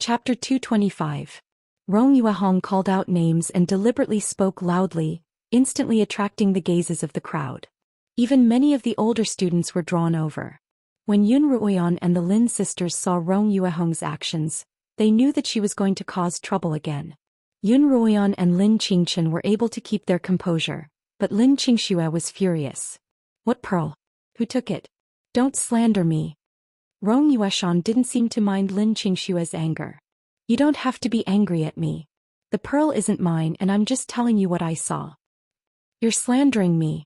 Chapter 225. Rong Yuehong called out names and deliberately spoke loudly, instantly attracting the gazes of the crowd. Even many of the older students were drawn over. When Yun Ruoyan and the Lin sisters saw Rong Yuehong's actions, they knew that she was going to cause trouble again. Yun Ruoyan and Lin Qingchen were able to keep their composure, but Lin Qingxue was furious. What pearl? Who took it? Don't slander me. Rong Yueshan didn't seem to mind Lin Qingxue's anger. You don't have to be angry at me. The pearl isn't mine and I'm just telling you what I saw. You're slandering me.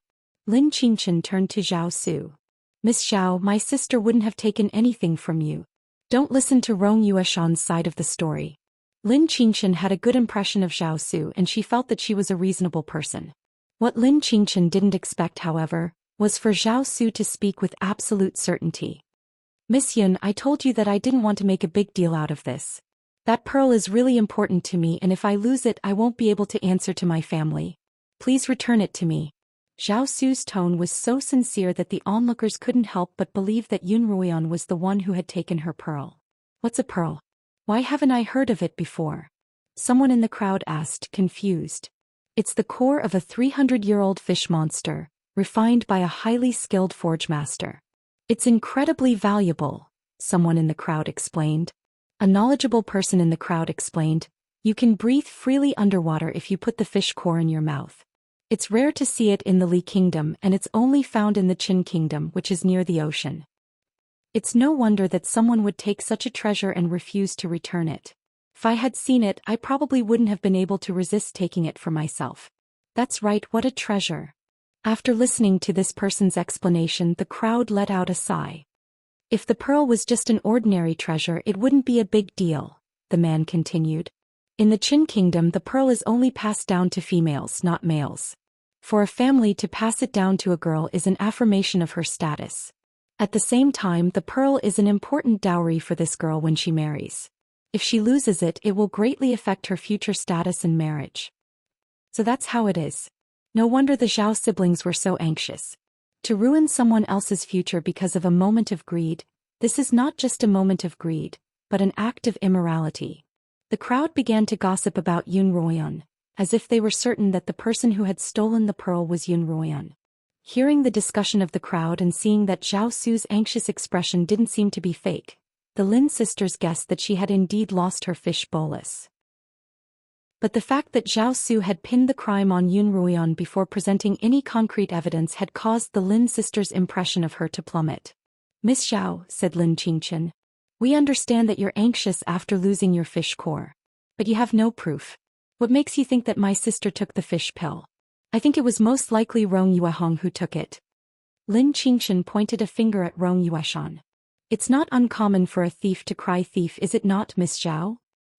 Lin Qingchen turned to Zhao Su. Miss Zhao, my sister wouldn't have taken anything from you. Don't listen to Rong Yueshan's side of the story. Lin Qingchen had a good impression of Zhao Su and she felt that she was a reasonable person. What Lin Qingchen didn't expect, however, was for Zhao Su to speak with absolute certainty. Miss Yun, I told you that I didn't want to make a big deal out of this. That pearl is really important to me and if I lose it I won't be able to answer to my family. Please return it to me. Zhao Su's tone was so sincere that the onlookers couldn't help but believe that Yun Ruoyan was the one who had taken her pearl. What's a pearl? Why haven't I heard of it before? Someone in the crowd asked, confused. It's the core of a 300-year-old fish monster, refined by a highly skilled forge master. It's incredibly valuable, someone in the crowd explained. A knowledgeable person in the crowd explained, you can breathe freely underwater if you put the fish core in your mouth. It's rare to see it in the Li Kingdom and it's only found in the Qin Kingdom, which is near the ocean. It's no wonder that someone would take such a treasure and refuse to return it. If I had seen it, I probably wouldn't have been able to resist taking it for myself. That's right, what a treasure. After listening to this person's explanation, the crowd let out a sigh. If the pearl was just an ordinary treasure, it wouldn't be a big deal, the man continued. In the Qin Kingdom, the pearl is only passed down to females, not males. For a family to pass it down to a girl is an affirmation of her status. At the same time, the pearl is an important dowry for this girl when she marries. If she loses it, it will greatly affect her future status in marriage. So that's how it is. No wonder the Zhao siblings were so anxious. To ruin someone else's future because of a moment of greed, this is not just a moment of greed, but an act of immorality. The crowd began to gossip about Yun Ruoyan, as if they were certain that the person who had stolen the pearl was Yun Ruoyan. Hearing the discussion of the crowd and seeing that Zhao Su's anxious expression didn't seem to be fake, the Lin sisters guessed that she had indeed lost her fish bolus. But the fact that Zhao Su had pinned the crime on Yun Ruoyan before presenting any concrete evidence had caused the Lin sisters' impression of her to plummet. Miss Zhao, said Lin Qingchen, we understand that you're anxious after losing your fish core. But you have no proof. What makes you think that my sister took the fish pill? I think it was most likely Rong Yuehong who took it. Lin Qingchen pointed a finger at Rong Yueshan. It's not uncommon for a thief to cry thief, is it not, Miss Zhao?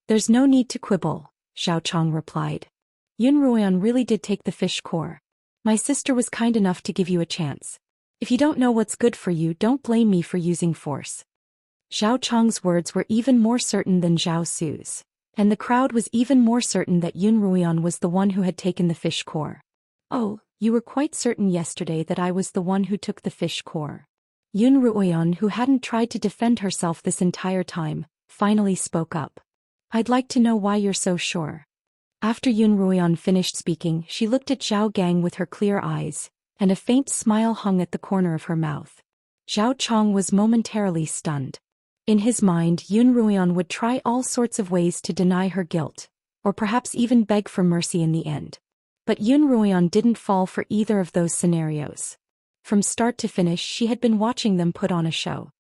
There's no need to quibble, Zhao Chong replied. Yun Ruoyan really did take the fish core. My sister was kind enough to give you a chance. If you don't know what's good for you, don't blame me for using force. Zhao Chong's words were even more certain than Zhao Su's, and the crowd was even more certain that Yun Ruoyan was the one who had taken the fish core. Oh, you were quite certain yesterday that I was the one who took the fish core. Yun Ruoyan, who hadn't tried to defend herself this entire time, finally spoke up. I'd like to know why you're so sure. After Yun Ruoyan finished speaking, she looked at Zhao Gang with her clear eyes, and a faint smile hung at the corner of her mouth. Zhao Chong was momentarily stunned. In his mind, Yun Ruoyan would try all sorts of ways to deny her guilt, or perhaps even beg for mercy in the end. But Yun Ruoyan didn't fall for either of those scenarios. From start to finish, she had been watching them put on a show.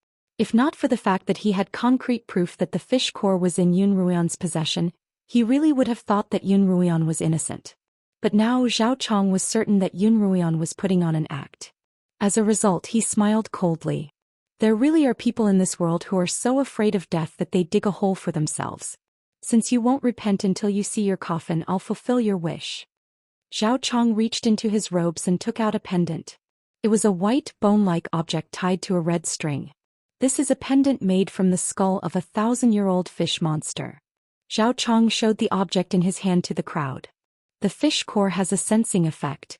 If not for the fact that he had concrete proof that the fish core was in Yun Ruoyan's possession, he really would have thought that Yun Ruoyan was innocent. But now Zhao Chong was certain that Yun Ruoyan was putting on an act. As a result, he smiled coldly. There really are people in this world who are so afraid of death that they dig a hole for themselves. Since you won't repent until you see your coffin, I'll fulfill your wish. Zhao Chong reached into his robes and took out a pendant. It was a white, bone-like object tied to a red string. This is a pendant made from the skull of a 1,000-year-old fish monster. Zhao Chong showed the object in his hand to the crowd. The fish core has a sensing effect.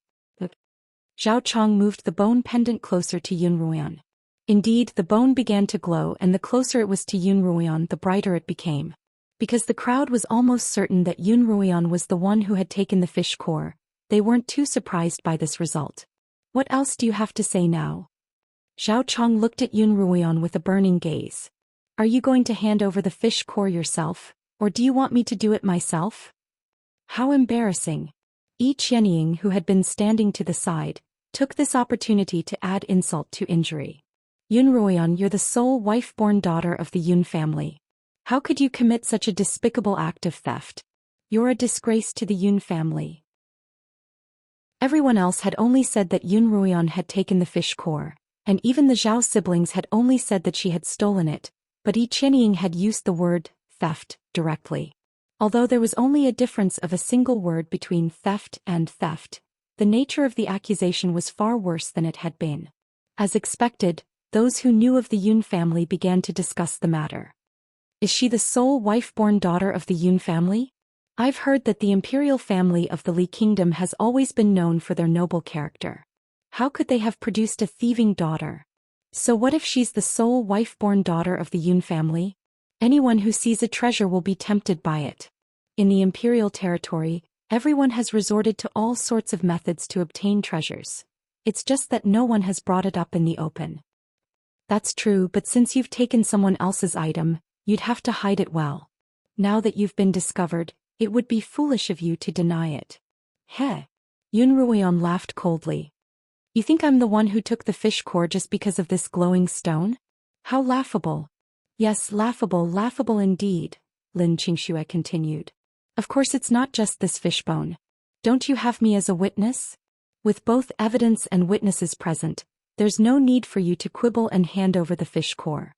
Zhao Chong moved the bone pendant closer to Yun Ruoyan. Indeed, the bone began to glow, and the closer it was to Yun Ruoyan, the brighter it became. Because the crowd was almost certain that Yun Ruoyan was the one who had taken the fish core, they weren't too surprised by this result. What else do you have to say now? Zhao Chong looked at Yun Ruoyan with a burning gaze. Are you going to hand over the fish core yourself, or do you want me to do it myself? How embarrassing. Yi Qianying, who had been standing to the side, took this opportunity to add insult to injury. Yun Ruoyan, you're the sole wife-born daughter of the Yun family. How could you commit such a despicable act of theft? You're a disgrace to the Yun family. Everyone else had only said that Yun Ruoyan had taken the fish core, and even the Zhao siblings had only said that she had stolen it, but Yi Qianying had used the word theft directly. Although there was only a difference of a single word between theft and theft, the nature of the accusation was far worse than it had been. As expected, those who knew of the Yun family began to discuss the matter. Is she the sole wife-born daughter of the Yun family? I've heard that the imperial family of the Li Kingdom has always been known for their noble character. How could they have produced a thieving daughter? So what if she's the sole wife-born daughter of the Yun family? Anyone who sees a treasure will be tempted by it. In the imperial territory, everyone has resorted to all sorts of methods to obtain treasures. It's just that no one has brought it up in the open. That's true, but since you've taken someone else's item, you'd have to hide it well. Now that you've been discovered, it would be foolish of you to deny it. Heh. Yun Ruoyan laughed coldly. You think I'm the one who took the fish core just because of this glowing stone? How laughable. Yes, laughable indeed, Lin Qingxue continued. Of course it's not just this fishbone. Don't you have me as a witness? With both evidence and witnesses present, there's no need for you to quibble and hand over the fish core.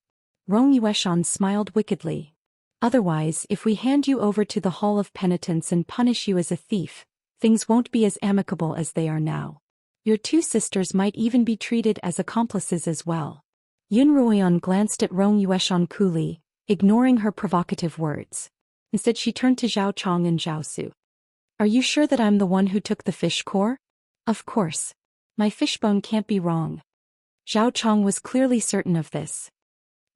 Rong Yueshan smiled wickedly. Otherwise, if we hand you over to the Hall of Penitence and punish you as a thief, things won't be as amicable as they are now. Your two sisters might even be treated as accomplices as well. Yun Ruoyan glanced at Rong Yueshan coolly, ignoring her provocative words. Instead she turned to Zhao Chong and Zhao Su. Are you sure that I'm the one who took the fish core? Of course. My fishbone can't be wrong. Zhao Chong was clearly certain of this.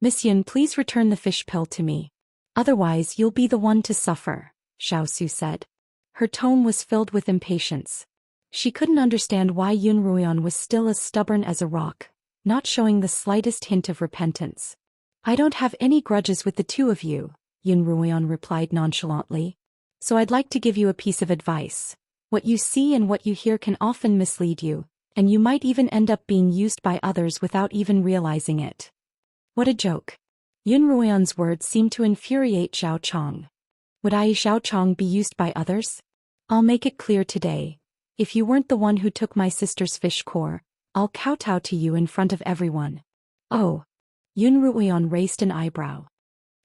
Miss Yun, please return the fish pill to me. Otherwise you'll be the one to suffer, Zhao Su said. Her tone was filled with impatience. She couldn't understand why Yun Ruoyan was still as stubborn as a rock, not showing the slightest hint of repentance. I don't have any grudges with the two of you, Yun Ruoyan replied nonchalantly. So I'd like to give you a piece of advice. What you see and what you hear can often mislead you, and you might even end up being used by others without even realizing it. What a joke. Yun Ruoyan's words seemed to infuriate Zhao Chong. Would I, Zhao Chong, be used by others? I'll make it clear today. If you weren't the one who took my sister's fish core, I'll kowtow to you in front of everyone. Oh. Yun Ruoyan raised an eyebrow.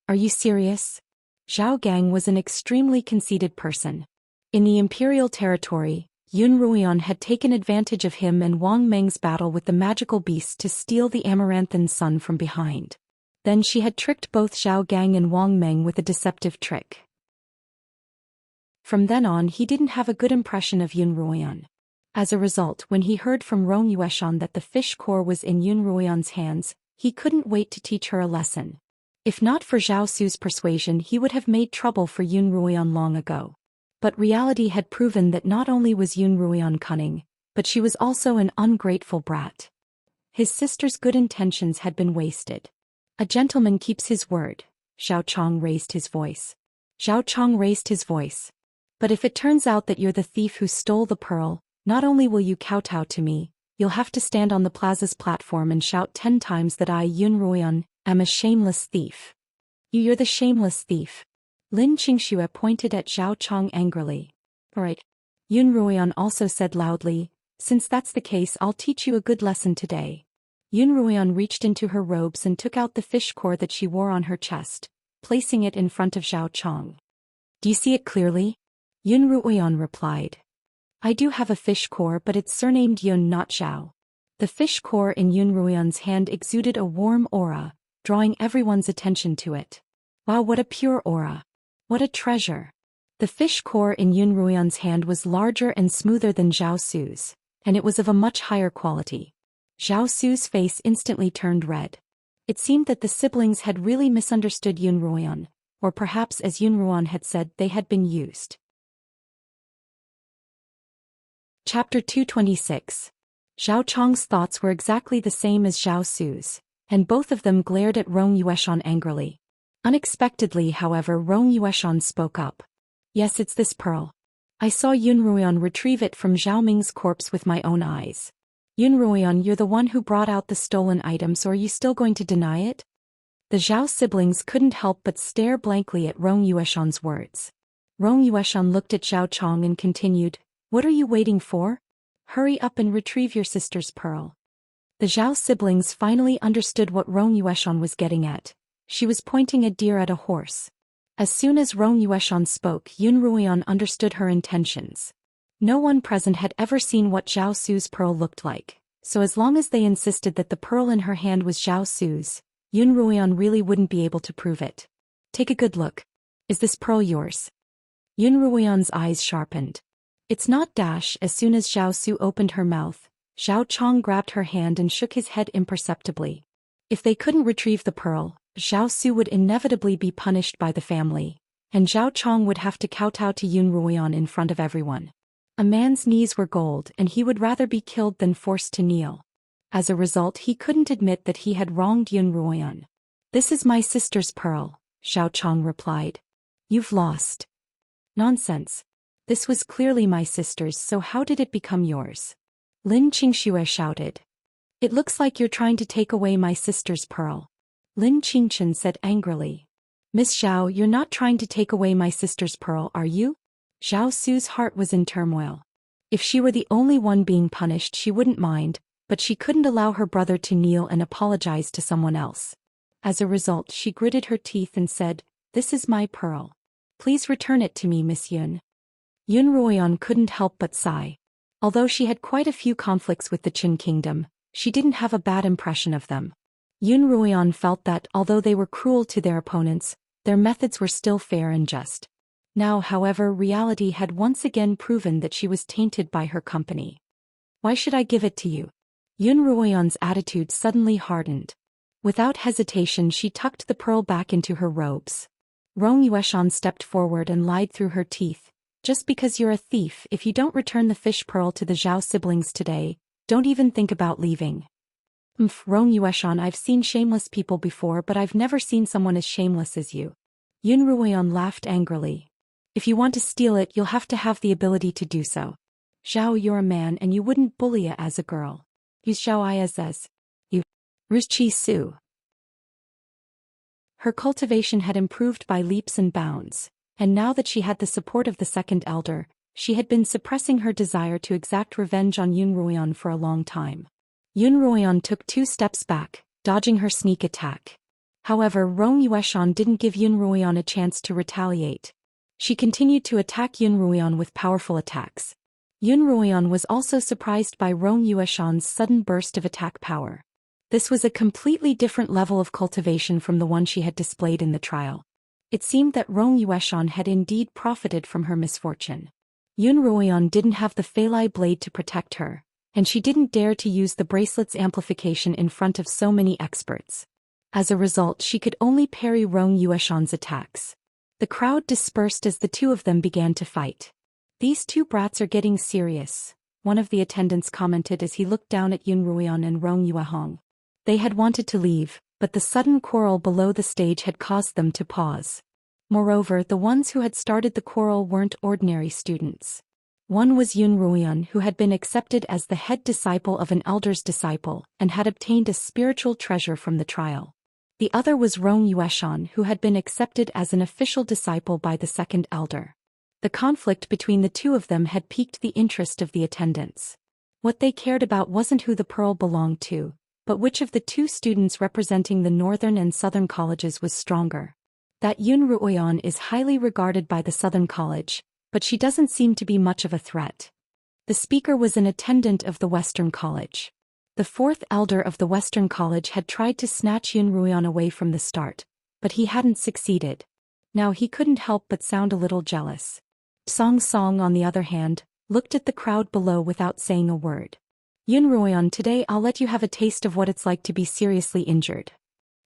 Are you serious? Zhao Gang was an extremely conceited person. In the imperial territory, Yun Ruoyan had taken advantage of him and Wang Meng's battle with the magical beast to steal the Amaranthan sun from behind. Then she had tricked both Zhao Gang and Wang Meng with a deceptive trick. From then on he didn't have a good impression of Yun Ruoyan. As a result, when he heard from Rong Yueshan that the fish core was in Yun Ruoyan's hands, he couldn't wait to teach her a lesson. If not for Zhao Su's persuasion, he would have made trouble for Yun Ruoyan long ago. But reality had proven that not only was Yun Ruoyan cunning, but she was also an ungrateful brat. His sister's good intentions had been wasted. A gentleman keeps his word, Zhao Chong raised his voice. Zhao Chong raised his voice. But if it turns out that you're the thief who stole the pearl, not only will you kowtow to me, you'll have to stand on the plaza's platform and shout 10 times that I, Yun Ruoyan, am a shameless thief. You're the shameless thief. Lin Qingxue pointed at Zhao Chong angrily. Alright. Yun Ruoyan also said loudly, since that's the case, I'll teach you a good lesson today. Yun Ruoyan reached into her robes and took out the fish core that she wore on her chest, placing it in front of Zhao Chong. Do you see it clearly? Yun Ruoyan replied. I do have a fish core, but it's surnamed Yun, not Zhao. The fish core in Yun Ruoyan's hand exuded a warm aura, drawing everyone's attention to it. Wow, what a pure aura. What a treasure. The fish core in Yun Ruoyan's hand was larger and smoother than Zhao Su's, and it was of a much higher quality. Zhao Su's face instantly turned red. It seemed that the siblings had really misunderstood Yun Ruoyan, or perhaps as Yun Ruoan had said, they had been used. Chapter 226. Zhao Chong's thoughts were exactly the same as Zhao Su's, and both of them glared at Rong Yueshan angrily. Unexpectedly, however, Rong Yueshan spoke up. Yes, it's this pearl. I saw Yun Ruoan retrieve it from Zhao Ming's corpse with my own eyes. Yun Ruoan, you're the one who brought out the stolen items, or are you still going to deny it? The Zhao siblings couldn't help but stare blankly at Rong Yueshan's words. Rong Yueshan looked at Zhao Chong and continued, What are you waiting for? Hurry up and retrieve your sister's pearl. The Zhao siblings finally understood what Rong Yueshan was getting at. She was pointing a deer at a horse. As soon as Rong Yueshan spoke, Yun Ruoan understood her intentions. No one present had ever seen what Zhao Su's pearl looked like, so as long as they insisted that the pearl in her hand was Zhao Su's, Yun Ruoan really wouldn't be able to prove it. Take a good look. Is this pearl yours? Yun Ruoan's eyes sharpened. It's not. As soon as Zhao Su opened her mouth, Zhao Chong grabbed her hand and shook his head imperceptibly. If they couldn't retrieve the pearl, Zhao Su would inevitably be punished by the family, and Zhao Chong would have to kowtow to Yun Ruoan in front of everyone. A man's knees were gold, and he would rather be killed than forced to kneel. As a result, he couldn't admit that he had wronged Yun Ruoan. This is my sister's pearl, Zhao Chong replied. You've lost. Nonsense. This was clearly my sister's, so how did it become yours? Lin Qingxue shouted. It looks like you're trying to take away my sister's pearl. Lin Qingchen said angrily. Miss Zhao, you're not trying to take away my sister's pearl, are you? Zhao Su's heart was in turmoil. If she were the only one being punished, she wouldn't mind, but she couldn't allow her brother to kneel and apologize to someone else. As a result, she gritted her teeth and said, This is my pearl. Please return it to me, Miss Yun. Yun Ruoan couldn't help but sigh. Although she had quite a few conflicts with the Qin kingdom, she didn't have a bad impression of them. Yun Ruoan felt that, although they were cruel to their opponents, their methods were still fair and just. Now, however, reality had once again proven that she was tainted by her company. Why should I give it to you? Yun Ruoan's attitude suddenly hardened. Without hesitation, she tucked the pearl back into her robes. Rong Yueshan stepped forward and lied through her teeth. Just because you're a thief, if you don't return the fish pearl to the Zhao siblings today, don't even think about leaving. Rong Yueshan, I've seen shameless people before, but I've never seen someone as shameless as you. Yun Ruoan laughed angrily. If you want to steal it, you'll have to have the ability to do so. Zhao, you're a man and you wouldn't bully it as a girl. Use Zhao I as you. Ruchi Su. Her cultivation had improved by leaps and bounds, and now that she had the support of the second elder, she had been suppressing her desire to exact revenge on Yun Ruoan for a long time. Yun Ruoan took 2 steps back, dodging her sneak attack. However, Rong Yueshan didn't give Yun Ruoan a chance to retaliate. She continued to attack Yun Ruoan with powerful attacks. Yun Ruoan was also surprised by Rong Yueshan's sudden burst of attack power. This was a completely different level of cultivation from the one she had displayed in the trial. It seemed that Rong Yueshan had indeed profited from her misfortune. Yun Ruoan didn't have the Feilai blade to protect her, and she didn't dare to use the bracelet's amplification in front of so many experts. As a result, she could only parry Rong Yueshan's attacks. The crowd dispersed as the two of them began to fight. These two brats are getting serious, one of the attendants commented as he looked down at Yun Ruoan and Rong Yuehong. They had wanted to leave, but the sudden quarrel below the stage had caused them to pause. Moreover, the ones who had started the quarrel weren't ordinary students. One was Yun Ruoan, who had been accepted as the head disciple of an elder's disciple and had obtained a spiritual treasure from the trial. The other was Rong Yueshan, who had been accepted as an official disciple by the second elder. The conflict between the two of them had piqued the interest of the attendants. What they cared about wasn't who the pearl belonged to, but which of the two students representing the northern and southern colleges was stronger. That Yun Ruoan is highly regarded by the southern college, but she doesn't seem to be much of a threat. The speaker was an attendant of the western college. The fourth elder of the western college had tried to snatch Yun Ruoan away from the start, but he hadn't succeeded. Now he couldn't help but sound a little jealous. Song Song, on the other hand, looked at the crowd below without saying a word. Yun Ruoan, today I'll let you have a taste of what it's like to be seriously injured.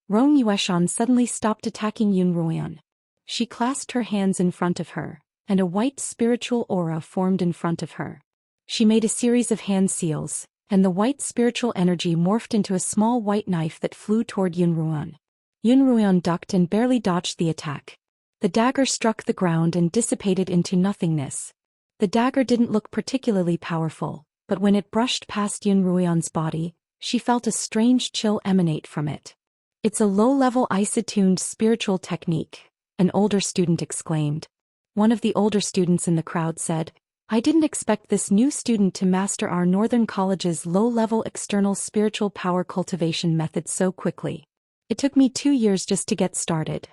Rong Yueshan suddenly stopped attacking Yun Ruoan. She clasped her hands in front of her, and a white spiritual aura formed in front of her. She made a series of hand seals, and the white spiritual energy morphed into a small white knife that flew toward Yunruoan. Yunruoan ducked and barely dodged the attack. The dagger struck the ground and dissipated into nothingness. The dagger didn't look particularly powerful, but when it brushed past Yunruoan's body, she felt a strange chill emanate from it. "It's a low-level ice-attuned spiritual technique," an older student exclaimed. One of the older students in the crowd said, "I didn't expect this new student to master our Northern College's low-level external spiritual power cultivation method so quickly. It took me 2 years just to get started."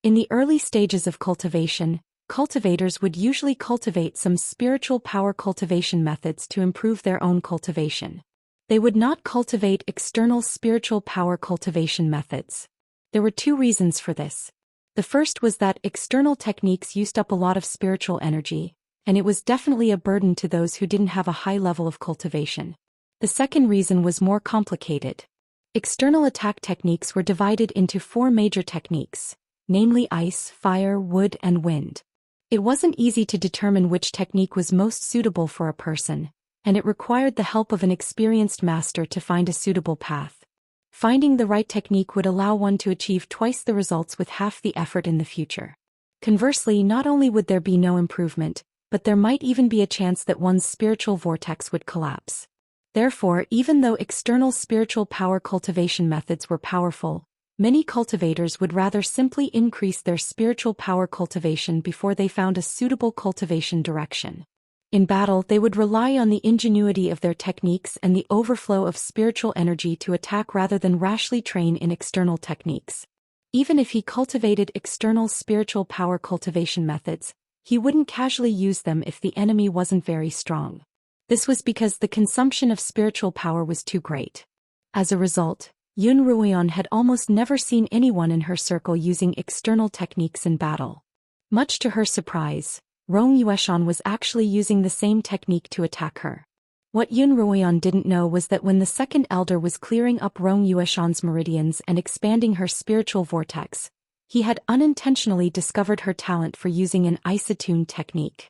In the early stages of cultivation, cultivators would usually cultivate some spiritual power cultivation methods to improve their own cultivation. They would not cultivate external spiritual power cultivation methods. There were 2 reasons for this. The first was that external techniques used up a lot of spiritual energy, and it was definitely a burden to those who didn't have a high level of cultivation. The second reason was more complicated. External attack techniques were divided into 4 major techniques, namely ice, fire, wood, and wind. It wasn't easy to determine which technique was most suitable for a person, and it required the help of an experienced master to find a suitable path. Finding the right technique would allow one to achieve twice the results with half the effort in the future. Conversely, not only would there be no improvement, but there might even be a chance that one's spiritual vortex would collapse. Therefore, even though external spiritual power cultivation methods were powerful, many cultivators would rather simply increase their spiritual power cultivation before they found a suitable cultivation direction. In battle, they would rely on the ingenuity of their techniques and the overflow of spiritual energy to attack rather than rashly train in external techniques. Even if he cultivated external spiritual power cultivation methods, he wouldn't casually use them if the enemy wasn't very strong. This was because the consumption of spiritual power was too great. As a result, Yun Ruoyan had almost never seen anyone in her circle using external techniques in battle. Much to her surprise, Rong Yueshan was actually using the same technique to attack her. What Yun Ruoyan didn't know was that when the second elder was clearing up Rong Yueshan's meridians and expanding her spiritual vortex, he had unintentionally discovered her talent for using an ice-attuned technique.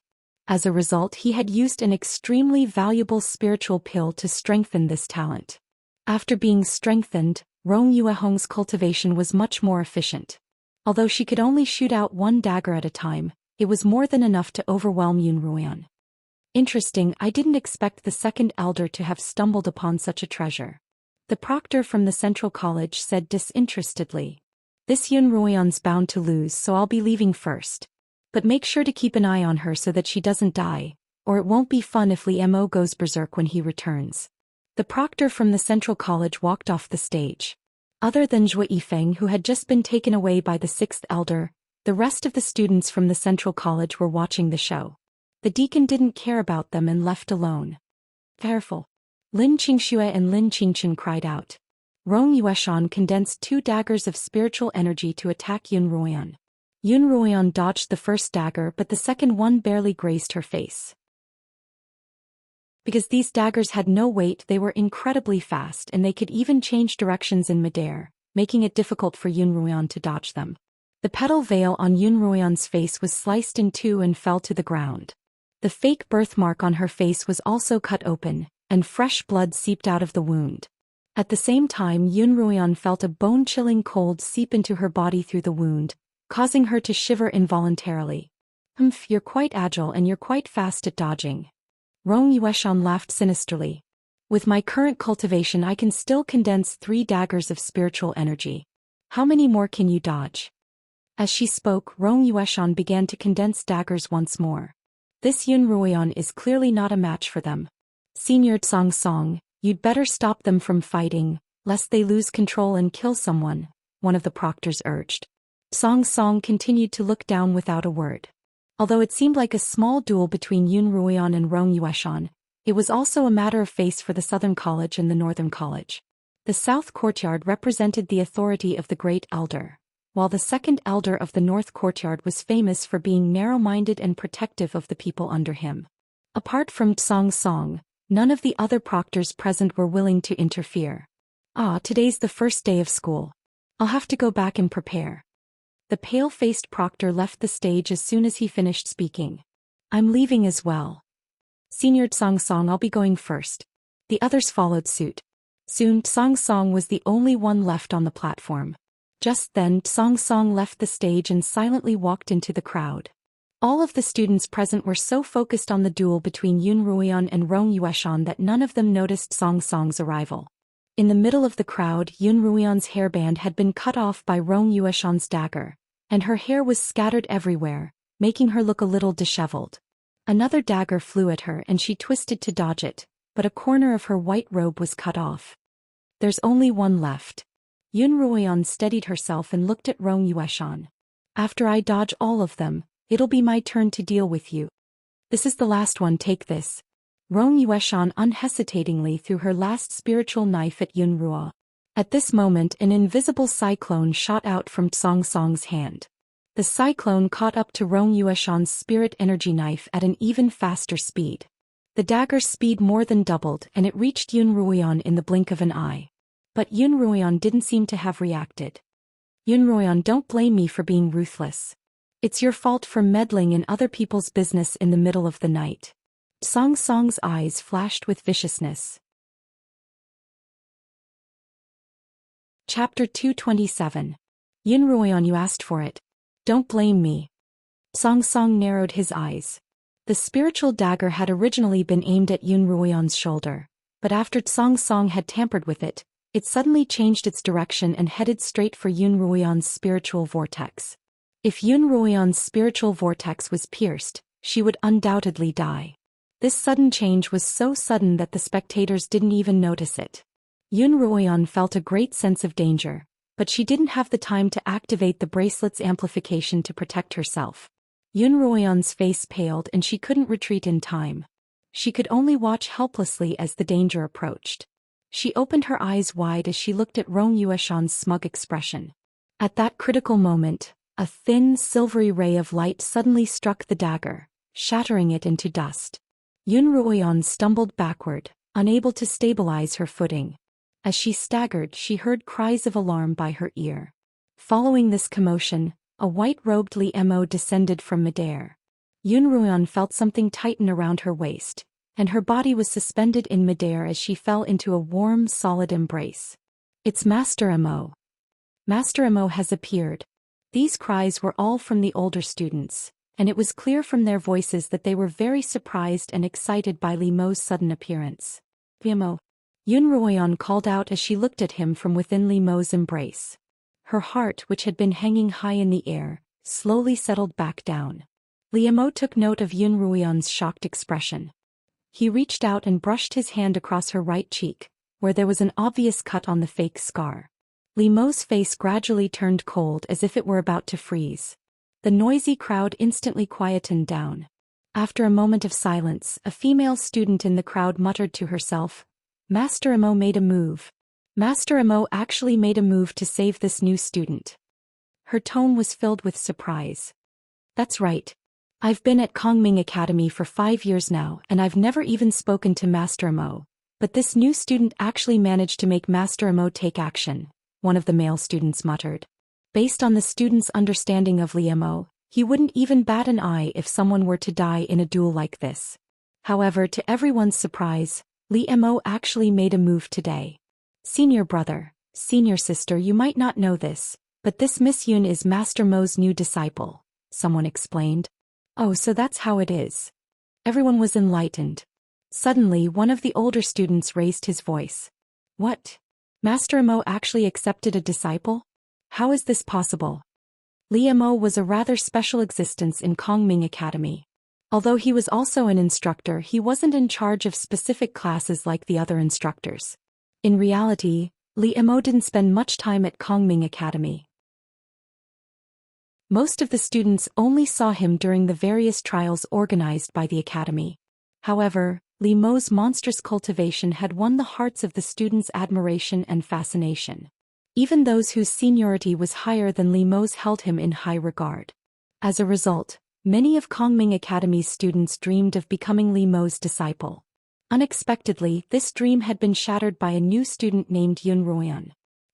As a result, he had used an extremely valuable spiritual pill to strengthen this talent. After being strengthened, Rong Yuehong's cultivation was much more efficient. Although she could only shoot out 1 dagger at a time, it was more than enough to overwhelm Yun Ruoyan. Interesting, I didn't expect the second elder to have stumbled upon such a treasure. The proctor from the Central College said disinterestedly. This Yun Ruoyan's bound to lose, so I'll be leaving first. But make sure to keep an eye on her so that she doesn't die, or it won't be fun if Li Mo goes berserk when he returns. The proctor from the Central College walked off the stage. Other than Zhou Yifeng, who had just been taken away by the 6th elder, the rest of the students from the Central College were watching the show. The deacon didn't care about them and left alone. Careful! Lin Qingxue and Lin Qingchen cried out. Rong Yueshan condensed 2 daggers of spiritual energy to attack Yun Ruoyan. Yun Ruoyan dodged the first dagger, but the second one barely grazed her face. Because these daggers had no weight, they were incredibly fast and they could even change directions in midair, making it difficult for Yun Ruoyan to dodge them. The petal veil on Yun Ruoyan's face was sliced in 2 and fell to the ground. The fake birthmark on her face was also cut open, and fresh blood seeped out of the wound. At the same time, Yun Ruoyan felt a bone-chilling cold seep into her body through the wound, causing her to shiver involuntarily. You're quite agile and you're quite fast at dodging." Rong Yueshan laughed sinisterly. "With my current cultivation I can still condense 3 daggers of spiritual energy. How many more can you dodge?" As she spoke, Rong Yueshan began to condense daggers once more. This Yun Ruoyan is clearly not a match for them. "Senior Tsang Song, you'd better stop them from fighting, lest they lose control and kill someone," one of the proctors urged. Song Song continued to look down without a word. Although it seemed like a small duel between Yun Ruoyan and Rong Yueshan, it was also a matter of face for the Southern College and the Northern College. The South Courtyard represented the authority of the Great Elder, while the Second Elder of the North Courtyard was famous for being narrow-minded and protective of the people under him. Apart from Tsang Song, none of the other proctors present were willing to interfere. "Today's the first day of school. I'll have to go back and prepare." The pale-faced proctor left the stage as soon as he finished speaking. I'm leaving as well. Senior Xianxia, I'll be going first. The others followed suit. Soon Xianxia was the only one left on the platform. Just then Xianxia left the stage and silently walked into the crowd. All of the students present were so focused on the duel between Yun Ruoyan and Rong Yueshan that none of them noticed Xianxia's arrival. In the middle of the crowd, Yun Ruoyan's hairband had been cut off by Rong Yueshan's dagger, and her hair was scattered everywhere, making her look a little disheveled. Another dagger flew at her and she twisted to dodge it, but a corner of her white robe was cut off. There's only one left. Yun Ruoyan steadied herself and looked at Rong Yueshan. After I dodge all of them, it'll be my turn to deal with you. This is the last one, take this. Rong Yueshan unhesitatingly threw her last spiritual knife at Yun Ruo. At this moment an invisible cyclone shot out from Xianxia's hand. The cyclone caught up to Rong Yueshan's spirit energy knife at an even faster speed. The dagger's speed more than doubled and it reached Yun Ruoyan in the blink of an eye. But Yun Ruoyan didn't seem to have reacted. Yun Ruoyan, don't blame me for being ruthless. It's your fault for meddling in other people's business in the middle of the night. Xianxia's eyes flashed with viciousness. Chapter 227. Yun Ruoyan, you asked for it. Don't blame me. Xianxia narrowed his eyes. The spiritual dagger had originally been aimed at Yun Ruoyan's shoulder, but after Xianxia had tampered with it, it suddenly changed its direction and headed straight for Yun Ruoyan's spiritual vortex. If Yun Ruoyan's spiritual vortex was pierced, she would undoubtedly die. This sudden change was so sudden that the spectators didn't even notice it. Yun Ruoyan felt a great sense of danger, but she didn't have the time to activate the bracelet's amplification to protect herself. Yun Ruoyan's face paled and she couldn't retreat in time. She could only watch helplessly as the danger approached. She opened her eyes wide as she looked at Rong Yueshan's smug expression. At that critical moment, a thin, silvery ray of light suddenly struck the dagger, shattering it into dust. Yun Ruoyan stumbled backward, unable to stabilize her footing. As she staggered, she heard cries of alarm by her ear. Following this commotion, a white-robed Li Mo descended from midair. Yun Ruoyan felt something tighten around her waist, and her body was suspended in midair as she fell into a warm, solid embrace. It's Master Mo. Master Mo has appeared. These cries were all from the older students, and it was clear from their voices that they were very surprised and excited by Li Mo's sudden appearance. Mo. Yun Ruoyan called out as she looked at him from within Li Mo's embrace. Her heart, which had been hanging high in the air, slowly settled back down. Li Mo took note of Yun Ruoyan's shocked expression. He reached out and brushed his hand across her right cheek, where there was an obvious cut on the fake scar. Li Mo's face gradually turned cold as if it were about to freeze. The noisy crowd instantly quietened down. After a moment of silence, a female student in the crowd muttered to herself, Master Mo made a move. Master Mo actually made a move to save this new student. Her tone was filled with surprise. That's right. I've been at Kongming Academy for 5 years now and I've never even spoken to Master Mo, but this new student actually managed to make Master Mo take action, one of the male students muttered. Based on the student's understanding of Li Mo, he wouldn't even bat an eye if someone were to die in a duel like this. However, to everyone's surprise, Li Mo actually made a move today. Senior brother, senior sister, you might not know this, but this Miss Yun is Master Mo's new disciple, someone explained. Oh, so that's how it is. Everyone was enlightened. Suddenly, one of the older students raised his voice. What? Master Mo actually accepted a disciple? How is this possible? Li Mo was a rather special existence in Kongming Academy. Although he was also an instructor, he wasn't in charge of specific classes like the other instructors. In reality, Li Mo didn't spend much time at Kongming Academy. Most of the students only saw him during the various trials organized by the academy. However, Li Mo's monstrous cultivation had won the hearts of the students' admiration and fascination. Even those whose seniority was higher than Li Mo's held him in high regard. As a result, many of Kongming Academy's students dreamed of becoming Li Mo's disciple. Unexpectedly, this dream had been shattered by a new student named Yun Ruoyan.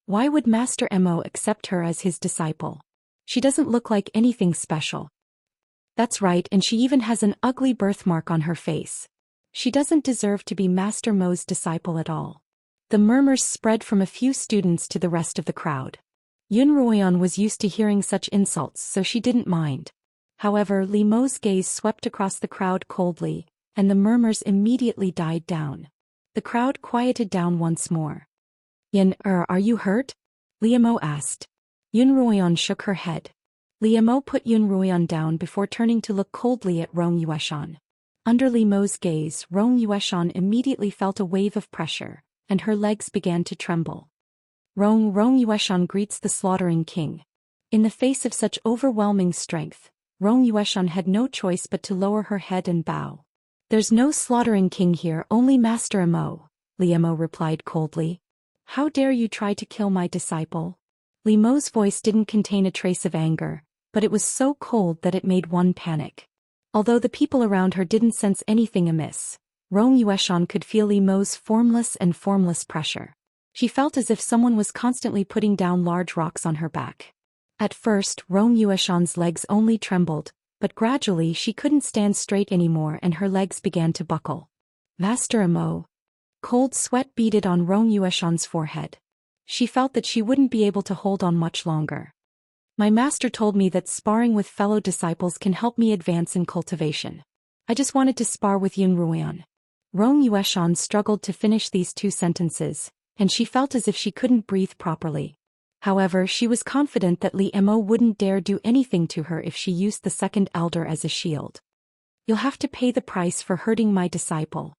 Why would Master Mo accept her as his disciple? She doesn't look like anything special. That's right, and she even has an ugly birthmark on her face. She doesn't deserve to be Master Mo's disciple at all. The murmurs spread from a few students to the rest of the crowd. Yun Ruoyan was used to hearing such insults, so she didn't mind. However, Li Mo's gaze swept across the crowd coldly, and the murmurs immediately died down. The crowd quieted down once more. Are you hurt? Li Mo asked. Yun Ruoyan shook her head. Li Mo put Yun Ruoyan down before turning to look coldly at Rong Yueshan. Under Li Mo's gaze, Rong Yueshan immediately felt a wave of pressure, and her legs began to tremble. Rong Yueshan greets the slaughtering king. In the face of such overwhelming strength, Rong Yueshan had no choice but to lower her head and bow. There's no slaughtering king here, only Master Mo, Li Mo replied coldly. How dare you try to kill my disciple? Li Mo's voice didn't contain a trace of anger, but it was so cold that it made one panic. Although the people around her didn't sense anything amiss, Rong Yueshan could feel Li Mo's formless pressure. She felt as if someone was constantly putting down large rocks on her back. At first, Rong Yueshan's legs only trembled, but gradually she couldn't stand straight anymore and her legs began to buckle. Master Mo. Cold sweat beaded on Rong Yueshan's forehead. She felt that she wouldn't be able to hold on much longer. My master told me that sparring with fellow disciples can help me advance in cultivation. I just wanted to spar with Yun Ruoyan. Rong Yueshan struggled to finish these two sentences, and she felt as if she couldn't breathe properly. However, she was confident that Li Mo wouldn't dare do anything to her if she used the second elder as a shield. You'll have to pay the price for hurting my disciple.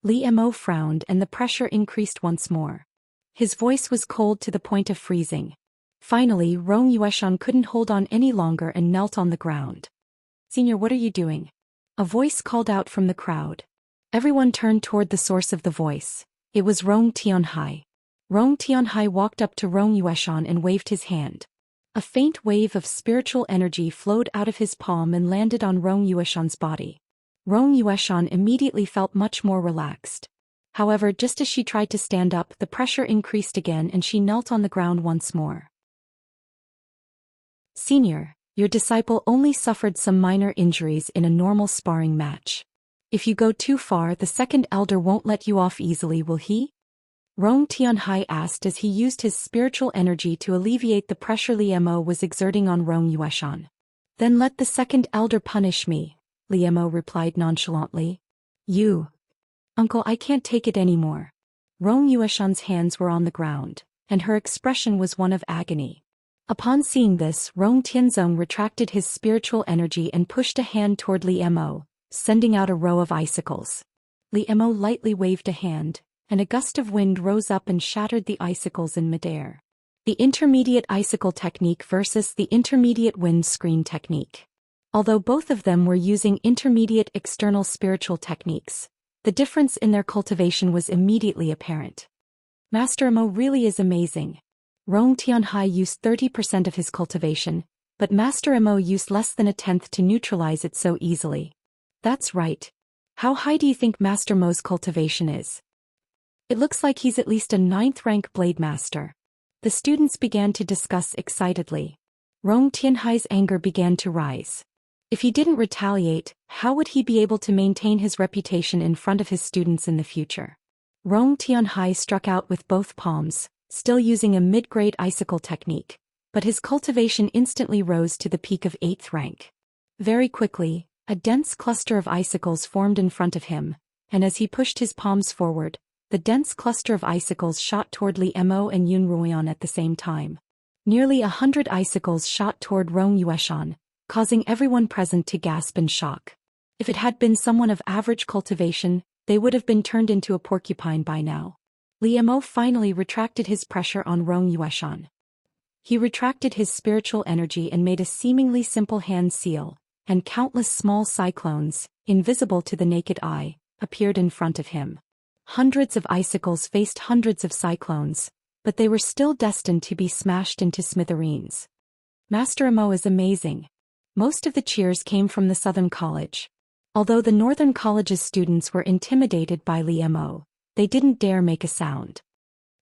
Li Mo frowned and the pressure increased once more. His voice was cold to the point of freezing. Finally, Rong Yueshan couldn't hold on any longer and knelt on the ground. Senior, what are you doing? A voice called out from the crowd. Everyone turned toward the source of the voice. It was Rong Tianhai. Rong Tianhai walked up to Rong Yueshan and waved his hand. A faint wave of spiritual energy flowed out of his palm and landed on Rong Yueshan's body. Rong Yueshan immediately felt much more relaxed. However, just as she tried to stand up, the pressure increased again and she knelt on the ground once more. Senior, your disciple only suffered some minor injuries in a normal sparring match. If you go too far, the second elder won't let you off easily, will he? Rong Tianhai asked as he used his spiritual energy to alleviate the pressure Li Mo was exerting on Rong Yueshan. Then let the second elder punish me, Li Mo replied nonchalantly. You. Uncle, I can't take it anymore. Rong Yueshan's hands were on the ground, and her expression was one of agony. Upon seeing this, Rong Tianzong retracted his spiritual energy and pushed a hand toward Li Mo, sending out a row of icicles. Li Mo lightly waved a hand, and a gust of wind rose up and shattered the icicles in midair. The intermediate icicle technique versus the intermediate wind screen technique. Although both of them were using intermediate external spiritual techniques, the difference in their cultivation was immediately apparent. Master Mo really is amazing. Rong Tianhai used 30% of his cultivation, but Master Mo used less than a tenth to neutralize it so easily. That's right. How high do you think Master Mo's cultivation is? It looks like he's at least a 9th rank blade master. The students began to discuss excitedly. Rong Tianhai's anger began to rise. If he didn't retaliate, how would he be able to maintain his reputation in front of his students in the future? Rong Tianhai struck out with both palms, still using a mid-grade icicle technique, but his cultivation instantly rose to the peak of 8th rank. Very quickly, a dense cluster of icicles formed in front of him, and as he pushed his palms forward, the dense cluster of icicles shot toward Li Mo and Yun Ruoyan at the same time. Nearly 100 icicles shot toward Rong Yueshan, causing everyone present to gasp in shock. If it had been someone of average cultivation, they would have been turned into a porcupine by now. Li Mo finally retracted his pressure on Rong Yueshan. He retracted his spiritual energy and made a seemingly simple hand seal, and countless small cyclones, invisible to the naked eye, appeared in front of him. Hundreds of icicles faced hundreds of cyclones, but they were still destined to be smashed into smithereens. Master Mo is amazing. Most of the cheers came from the Southern College. Although the Northern College's students were intimidated by Li Mo, they didn't dare make a sound.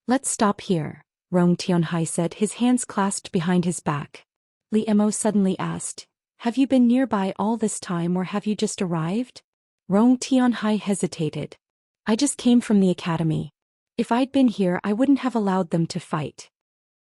Let's stop here, Rong Tianhai said, his hands clasped behind his back. Li Mo suddenly asked. Have you been nearby all this time or have you just arrived? Rong Tianhai hesitated. I just came from the academy. If I'd been here I wouldn't have allowed them to fight.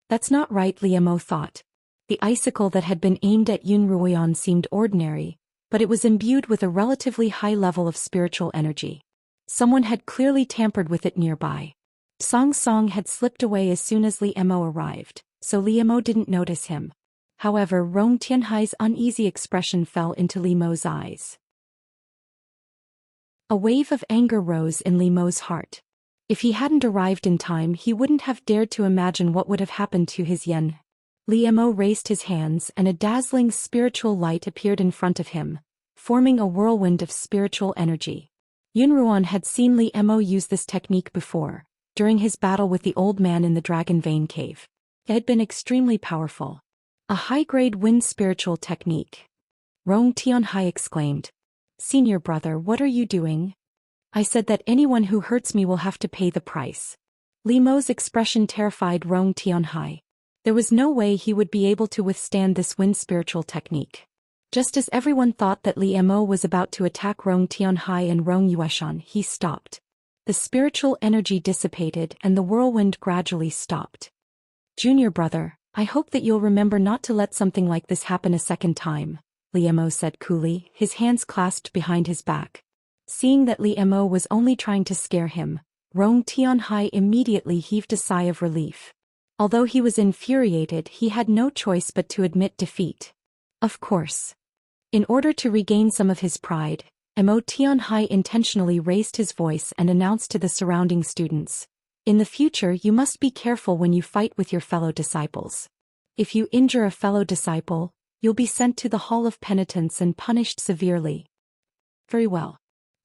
That's not right, Li Mo thought. The icicle that had been aimed at Yun Ruoyan seemed ordinary, but it was imbued with a relatively high level of spiritual energy. Someone had clearly tampered with it nearby. Song Song had slipped away as soon as Li Mo arrived, so Li Mo didn't notice him. However, Rong Tianhai's uneasy expression fell into Li Mo's eyes. A wave of anger rose in Li Mo's heart. If he hadn't arrived in time he wouldn't have dared to imagine what would have happened to his yen. Li Mo raised his hands and a dazzling spiritual light appeared in front of him, forming a whirlwind of spiritual energy. Yun Ruoyan had seen Li Mo use this technique before, during his battle with the old man in the Dragon Vein Cave. It had been extremely powerful. A high-grade wind spiritual technique. Rong Tianhai exclaimed. Senior brother, what are you doing? I said that anyone who hurts me will have to pay the price. Li Mo's expression terrified Rong Tianhai. There was no way he would be able to withstand this wind spiritual technique. Just as everyone thought that Li Mo was about to attack Rong Tianhai and Rong Yueshan, he stopped. The spiritual energy dissipated and the whirlwind gradually stopped. Junior brother, I hope that you'll remember not to let something like this happen a second time, Li Mo said coolly, his hands clasped behind his back. Seeing that Li Mo was only trying to scare him, Rong Tianhai immediately heaved a sigh of relief. Although he was infuriated, he had no choice but to admit defeat. Of course. In order to regain some of his pride, Mo Tianhai intentionally raised his voice and announced to the surrounding students. In the future you must be careful when you fight with your fellow disciples. If you injure a fellow disciple, you'll be sent to the Hall of Penitence and punished severely. Very well.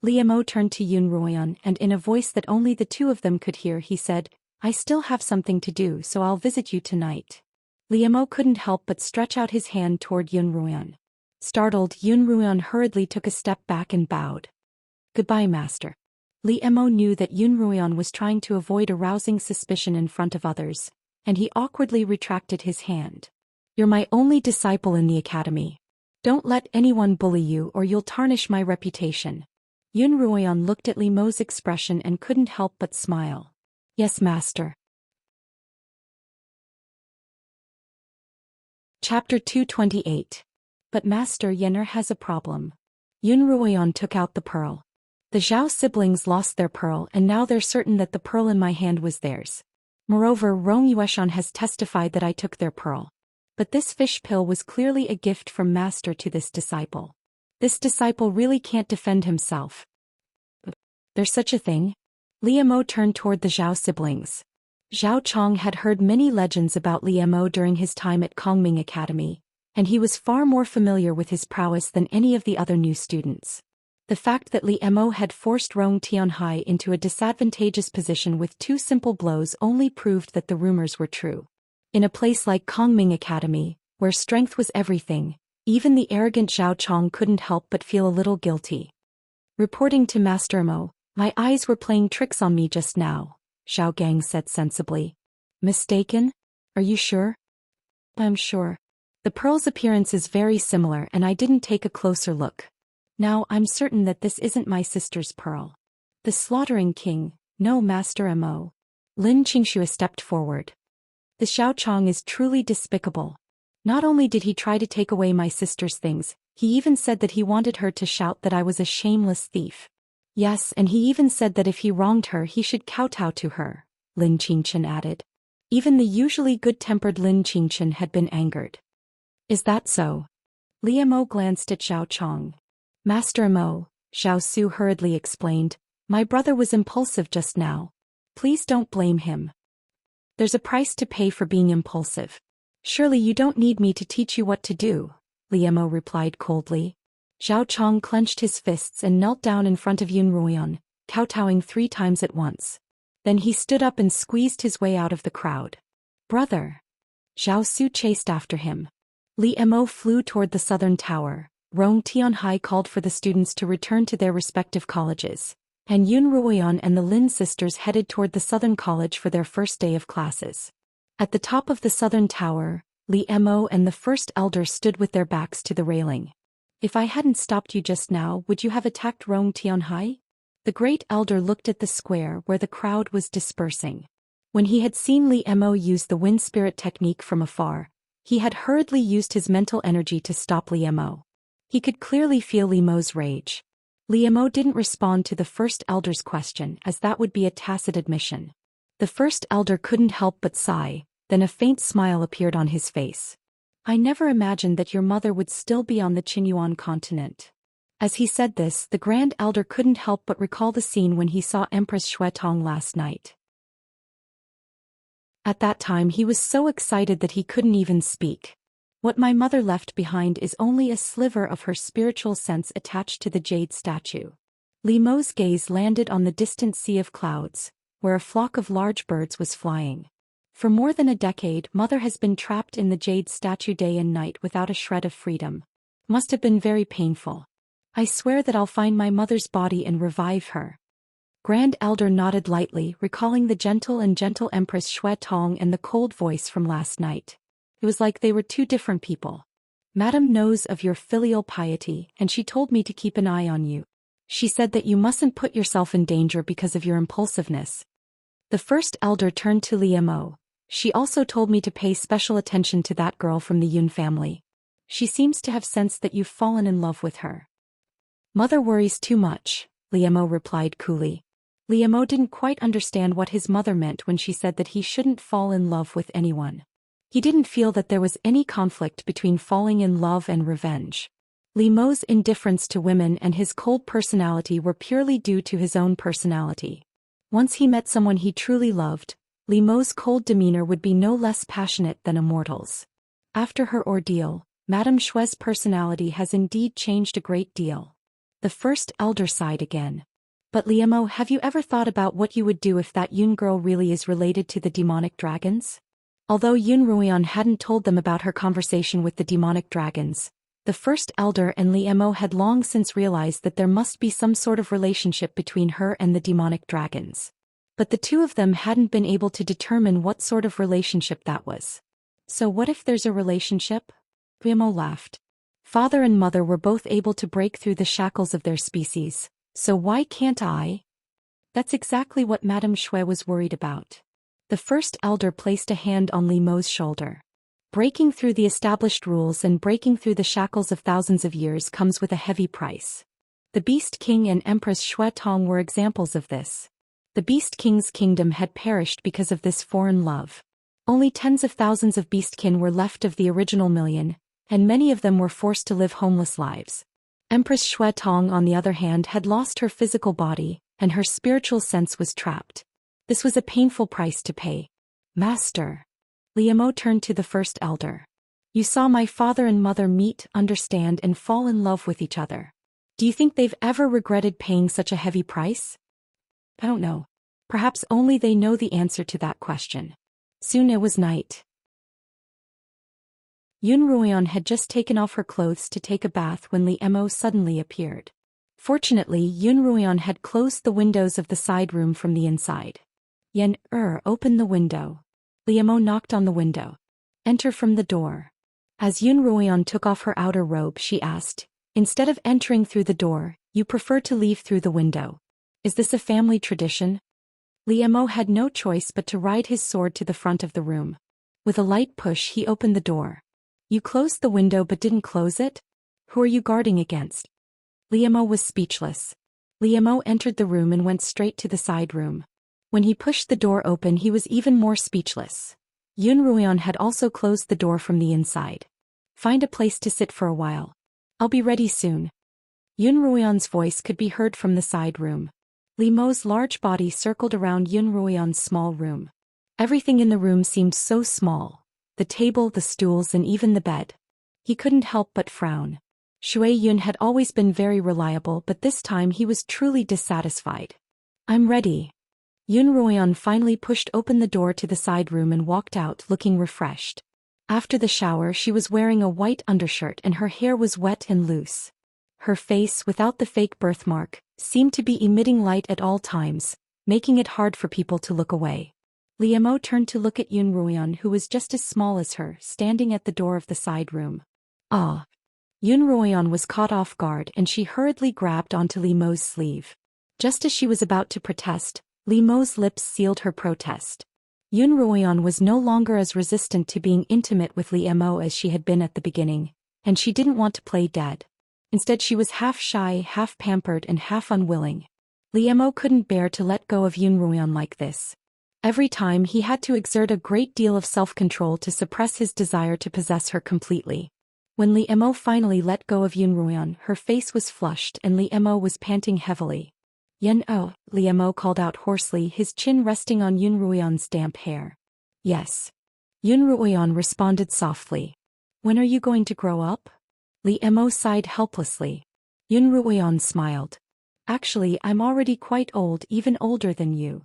Li Mo turned to Yun Ruoyan and in a voice that only the two of them could hear he said, I still have something to do so I'll visit you tonight. Li Mo couldn't help but stretch out his hand toward Yun Ruoyan. Startled, Yun Ruoyan hurriedly took a step back and bowed. Goodbye, master. Li Mo knew that Yun Ruoyan was trying to avoid arousing suspicion in front of others, and he awkwardly retracted his hand. You're my only disciple in the academy. Don't let anyone bully you or you'll tarnish my reputation. Yun Ruoyan looked at Li Mo's expression and couldn't help but smile. Yes, master. Chapter 228. But Master Yenner has a problem. Yun Ruoyan took out the pearl. The Zhao siblings lost their pearl and now they're certain that the pearl in my hand was theirs. Moreover, Rong Yueshan has testified that I took their pearl. But this fish pill was clearly a gift from Master to this disciple. This disciple really can't defend himself. There's such a thing? Li Mo turned toward the Zhao siblings. Zhao Chong had heard many legends about Li Mo during his time at Kongming Academy, and he was far more familiar with his prowess than any of the other new students. The fact that Li Mo had forced Rong Tianhai into a disadvantageous position with 2 simple blows only proved that the rumors were true. In a place like Kongming Academy, where strength was everything, even the arrogant Zhao Chong couldn't help but feel a little guilty. Reporting to Master Mo, my eyes were playing tricks on me just now, Zhao Gang said sensibly. Mistaken? Are you sure? I'm sure. The pearl's appearance is very similar and I didn't take a closer look. Now I'm certain that this isn't my sister's pearl. The slaughtering king, no Master Mo. Lin Qingxue stepped forward. The Xiao Chong is truly despicable. Not only did he try to take away my sister's things, he even said that he wanted her to shout that I was a shameless thief. Yes, and he even said that if he wronged her he should kowtow to her, Lin Qingchen added. Even the usually good-tempered Lin Qingchen had been angered. Is that so? Li Mo glanced at Zhao Chong. Master Mo, Zhao Su hurriedly explained, my brother was impulsive just now. Please don't blame him. There's a price to pay for being impulsive. Surely you don't need me to teach you what to do, Li Mo replied coldly. Zhao Chong clenched his fists and knelt down in front of Yun Ruoyan, kowtowing 3 times at once. Then he stood up and squeezed his way out of the crowd. Brother! Zhao Su chased after him. Li Mo flew toward the southern tower. Rong Tianhai called for the students to return to their respective colleges, and Yun Ruoyan and the Lin sisters headed toward the southern college for their first day of classes. At the top of the southern tower, Li Mo and the first elder stood with their backs to the railing. If I hadn't stopped you just now, would you have attacked Rong Tianhai? The great elder looked at the square where the crowd was dispersing. When he had seen Li Mo use the wind spirit technique from afar, he had hurriedly used his mental energy to stop Li Mo. He could clearly feel Li Mo's rage. Li Mo didn't respond to the first elder's question, as that would be a tacit admission. The first elder couldn't help but sigh, then a faint smile appeared on his face. I never imagined that your mother would still be on the Qinyuan continent. As he said this, the grand elder couldn't help but recall the scene when he saw Empress Xuetong last night. At that time he was so excited that he couldn't even speak. What my mother left behind is only a sliver of her spiritual sense attached to the jade statue. Li Mo's gaze landed on the distant sea of clouds, where a flock of large birds was flying. For more than a decade, Mother has been trapped in the jade statue day and night without a shred of freedom. Must have been very painful. I swear that I'll find my mother's body and revive her. Grand Elder nodded lightly, recalling the gentle Empress Xuetong and the cold voice from last night. It was like they were two different people. Madam knows of your filial piety, and she told me to keep an eye on you. She said that you mustn't put yourself in danger because of your impulsiveness. The first elder turned to Li Mo. She also told me to pay special attention to that girl from the Yun family. She seems to have sensed that you've fallen in love with her. Mother worries too much, Li Mo replied coolly. Li Mo didn't quite understand what his mother meant when she said that he shouldn't fall in love with anyone. He didn't feel that there was any conflict between falling in love and revenge. Li Mo's indifference to women and his cold personality were purely due to his own personality. Once he met someone he truly loved, Li Mo's cold demeanor would be no less passionate than Immortal's. After her ordeal, Madame Xue's personality has indeed changed a great deal. The first elder sighed again. But Li Mo, have you ever thought about what you would do if that Yun girl really is related to the demonic dragons? Although Yun Ruian hadn't told them about her conversation with the demonic dragons, the first elder and Li Mo had long since realized that there must be some sort of relationship between her and the demonic dragons. But the two of them hadn't been able to determine what sort of relationship that was. So what if there's a relationship? Li Mo laughed. Father and mother were both able to break through the shackles of their species, so why can't I? That's exactly what Madame Xue was worried about. The first elder placed a hand on Li Mo's shoulder. Breaking through the established rules and breaking through the shackles of thousands of years comes with a heavy price. The Beast King and Empress Xuetong were examples of this. The Beast King's kingdom had perished because of this foreign love. Only tens of thousands of beastkin were left of the original million, and many of them were forced to live homeless lives. Empress Xuetong, on the other hand, had lost her physical body, and her spiritual sense was trapped. This was a painful price to pay. Master. Li Mo turned to the first elder. You saw my father and mother meet, understand, and fall in love with each other. Do you think they've ever regretted paying such a heavy price? I don't know. Perhaps only they know the answer to that question. Soon it was night. Yun Ruian had just taken off her clothes to take a bath when Li Mo suddenly appeared. Fortunately, Yun Ruian had closed the windows of the side room from the inside. Yen opened the window. Li Mo knocked on the window. Enter from the door. As Yun Ruian took off her outer robe, she asked, instead of entering through the door, you prefer to leave through the window. Is this a family tradition? Li Mo had no choice but to ride his sword to the front of the room. With a light push, he opened the door. You closed the window but didn't close it? Who are you guarding against? Li Mo was speechless. Li Mo entered the room and went straight to the side room. When he pushed the door open, he was even more speechless. Yun Ruian had also closed the door from the inside. Find a place to sit for a while. I'll be ready soon. Yun Ruian's voice could be heard from the side room. Li Mo's large body circled around Yun Ruian's small room. Everything in the room seemed so small. The table, the stools, and even the bed. He couldn't help but frown. Shui Yun had always been very reliable, but this time he was truly dissatisfied. I'm ready. Yun Ruian finally pushed open the door to the side room and walked out looking refreshed. After the shower, she was wearing a white undershirt and her hair was wet and loose. Her face, without the fake birthmark, seemed to be emitting light at all times, making it hard for people to look away. Li Mo turned to look at Yun Ruoyan, who was just as small as her, standing at the door of the side room. Ah! Yun Ruoyan was caught off guard and she hurriedly grabbed onto Li Mo's sleeve. Just as she was about to protest, Li Mo's lips sealed her protest. Yun Ruoyan was no longer as resistant to being intimate with Li Mo as she had been at the beginning, and she didn't want to play dead. Instead she was half shy, half pampered and half unwilling. Li Mo couldn't bear to let go of Yun Ruoyan like this. Every time he had to exert a great deal of self-control to suppress his desire to possess her completely. When Li Mo finally let go of Yun Ruoyan, her face was flushed and Li Mo was panting heavily. Yen oh, Li Mo called out hoarsely, his chin resting on Yun Ruoyan's damp hair. Yes. Yun Ruoyan responded softly. When are you going to grow up? Li Mo sighed helplessly. Yun Ruoyan smiled. Actually, I'm already quite old, even older than you.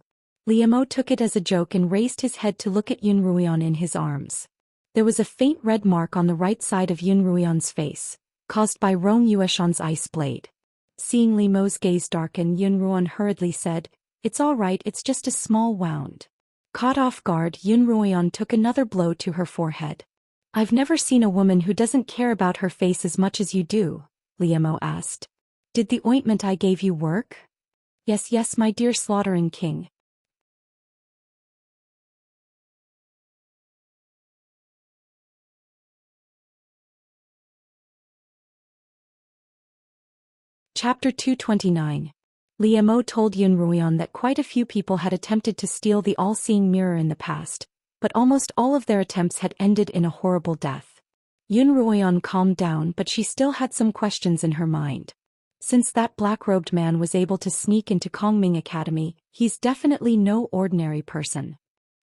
Li Mo took it as a joke and raised his head to look at Yun Ruoyan in his arms. There was a faint red mark on the right side of Yun Ruoyan's face, caused by Rong Yueshan's ice blade. Seeing Li Mo's gaze darken, Yun Ruoyan hurriedly said, "It's all right, it's just a small wound." Caught off guard, Yun Ruoyan took another blow to her forehead. "I've never seen a woman who doesn't care about her face as much as you do," Li Mo asked. "Did the ointment I gave you work?" Yes, yes, my dear slaughtering king." Chapter 229. Li Mo told Yun Ruoyan that quite a few people had attempted to steal the all-seeing mirror in the past, but almost all of their attempts had ended in a horrible death. Yun Ruoyan calmed down, but she still had some questions in her mind. Since that black-robed man was able to sneak into Kongming Academy, he's definitely no ordinary person.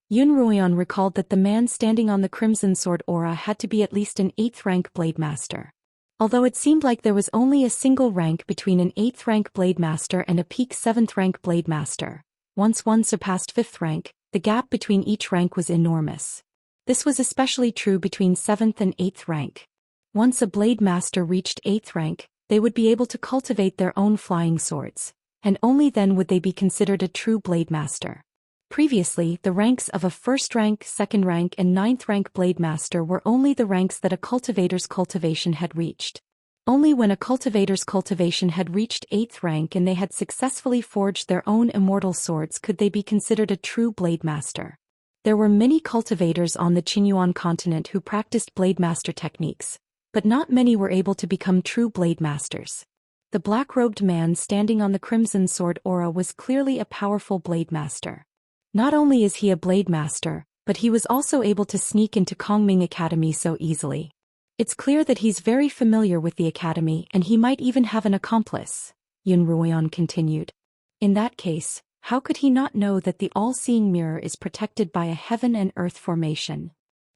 Yun Ruoyan recalled that the man standing on the Crimson Sword aura had to be at least an 8th rank blade master. Although it seemed like there was only a single rank between an 8th rank blade master and a peak 7th rank blade master, once one surpassed 5th rank, the gap between each rank was enormous. This was especially true between 7th and 8th rank. Once a blade master reached 8th rank, they would be able to cultivate their own flying swords, and only then would they be considered a true blade master. Previously, the ranks of a 1st rank, 2nd rank and 9th rank blade master were only the ranks that a cultivator's cultivation had reached. Only when a cultivator's cultivation had reached 8th rank and they had successfully forged their own immortal swords could they be considered a true blade master. There were many cultivators on the Qinyuan continent who practiced blade master techniques, but not many were able to become true blade masters. The black-robed man standing on the Crimson Sword aura was clearly a powerful blade master. Not only is he a blade master, but he was also able to sneak into Kongming Academy so easily. It's clear that he's very familiar with the academy and he might even have an accomplice, Yun Ruoyan continued. In that case, how could he not know that the all-seeing mirror is protected by a heaven and earth formation?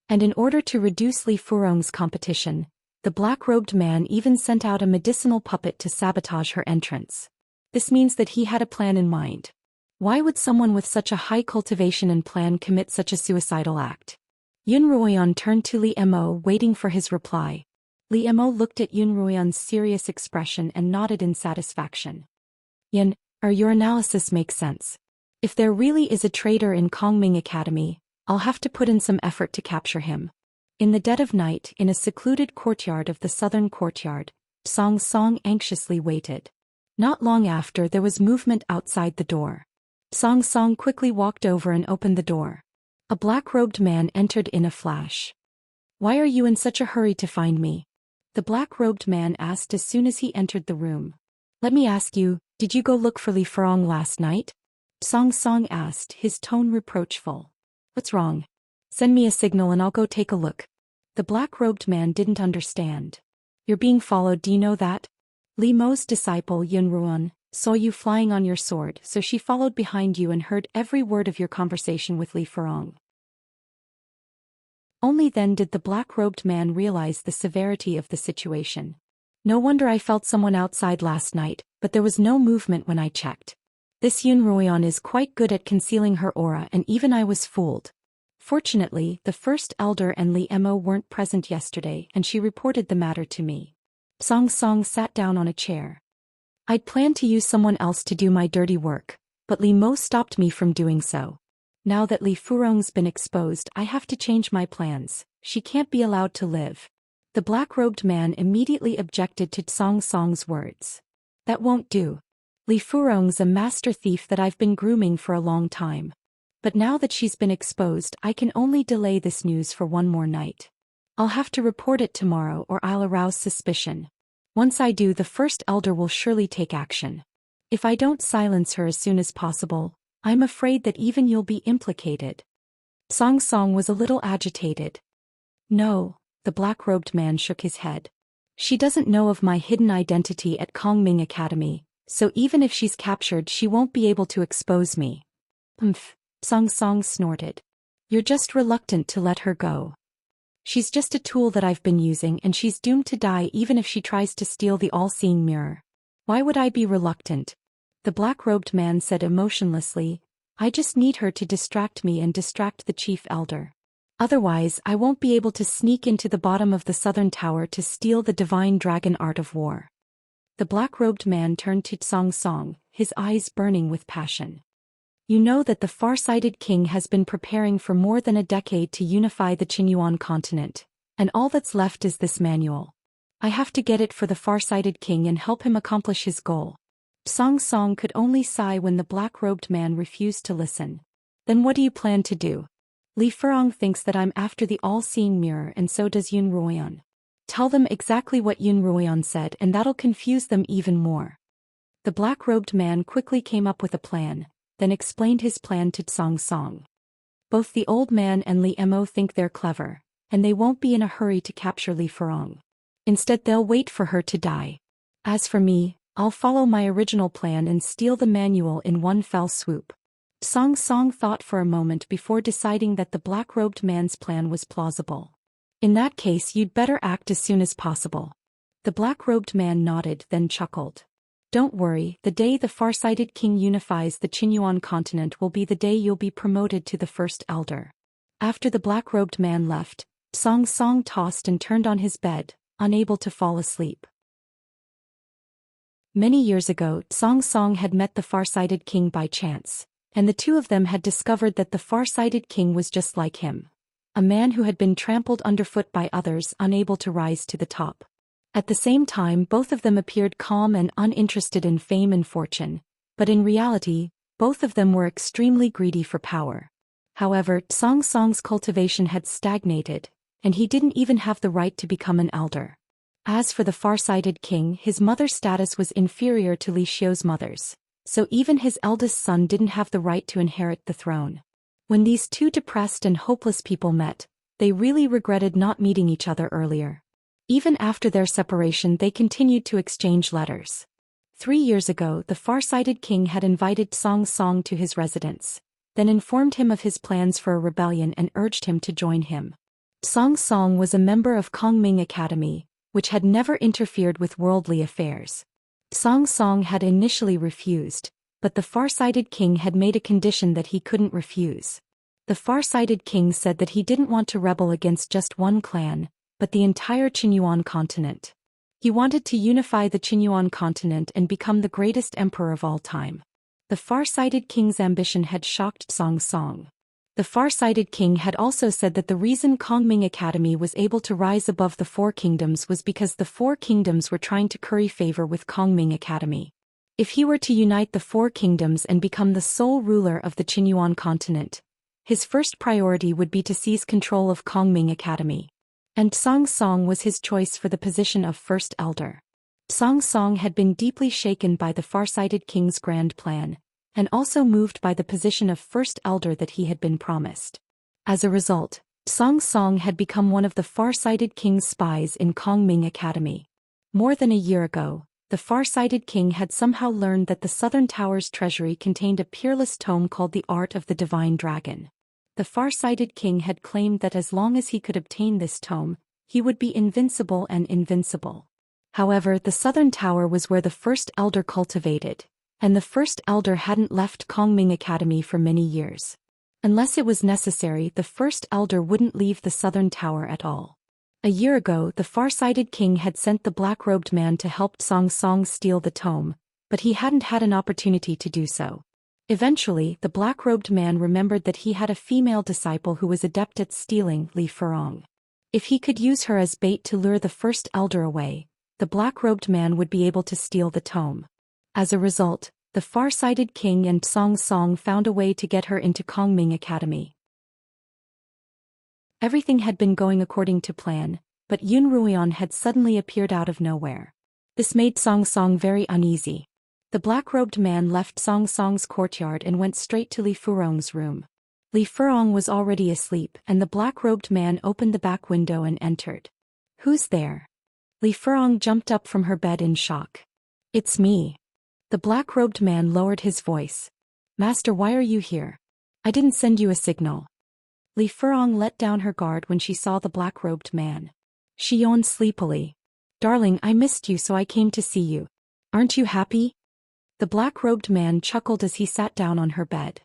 And in order to reduce Li Furong's competition, the black-robed man even sent out a medicinal puppet to sabotage her entrance. This means that he had a plan in mind. Why would someone with such a high cultivation and plan commit such a suicidal act? Yun Ruoyan turned to Li Mo, waiting for his reply. Li Mo looked at Yun Ruoyan's serious expression and nodded in satisfaction. Yun, your analysis makes sense. If there really is a traitor in Kongming Academy, I'll have to put in some effort to capture him. In the dead of night, in a secluded courtyard of the southern courtyard, Song Song anxiously waited. Not long after, there was movement outside the door. Song Song quickly walked over and opened the door. A black-robed man entered in a flash. "Why are you in such a hurry to find me?" the black-robed man asked as soon as he entered the room. "Let me ask you, did you go look for Li Furong last night?" Song Song asked, his tone reproachful. "What's wrong? Send me a signal and I'll go take a look." The black-robed man didn't understand. "You're being followed, do you know that? Li Mo's disciple Yun Ruoyan saw you flying on your sword, so she followed behind you and heard every word of your conversation with Li Furong." Only then did the black-robed man realize the severity of the situation. "No wonder I felt someone outside last night, but there was no movement when I checked. This Yun Ruoyan is quite good at concealing her aura and even I was fooled. Fortunately, the first elder and Li Mo weren't present yesterday and she reported the matter to me." Song Song sat down on a chair. "I'd planned to use someone else to do my dirty work, but Li Mo stopped me from doing so. Now that Li Furong's been exposed, I have to change my plans. She can't be allowed to live. The black-robed man immediately objected to Song Song's words. That won't do. Li Furong's a master thief that I've been grooming for a long time. But now that she's been exposed, I can only delay this news for one more night. I'll have to report it tomorrow or I'll arouse suspicion. Once I do, the first elder will surely take action. If I don't silence her as soon as possible, I'm afraid that even you'll be implicated. Song Song was a little agitated. No, the black-robed man shook his head. She doesn't know of my hidden identity at Kongming Academy, so even if she's captured she won't be able to expose me. Song Song snorted. You're just reluctant to let her go. She's just a tool that I've been using and she's doomed to die even if she tries to steal the all-seeing mirror. Why would I be reluctant? The black-robed man said emotionlessly, I just need her to distract me and distract the chief elder. Otherwise, I won't be able to sneak into the bottom of the southern tower to steal the divine dragon art of war. The black-robed man turned to Song Song, his eyes burning with passion. You know that the far-sighted king has been preparing for more than a decade to unify the Qinyuan continent, and all that's left is this manual. I have to get it for the far-sighted king and help him accomplish his goal. Song Song could only sigh when the black-robed man refused to listen. Then what do you plan to do? Li Furong thinks that I'm after the all-seeing mirror and so does Yun Ruoyan. Tell them exactly what Yun Ruoyan said and that'll confuse them even more. The black-robed man quickly came up with a plan, then explained his plan to Song Song. Both the old man and Li Mo think they're clever, and they won't be in a hurry to capture Li Furong. Instead they'll wait for her to die. As for me, I'll follow my original plan and steal the manual in one fell swoop. Song Song thought for a moment before deciding that the black-robed man's plan was plausible. In that case you'd better act as soon as possible. The black-robed man nodded then chuckled. Don't worry, the day the far-sighted king unifies the Qinyuan continent will be the day you'll be promoted to the first elder. After the black-robed man left, Song Song tossed and turned on his bed, unable to fall asleep. Many years ago, Song Song had met the far-sighted king by chance, and the two of them had discovered that the far-sighted king was just like him. A man who had been trampled underfoot by others, unable to rise to the top. At the same time, both of them appeared calm and uninterested in fame and fortune, but in reality, both of them were extremely greedy for power. However, Song Song's cultivation had stagnated, and he didn't even have the right to become an elder. As for the far-sighted king, his mother's status was inferior to Li Xiu's mother's, so even his eldest son didn't have the right to inherit the throne. When these two depressed and hopeless people met, they really regretted not meeting each other earlier. Even after their separation they continued to exchange letters. 3 years ago the far-sighted king had invited Song Song to his residence, then informed him of his plans for a rebellion and urged him to join him. Song Song was a member of Kongming Academy, which had never interfered with worldly affairs. Song Song had initially refused, but the far-sighted king had made a condition that he couldn't refuse. The far-sighted king said that he didn't want to rebel against just one clan, but the entire Qinyuan continent. He wanted to unify the Qinyuan continent and become the greatest emperor of all time. The far-sighted king's ambition had shocked Song Song. The far-sighted king had also said that the reason Kongming Academy was able to rise above the Four Kingdoms was because the Four Kingdoms were trying to curry favor with Kongming Academy. If he were to unite the Four Kingdoms and become the sole ruler of the Qinyuan continent, his first priority would be to seize control of Kongming Academy. And Song Song was his choice for the position of First Elder. Song Song had been deeply shaken by the far-sighted king's grand plan, and also moved by the position of First Elder that he had been promised. As a result, Song Song had become one of the far-sighted king's spies in Kongming Academy. More than a year ago, the far-sighted king had somehow learned that the Southern Tower's treasury contained a peerless tome called the Art of the Divine Dragon. The far-sighted king had claimed that as long as he could obtain this tome, he would be invincible and invincible. However, the Southern Tower was where the First Elder cultivated, and the First Elder hadn't left Kongming Academy for many years. Unless it was necessary, the First Elder wouldn't leave the Southern Tower at all. A year ago, the far-sighted king had sent the black-robed man to help Song Song steal the tome, but he hadn't had an opportunity to do so. Eventually, the black-robed man remembered that he had a female disciple who was adept at stealing, Li Furong. If he could use her as bait to lure the first elder away, the black-robed man would be able to steal the tome. As a result, the far-sighted king and Song Song found a way to get her into Kongming Academy. Everything had been going according to plan, but Yun Ruian had suddenly appeared out of nowhere. This made Song Song very uneasy. The black-robed man left Song Song's courtyard and went straight to Li Furong's room. Li Furong was already asleep, and the black-robed man opened the back window and entered. "Who's there?" Li Furong jumped up from her bed in shock. "It's me." The black-robed man lowered his voice. "Master, why are you here? I didn't send you a signal." Li Furong let down her guard when she saw the black-robed man. She yawned sleepily. "Darling, I missed you, so I came to see you. Aren't you happy?" The black-robed man chuckled as he sat down on her bed.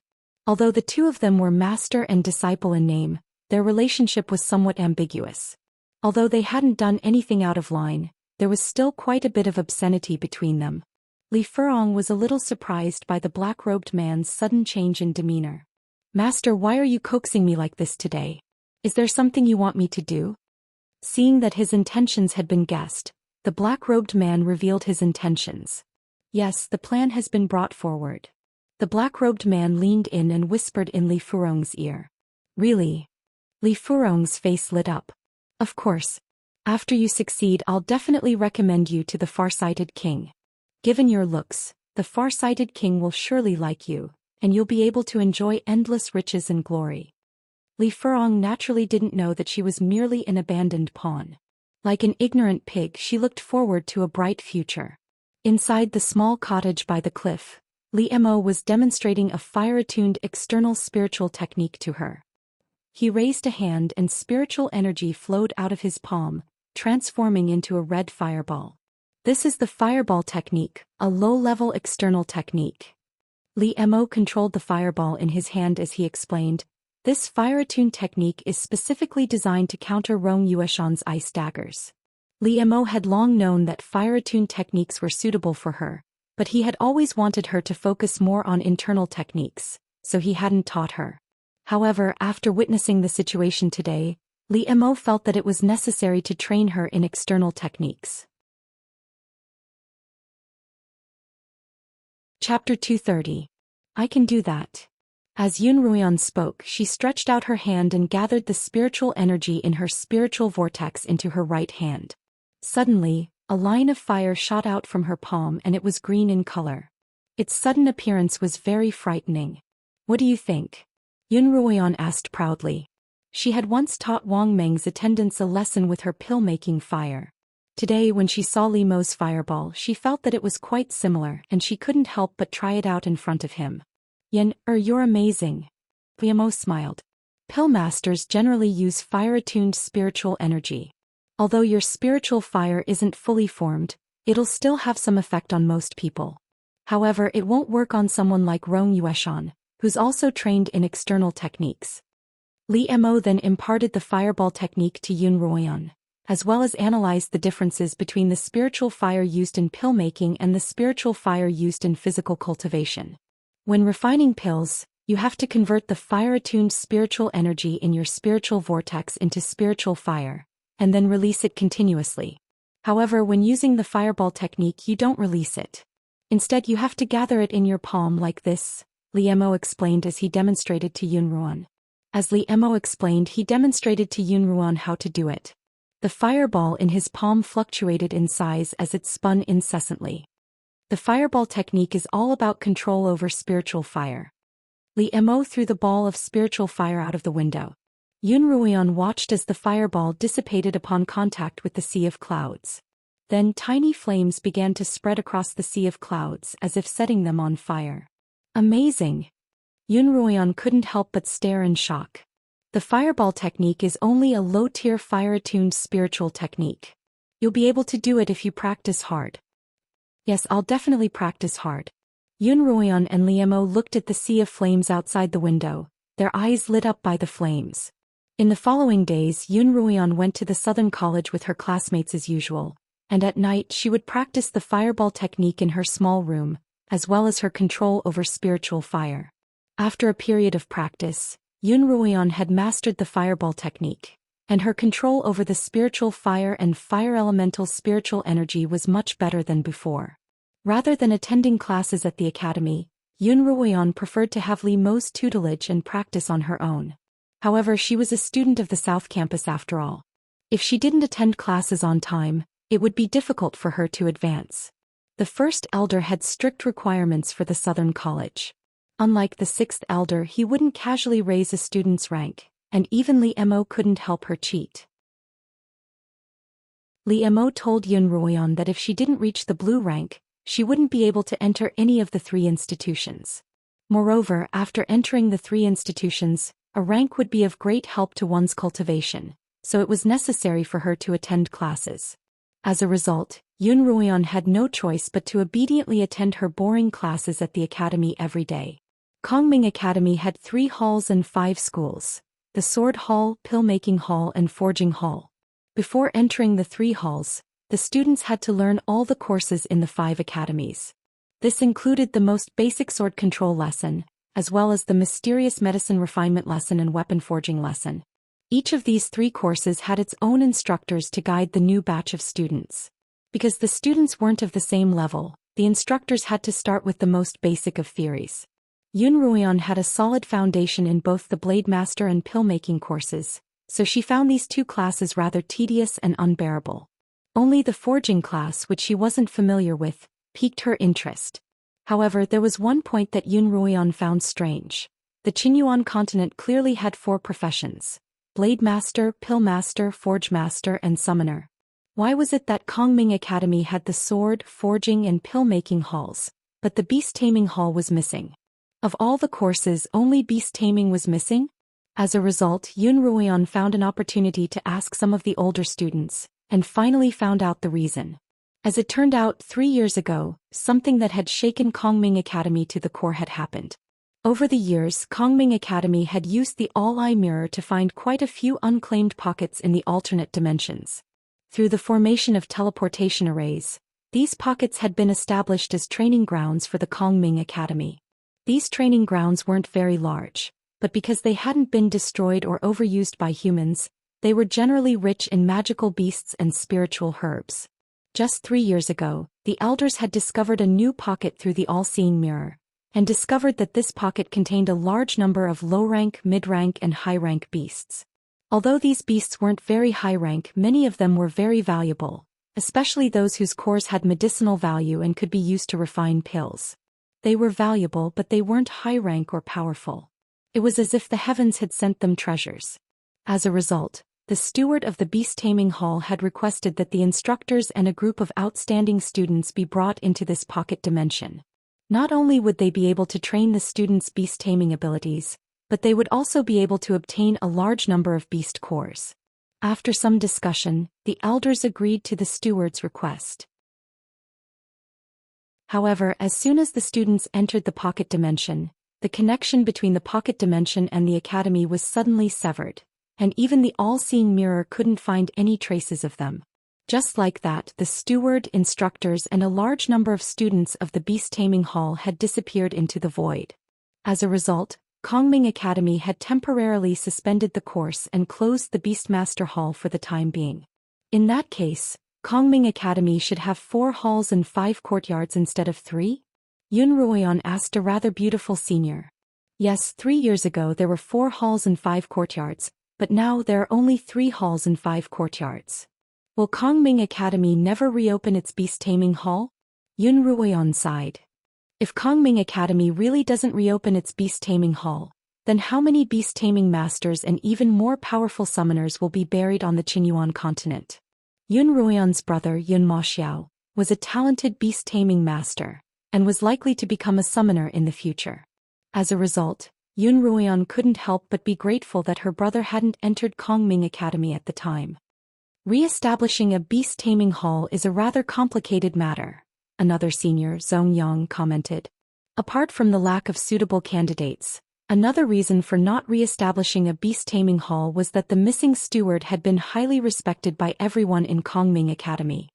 Although the two of them were master and disciple in name, their relationship was somewhat ambiguous. Although they hadn't done anything out of line, there was still quite a bit of obscenity between them. Li Furong was a little surprised by the black-robed man's sudden change in demeanor. "Master, why are you coaxing me like this today? Is there something you want me to do?" Seeing that his intentions had been guessed, the black-robed man revealed his intentions. "Yes, the plan has been brought forward." The black-robed man leaned in and whispered in Li Furong's ear. "Really?" Li Furong's face lit up. "Of course. After you succeed, I'll definitely recommend you to the far-sighted king. Given your looks, the far-sighted king will surely like you, and you'll be able to enjoy endless riches and glory." Li Furong naturally didn't know that she was merely an abandoned pawn. Like an ignorant pig, she looked forward to a bright future. Inside the small cottage by the cliff, Li Mo was demonstrating a fire-attuned external spiritual technique to her. He raised a hand and spiritual energy flowed out of his palm, transforming into a red fireball. This is the fireball technique, a low-level external technique. Li Mo controlled the fireball in his hand as he explained, "This fire-attuned technique is specifically designed to counter Rong Yueshan's ice daggers." Li Mo had long known that fire-attuned techniques were suitable for her, but he had always wanted her to focus more on internal techniques, so he hadn't taught her. However, after witnessing the situation today, Li Mo felt that it was necessary to train her in external techniques. Chapter 230. I can do that. As Yun Ruian spoke, she stretched out her hand and gathered the spiritual energy in her spiritual vortex into her right hand. Suddenly, a line of fire shot out from her palm and it was green in color. Its sudden appearance was very frightening. "What do you think?" Yun Ruian asked proudly. She had once taught Wang Meng's attendants a lesson with her pill-making fire. Today, when she saw Li Mo's fireball, she felt that it was quite similar and she couldn't help but try it out in front of him. You're amazing." Li Mo smiled. Pill masters generally use fire-attuned spiritual energy. Although your spiritual fire isn't fully formed, it'll still have some effect on most people. However, it won't work on someone like Rong Yueshan, who's also trained in external techniques. Li Mo then imparted the fireball technique to Yun Ruian, as well as analyzed the differences between the spiritual fire used in pill making and the spiritual fire used in physical cultivation. When refining pills, you have to convert the fire-attuned spiritual energy in your spiritual vortex into spiritual fire, and then release it continuously. However, when using the fireball technique, you don't release it. Instead, you have to gather it in your palm like this, Li Mo explained as he demonstrated to Yun Ruian. As Li Mo explained, he demonstrated to Yun Ruian how to do it. The fireball in his palm fluctuated in size as it spun incessantly. The fireball technique is all about control over spiritual fire. Li Mo threw the ball of spiritual fire out of the window. Yun Ruian watched as the fireball dissipated upon contact with the sea of clouds. Then tiny flames began to spread across the sea of clouds as if setting them on fire. Amazing! Yun Ruian couldn't help but stare in shock. The fireball technique is only a low-tier fire-attuned spiritual technique. You'll be able to do it if you practice hard. Yes, I'll definitely practice hard. Yun Ruian and Li Mo looked at the sea of flames outside the window, their eyes lit up by the flames. In the following days, Yun Ruian went to the Southern College with her classmates as usual, and at night she would practice the fireball technique in her small room, as well as her control over spiritual fire. After a period of practice, Yun Ruoyan had mastered the fireball technique, and her control over the spiritual fire and fire elemental spiritual energy was much better than before. Rather than attending classes at the academy, Yun Ruoyan preferred to have Li Mo's tutelage and practice on her own. However, she was a student of the South Campus after all. If she didn't attend classes on time, it would be difficult for her to advance. The first elder had strict requirements for the Southern College. Unlike the sixth elder, he wouldn't casually raise a student's rank, and even Li Mo couldn't help her cheat. Li Mo told Yun Ruoyan that if she didn't reach the blue rank, she wouldn't be able to enter any of the 3 institutions. Moreover, after entering the 3 institutions, a rank would be of great help to one's cultivation, so it was necessary for her to attend classes. As a result, Yun Ruoyan had no choice but to obediently attend her boring classes at the academy every day. Kongming Academy had 3 halls and 5 schools: the Sword Hall, Pill-Making Hall and Forging Hall. Before entering the 3 halls, the students had to learn all the courses in the 5 academies. This included the most basic sword control lesson, as well as the mysterious medicine refinement lesson and weapon forging lesson. Each of these 3 courses had its own instructors to guide the new batch of students. Because the students weren't of the same level, the instructors had to start with the most basic of theories. Yun Ruoyan had a solid foundation in both the Blade Master and Pill-Making courses, so she found these 2 classes rather tedious and unbearable. Only the forging class, which she wasn't familiar with, piqued her interest. However, there was one point that Yun Ruoyan found strange. The Qinyuan continent clearly had 4 professions: Blade Master, Pill Master, Forge Master and Summoner. Why was it that Kongming Academy had the sword, forging and pill-making halls, but the beast-taming hall was missing? Of all the courses, only beast-taming was missing? As a result, Yun Ruoyan found an opportunity to ask some of the older students, and finally found out the reason. As it turned out, 3 years ago, something that had shaken Kongming Academy to the core had happened. Over the years, Kongming Academy had used the All-Eye Mirror to find quite a few unclaimed pockets in the alternate dimensions. Through the formation of teleportation arrays, these pockets had been established as training grounds for the Kongming Academy. These training grounds weren't very large, but because they hadn't been destroyed or overused by humans, they were generally rich in magical beasts and spiritual herbs. Just 3 years ago, the elders had discovered a new pocket through the all-seeing mirror, and discovered that this pocket contained a large number of low-rank, mid-rank and high-rank beasts. Although these beasts weren't very high-rank, many of them were very valuable, especially those whose cores had medicinal value and could be used to refine pills. They were valuable, but they weren't high-rank or powerful. It was as if the heavens had sent them treasures. As a result, the steward of the beast-taming hall had requested that the instructors and a group of outstanding students be brought into this pocket dimension. Not only would they be able to train the students' beast-taming abilities, but they would also be able to obtain a large number of beast cores. After some discussion, the elders agreed to the steward's request. However, as soon as the students entered the pocket dimension, the connection between the pocket dimension and the academy was suddenly severed, and even the all-seeing mirror couldn't find any traces of them. Just like that, the steward, instructors and a large number of students of the beast-taming hall had disappeared into the void. As a result, Kongming Academy had temporarily suspended the course and closed the Beastmaster Hall for the time being. In that case, Kongming Academy should have 4 halls and 5 courtyards instead of 3? Yun Ruoyan asked a rather beautiful senior. Yes, 3 years ago there were 4 halls and 5 courtyards, but now there are only 3 halls and 5 courtyards. Will Kongming Academy never reopen its beast-taming hall? Yun Ruoyan sighed. If Kongming Academy really doesn't reopen its beast-taming hall, then how many beast-taming masters and even more powerful summoners will be buried on the Qinyuan continent? Yun Ruoyan's brother Yun Maxiao was a talented beast-taming master, and was likely to become a summoner in the future. As a result, Yun Ruoyan couldn't help but be grateful that her brother hadn't entered Kongming Academy at the time. Re-establishing a beast-taming hall is a rather complicated matter, another senior, Zhou Xian, commented. Apart from the lack of suitable candidates, another reason for not re-establishing a beast-taming hall was that the missing steward had been highly respected by everyone in Kongming Academy.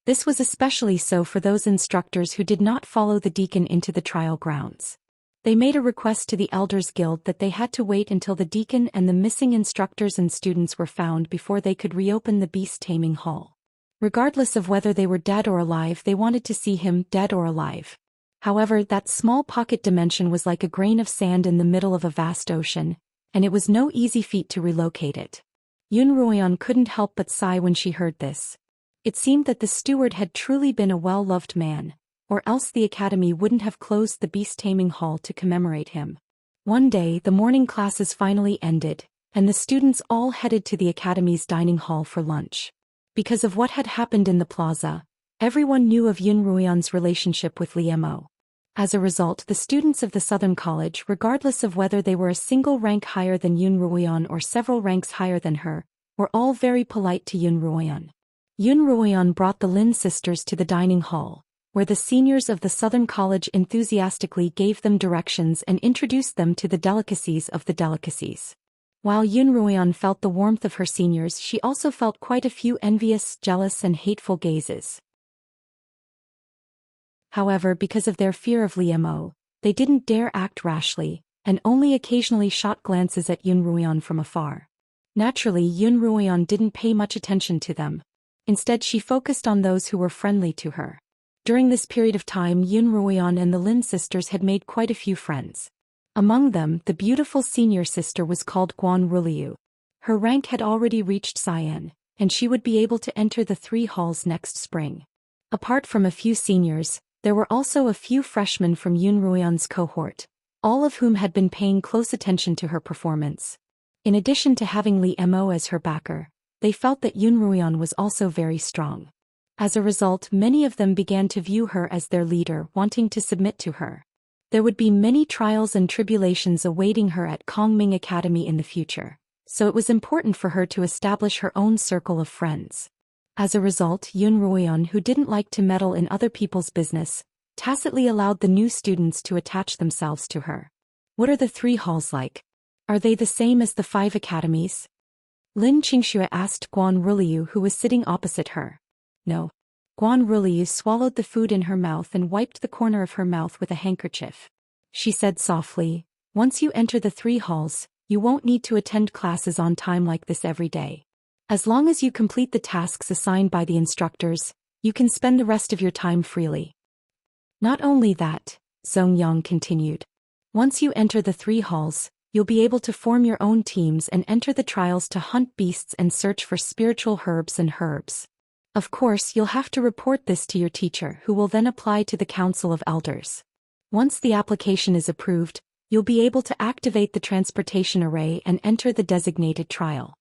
This was especially so for those instructors who did not follow the deacon into the trial grounds. They made a request to the Elders Guild that they had to wait until the deacon and the missing instructors and students were found before they could reopen the beast taming hall. Regardless of whether they were dead or alive, they wanted to see him, dead or alive. However, that small pocket dimension was like a grain of sand in the middle of a vast ocean, and it was no easy feat to relocate it. Yun Ruoyan couldn't help but sigh when she heard this. It seemed that the steward had truly been a well-loved man, or else the academy wouldn't have closed the beast-taming hall to commemorate him. One day, the morning classes finally ended, and the students all headed to the academy's dining hall for lunch. Because of what had happened in the plaza, everyone knew of Yun Ruoyan's relationship with Liemo. As a result, the students of the Southern College, regardless of whether they were a single rank higher than Yun Ruoyan or several ranks higher than her, were all very polite to Yun Ruoyan. Yun Ruoyan brought the Lin sisters to the dining hall, where the seniors of the Southern College enthusiastically gave them directions and introduced them to the delicacies of the delicacies. While Yun Ruoyan felt the warmth of her seniors, she also felt quite a few envious, jealous and hateful gazes. However, because of their fear of Liemo, they didn't dare act rashly, and only occasionally shot glances at Yun Ruoyan from afar. Naturally, Yun Ruoyan didn't pay much attention to them. Instead, she focused on those who were friendly to her. During this period of time, Yun Ruoyan and the Lin sisters had made quite a few friends. Among them, the beautiful senior sister was called Guan Ruliu. Her rank had already reached Xian, and she would be able to enter the 3 halls next spring. Apart from a few seniors, there were also a few freshmen from Yun Ruoyan's cohort, all of whom had been paying close attention to her performance. In addition to having Liemo as her backer, they felt that Yun Ruoyan was also very strong. As a result, many of them began to view her as their leader, wanting to submit to her. There would be many trials and tribulations awaiting her at Kongming Academy in the future, so it was important for her to establish her own circle of friends. As a result, Yun Ruoyan, who didn't like to meddle in other people's business, tacitly allowed the new students to attach themselves to her. What are the 3 halls like? Are they the same as the 5 academies? Lin Qingxue asked Guan Ruliu, who was sitting opposite her. No. Guan Ruliu swallowed the food in her mouth and wiped the corner of her mouth with a handkerchief. She said softly, "Once you enter the 3 halls, you won't need to attend classes on time like this every day. As long as you complete the tasks assigned by the instructors, you can spend the rest of your time freely." Not only that, Zhou Xian continued. Once you enter the 3 halls, you'll be able to form your own teams and enter the trials to hunt beasts and search for spiritual herbs and herbs. Of course, you'll have to report this to your teacher, who will then apply to the Council of Elders. Once the application is approved, you'll be able to activate the transportation array and enter the designated trial.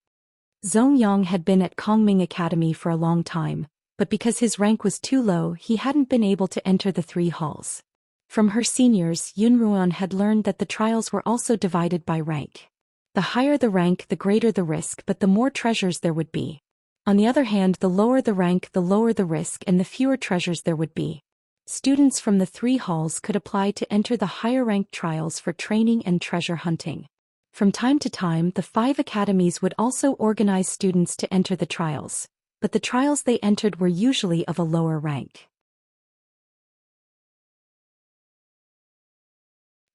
Zhou Xian had been at Kongming Academy for a long time, but because his rank was too low, he hadn't been able to enter the 3 halls. From her seniors, Yun Ruoyan had learned that the trials were also divided by rank. The higher the rank, the greater the risk, but the more treasures there would be. On the other hand, the lower the rank, the lower the risk and the fewer treasures there would be. Students from the 3 halls could apply to enter the higher-ranked trials for training and treasure hunting. From time to time, the 5 academies would also organize students to enter the trials, but the trials they entered were usually of a lower rank.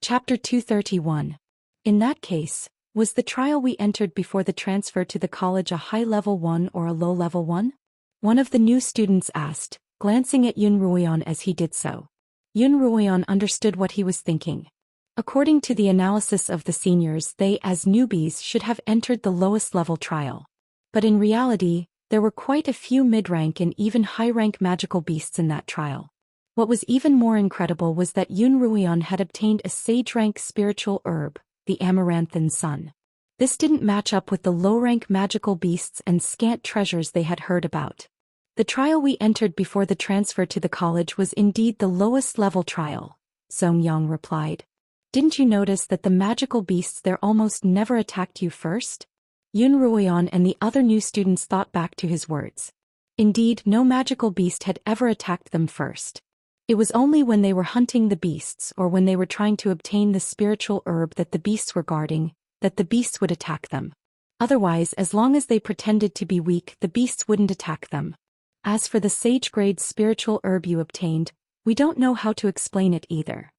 Chapter 231. In that case, was the trial we entered before the transfer to the college a high-level one or a low-level one? One of the new students asked, glancing at Yun Ruoyan as he did so. Yun Ruoyan understood what he was thinking. According to the analysis of the seniors, they as newbies should have entered the lowest level trial. But in reality, there were quite a few mid-rank and even high-rank magical beasts in that trial. What was even more incredible was that Yun Ruoyan had obtained a sage-rank spiritual herb, the Amaranthan Sun. This didn't match up with the low-rank magical beasts and scant treasures they had heard about. The trial we entered before the transfer to the college was indeed the lowest level trial, Zhou Xian replied. Didn't you notice that the magical beasts there almost never attacked you first? Yun Ruoyan and the other new students thought back to his words. Indeed, no magical beast had ever attacked them first. It was only when they were hunting the beasts or when they were trying to obtain the spiritual herb that the beasts were guarding, that the beasts would attack them. Otherwise, as long as they pretended to be weak, the beasts wouldn't attack them. As for the sage-grade spiritual herb you obtained, we don't know how to explain it either.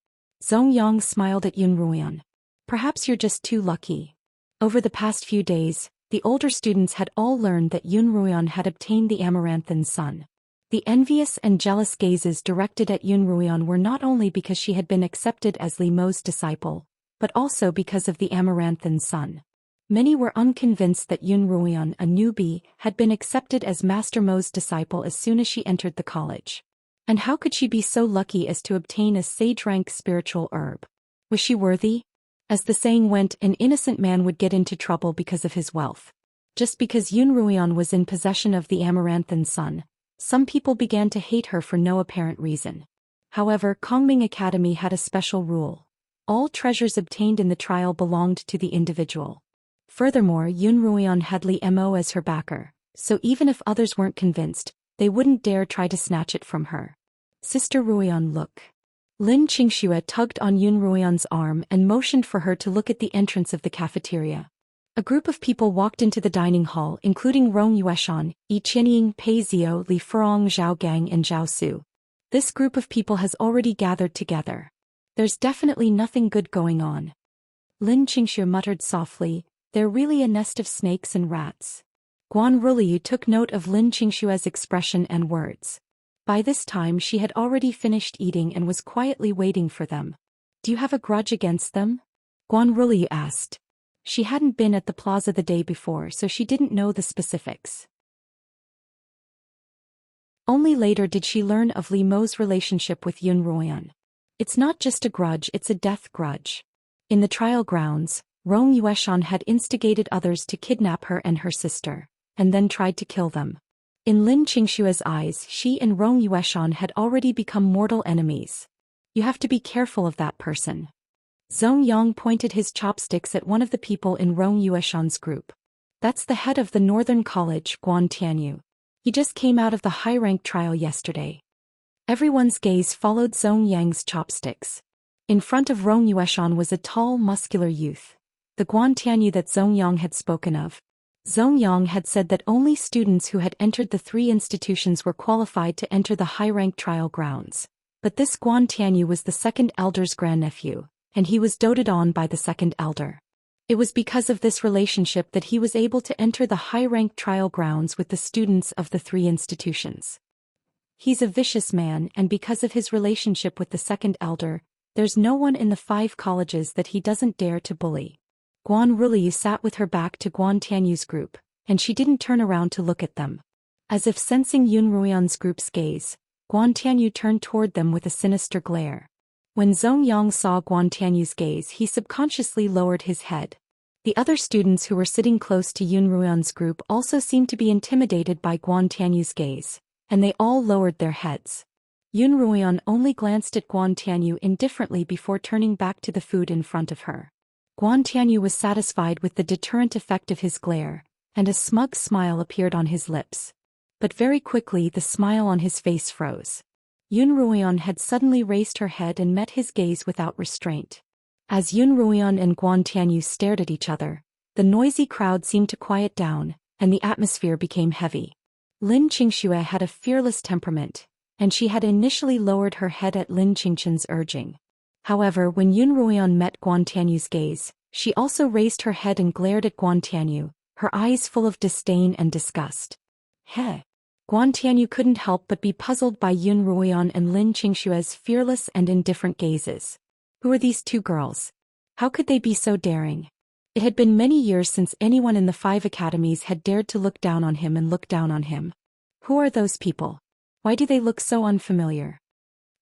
Zhou Yang smiled at Yun Ruoyan. Perhaps you're just too lucky. Over the past few days, the older students had all learned that Yun Ruoyan had obtained the Amaranthan Sun. The envious and jealous gazes directed at Yun Ruoyan were not only because she had been accepted as Li Mo's disciple, but also because of the Amaranthan Sun. Many were unconvinced that Yun Ruoyan, a newbie, had been accepted as Master Mo's disciple as soon as she entered the college. And how could she be so lucky as to obtain a sage-rank spiritual herb? Was she worthy? As the saying went, an innocent man would get into trouble because of his wealth. Just because Yun Ruoyan was in possession of the Amaranthan Sun, some people began to hate her for no apparent reason. However, Kongming Academy had a special rule. All treasures obtained in the trial belonged to the individual. Furthermore, Yun Ruoyan had Li Mo as her backer, so even if others weren't convinced, they wouldn't dare try to snatch it from her. Sister Ruoyan, look. Lin Qingxue tugged on Yun Ruoyan's arm and motioned for her to look at the entrance of the cafeteria. A group of people walked into the dining hall, including Rong Yueshan, Yi Qianying, Pei Zio, Li Furong, Zhao Gang and Zhao Su. This group of people has already gathered together. There's definitely nothing good going on. Lin Qingxue muttered softly, they're really a nest of snakes and rats. Guan Ruliu took note of Lin Qingxue's expression and words. By this time she had already finished eating and was quietly waiting for them. Do you have a grudge against them? Guan Ruliu asked. She hadn't been at the plaza the day before, so she didn't know the specifics. Only later did she learn of Li Mo's relationship with Yun Ruoyan. It's not just a grudge, it's a death grudge. In the trial grounds, Rong Yueshan had instigated others to kidnap her and her sister, and then tried to kill them. In Lin Qingxue's eyes, she and Rong Yueshan had already become mortal enemies. You have to be careful of that person. Zhou Yang pointed his chopsticks at one of the people in Rong Yueshan's group. That's the head of the Northern College, Guan Tianyu. He just came out of the high-rank trial yesterday. Everyone's gaze followed Zhou Yang's chopsticks. In front of Rong Yueshan was a tall, muscular youth. The Guan Tianyu that Zhou Yang had spoken of. Zhou Yang had said that only students who had entered the three institutions were qualified to enter the high-rank trial grounds. But this Guan Tianyu was the second elder's grandnephew, and he was doted on by the second elder. It was because of this relationship that he was able to enter the high-rank trial grounds with the students of the three institutions. He's a vicious man, and because of his relationship with the second elder, there's no one in the 5 colleges that he doesn't dare to bully. Guan Ruliu sat with her back to Guan Tianyu's group, and she didn't turn around to look at them. As if sensing Yun Ruoyan's group's gaze, Guan Tianyu turned toward them with a sinister glare. When Zhou Yang saw Guan Tianyu's gaze, he subconsciously lowered his head. The other students who were sitting close to Yun Ruoyan's group also seemed to be intimidated by Guan Tianyu's gaze, and they all lowered their heads. Yun Ruoyan only glanced at Guan Tianyu indifferently before turning back to the food in front of her. Guan Tianyu was satisfied with the deterrent effect of his glare, and a smug smile appeared on his lips. But very quickly the smile on his face froze. Yun Ruoyan had suddenly raised her head and met his gaze without restraint. As Yun Ruoyan and Guan Tianyu stared at each other, the noisy crowd seemed to quiet down, and the atmosphere became heavy. Lin Qingxue had a fearless temperament, and she had initially lowered her head at Lin Qingchen's urging. However, when Yun Ruoyan met Guan Tianyu's gaze, she also raised her head and glared at Guan Tianyu, her eyes full of disdain and disgust. Heh! Guan Tianyu couldn't help but be puzzled by Yun Ruoyan and Lin Qingxue's fearless and indifferent gazes. Who are these 2 girls? How could they be so daring? It had been many years since anyone in the 5 academies had dared to look down on him and look down on him. Who are those people? Why do they look so unfamiliar?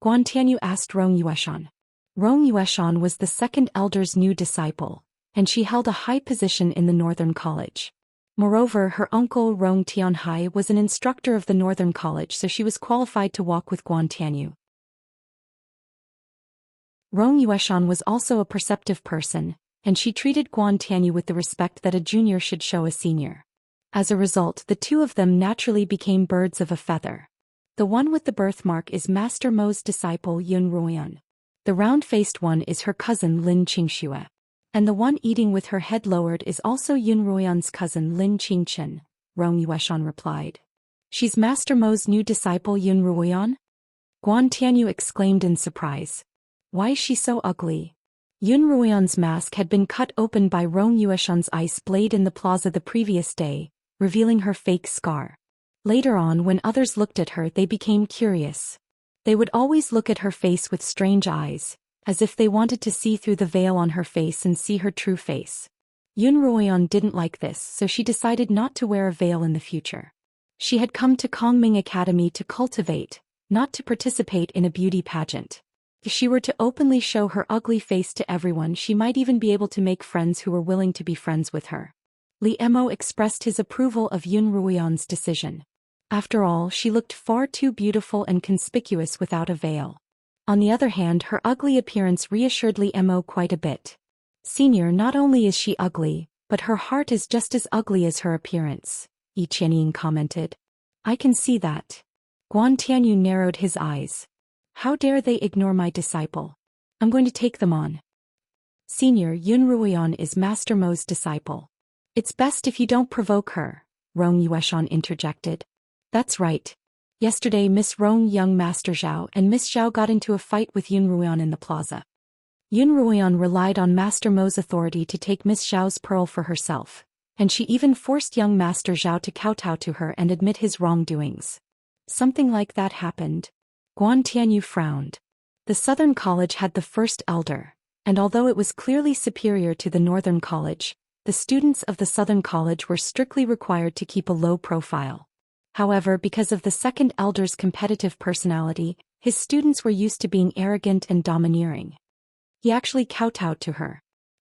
Guan Tianyu asked Rong Yueshan. Rong Yueshan was the second elder's new disciple, and she held a high position in the Northern College. Moreover, her uncle Rong Tianhai was an instructor of the Northern College, so she was qualified to walk with Guan Tianyu. Rong Yueshan was also a perceptive person, and she treated Guan Tianyu with the respect that a junior should show a senior. As a result, the 2 of them naturally became birds of a feather. The one with the birthmark is Master Mo's disciple Yun Ruoyan. The round-faced one is her cousin Lin Qingxue. And the one eating with her head lowered is also Yun Ruoyan's cousin Lin Qingchen, Rong Yueshan replied. She's Master Mo's new disciple Yun Ruoyan? Guan Tianyu exclaimed in surprise. Why is she so ugly? Yun Ruoyan's mask had been cut open by Rong Yueshan's ice blade in the plaza the previous day, revealing her fake scar. Later on, when others looked at her, they became curious. They would always look at her face with strange eyes, as if they wanted to see through the veil on her face and see her true face. Yun Ruoyan didn't like this, so she decided not to wear a veil in the future. She had come to Kongming Academy to cultivate, not to participate in a beauty pageant. If she were to openly show her ugly face to everyone, she might even be able to make friends who were willing to be friends with her. Li Emo expressed his approval of Yun Ruoyan's decision. After all, she looked far too beautiful and conspicuous without a veil. On the other hand, her ugly appearance reassured Li Emo quite a bit. Senior, not only is she ugly, but her heart is just as ugly as her appearance, Yi Qianying commented. I can see that. Guan Tianyu narrowed his eyes. How dare they ignore my disciple? I'm going to take them on. Senior, Yun Ruoyan is Master Mo's disciple. It's best if you don't provoke her, Rong Yueshan interjected. That's right. Yesterday Miss Rong Young Master Zhao and Miss Zhao got into a fight with Yun Ruoyan in the plaza. Yun Ruoyan relied on Master Mo's authority to take Miss Zhao's pearl for herself, and she even forced young Master Zhao to kowtow to her and admit his wrongdoings. Something like that happened. Guan Tianyu frowned. The Southern College had the first elder, and although it was clearly superior to the Northern College, the students of the Southern College were strictly required to keep a low profile. However, because of the second elder's competitive personality, his students were used to being arrogant and domineering. He actually kowtowed to her.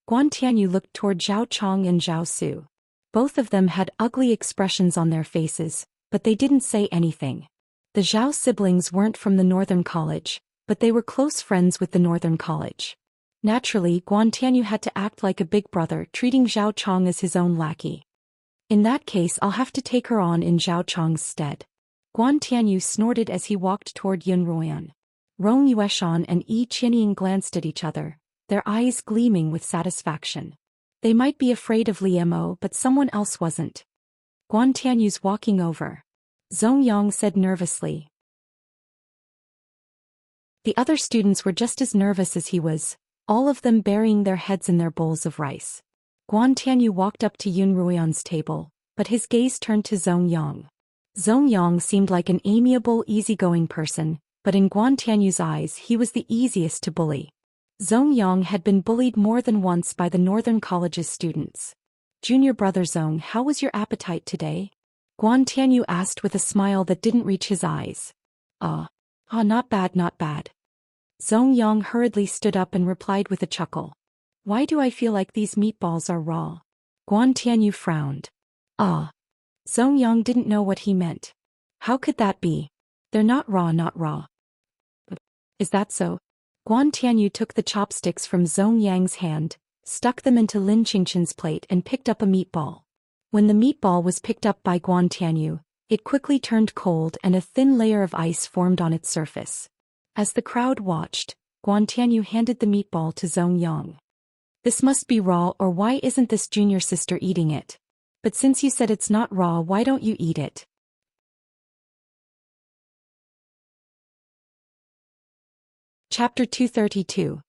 Guan Tianyu looked toward Zhao Chong and Zhao Su. Both of them had ugly expressions on their faces, but they didn't say anything. The Zhao siblings weren't from the Northern College, but they were close friends with the Northern College. Naturally, Guan Tianyu had to act like a big brother, treating Zhao Chong as his own lackey. In that case, I'll have to take her on in Zhao Chong's stead. Guan Tianyu snorted as he walked toward Yun Ruoyan. Rong Yueshan and Yi Qianying glanced at each other, their eyes gleaming with satisfaction. They might be afraid of Li Emo, but someone else wasn't. Guan Tianyu's walking over. Zhong Yang said nervously. The other students were just as nervous as he was, all of them burying their heads in their bowls of rice. Guan Tianyu walked up to Yun Ruoyan's table, but his gaze turned to Zhong Yang. Zhong Yang seemed like an amiable, easygoing person, but in Guan Tianyu's eyes he was the easiest to bully. Zhong Yang had been bullied more than once by the Northern College's students. Junior brother Zhong, how was your appetite today? Guan Tianyu asked with a smile that didn't reach his eyes. Not bad, not bad. Zhong Yang hurriedly stood up and replied with a chuckle. Why do I feel like these meatballs are raw? Guan Tianyu frowned. Zhong Yang didn't know what he meant. How could that be? They're not raw, not raw. Is that so? Guan Tianyu took the chopsticks from Zhong Yang's hand, stuck them into Lin Qingqian's plate and picked up a meatball. When the meatball was picked up by Guan Tianyu, it quickly turned cold and a thin layer of ice formed on its surface. As the crowd watched, Guan Tianyu handed the meatball to Zhong Yang. This must be raw, or why isn't this junior sister eating it? But since you said it's not raw, why don't you eat it? Chapter 232.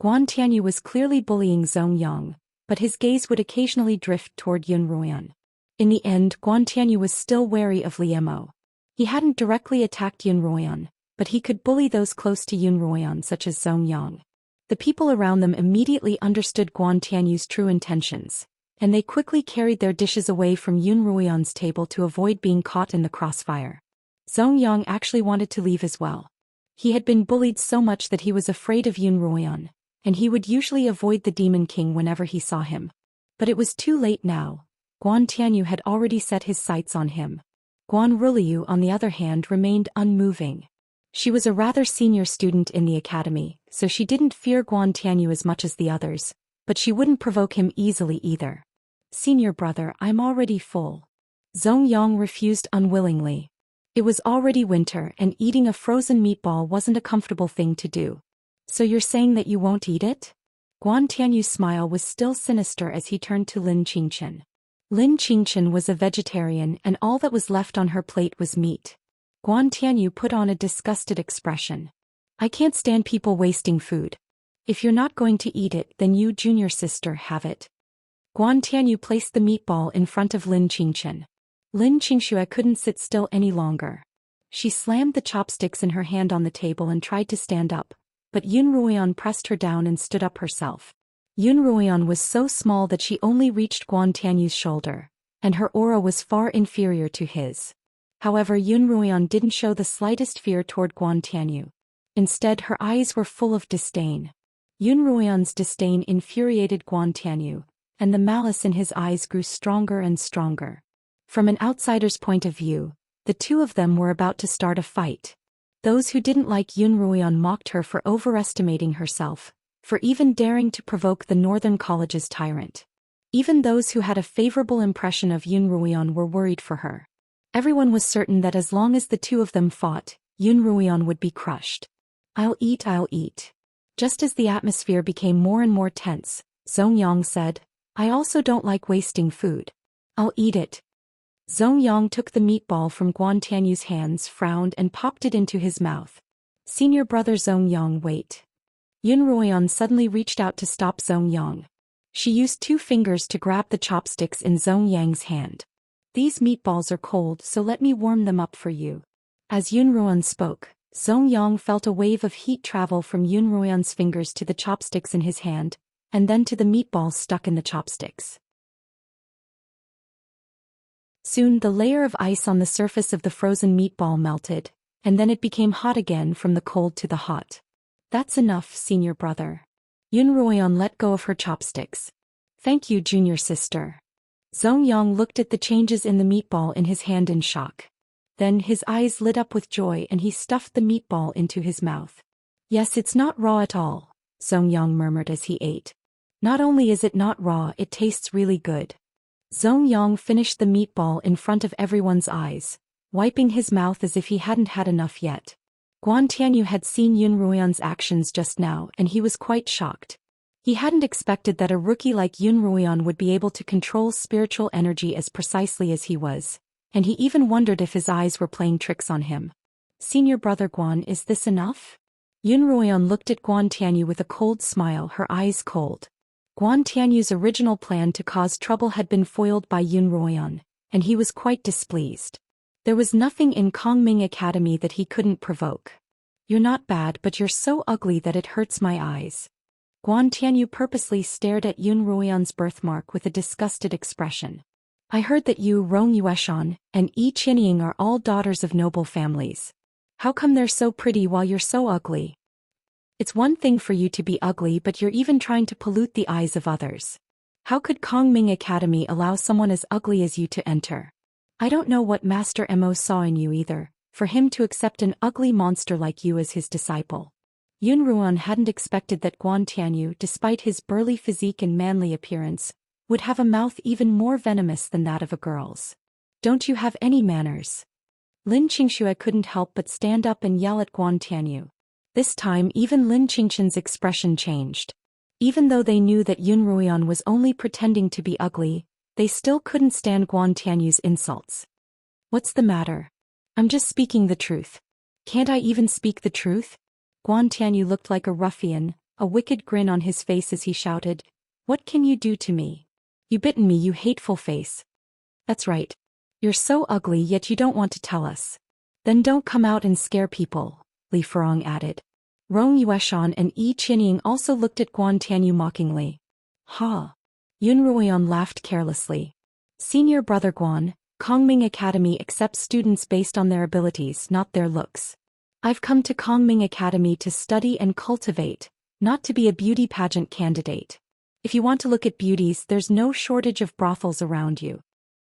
Guan Tianyu was clearly bullying Zhong Yang, but his gaze would occasionally drift toward Yun Ruoyan. In the end, Guan Tianyu was still wary of Li Emo. He hadn't directly attacked Yun Ruoyan, but he could bully those close to Yun Ruoyan such as Zhong Yang. The people around them immediately understood Guan Tianyu's true intentions, and they quickly carried their dishes away from Yun Ruoyan's table to avoid being caught in the crossfire. Zhong Yang actually wanted to leave as well. He had been bullied so much that he was afraid of Yun Ruoyan, and he would usually avoid the Demon King whenever he saw him. But it was too late now. Guan Tianyu had already set his sights on him. Guan Ruliu, on the other hand, remained unmoving. She was a rather senior student in the academy, so she didn't fear Guan Tianyu as much as the others, but she wouldn't provoke him easily either. Senior brother, I'm already full. Zhong Yang refused unwillingly. It was already winter and eating a frozen meatball wasn't a comfortable thing to do. So you're saying that you won't eat it? Guan Tianyu's smile was still sinister as he turned to Lin Qingqian. Lin Qingchen was a vegetarian and all that was left on her plate was meat. Guan Tianyu put on a disgusted expression. I can't stand people wasting food. If you're not going to eat it, then you, junior sister, have it. Guan Tianyu placed the meatball in front of Lin Qingchen. Lin Qingxue couldn't sit still any longer. She slammed the chopsticks in her hand on the table and tried to stand up, but Yun Ruoyan pressed her down and stood up herself. Yun Ruoyan was so small that she only reached Guan Tianyu's shoulder, and her aura was far inferior to his. However, Yun Ruoyan didn't show the slightest fear toward Guan Tianyu. Instead, her eyes were full of disdain. Yun Ruoyan's disdain infuriated Guan Tianyu, and the malice in his eyes grew stronger and stronger. From an outsider's point of view, the two of them were about to start a fight. Those who didn't like Yun Ruoyan mocked her for overestimating herself, for even daring to provoke the Northern College's tyrant. Even those who had a favorable impression of Yun Ruoyan were worried for her. Everyone was certain that as long as the two of them fought, Yun Ruoyan would be crushed. I'll eat. Just as the atmosphere became more and more tense, Zongyang said, I also don't like wasting food. I'll eat it. Zongyang took the meatball from Guan Tianyu's hands, frowned and popped it into his mouth. Senior brother Zongyang, wait. Yun Ruoyan suddenly reached out to stop Zongyang. She used 2 fingers to grab the chopsticks in Zongyang's hand. These meatballs are cold, so let me warm them up for you. As Yun Ruoyan spoke, Zongyang felt a wave of heat travel from Yun Ruoyan's fingers to the chopsticks in his hand, and then to the meatballs stuck in the chopsticks. Soon the layer of ice on the surface of the frozen meatball melted, and then it became hot again from the cold to the hot. That's enough, senior brother. Yun Ruoyan let go of her chopsticks. Thank you, junior sister. Zongyang looked at the changes in the meatball in his hand in shock. Then his eyes lit up with joy and he stuffed the meatball into his mouth. Yes, it's not raw at all, Zongyang murmured as he ate. Not only is it not raw, it tastes really good. Zongyang finished the meatball in front of everyone's eyes, wiping his mouth as if he hadn't had enough yet. Guan Tianyu had seen Yun Ruoyan's actions just now and he was quite shocked. He hadn't expected that a rookie like Yun Ruoyan would be able to control spiritual energy as precisely as he was, and he even wondered if his eyes were playing tricks on him. Senior brother Guan, is this enough? Yun Ruoyan looked at Guan Tianyu with a cold smile, her eyes cold. Guan Tianyu's original plan to cause trouble had been foiled by Yun Ruoyan, and he was quite displeased. There was nothing in Kongming Academy that he couldn't provoke. You're not bad, but you're so ugly that it hurts my eyes. Guan Tianyu purposely stared at Yun Ruoyan's birthmark with a disgusted expression. I heard that you, Rong Yueshan, and Yi Qinying are all daughters of noble families. How come they're so pretty while you're so ugly? It's one thing for you to be ugly, but you're even trying to pollute the eyes of others. How could Kongming Academy allow someone as ugly as you to enter? I don't know what Master Mo saw in you either, for him to accept an ugly monster like you as his disciple. Yun Ruoyan hadn't expected that Guan Tianyu, despite his burly physique and manly appearance, would have a mouth even more venomous than that of a girl's. Don't you have any manners? Lin Qingxue couldn't help but stand up and yell at Guan Tianyu. This time even Lin Qingchen's expression changed. Even though they knew that Yun Ruoyan was only pretending to be ugly, they still couldn't stand Guan Tianyu's insults. What's the matter? I'm just speaking the truth. Can't I even speak the truth? Guan Tianyu looked like a ruffian, a wicked grin on his face as he shouted, What can you do to me? You bitten me, you hateful face. That's right. You're so ugly yet you don't want to tell us. Then don't come out and scare people, Li Furong added. Rong Yueshan and Yi Qinying also looked at Guan Tianyu mockingly. Ha! Yun Ruoyan laughed carelessly. Senior brother Guan, Kongming Academy accepts students based on their abilities, not their looks. I've come to Kongming Academy to study and cultivate, not to be a beauty pageant candidate. If you want to look at beauties, there's no shortage of brothels around you.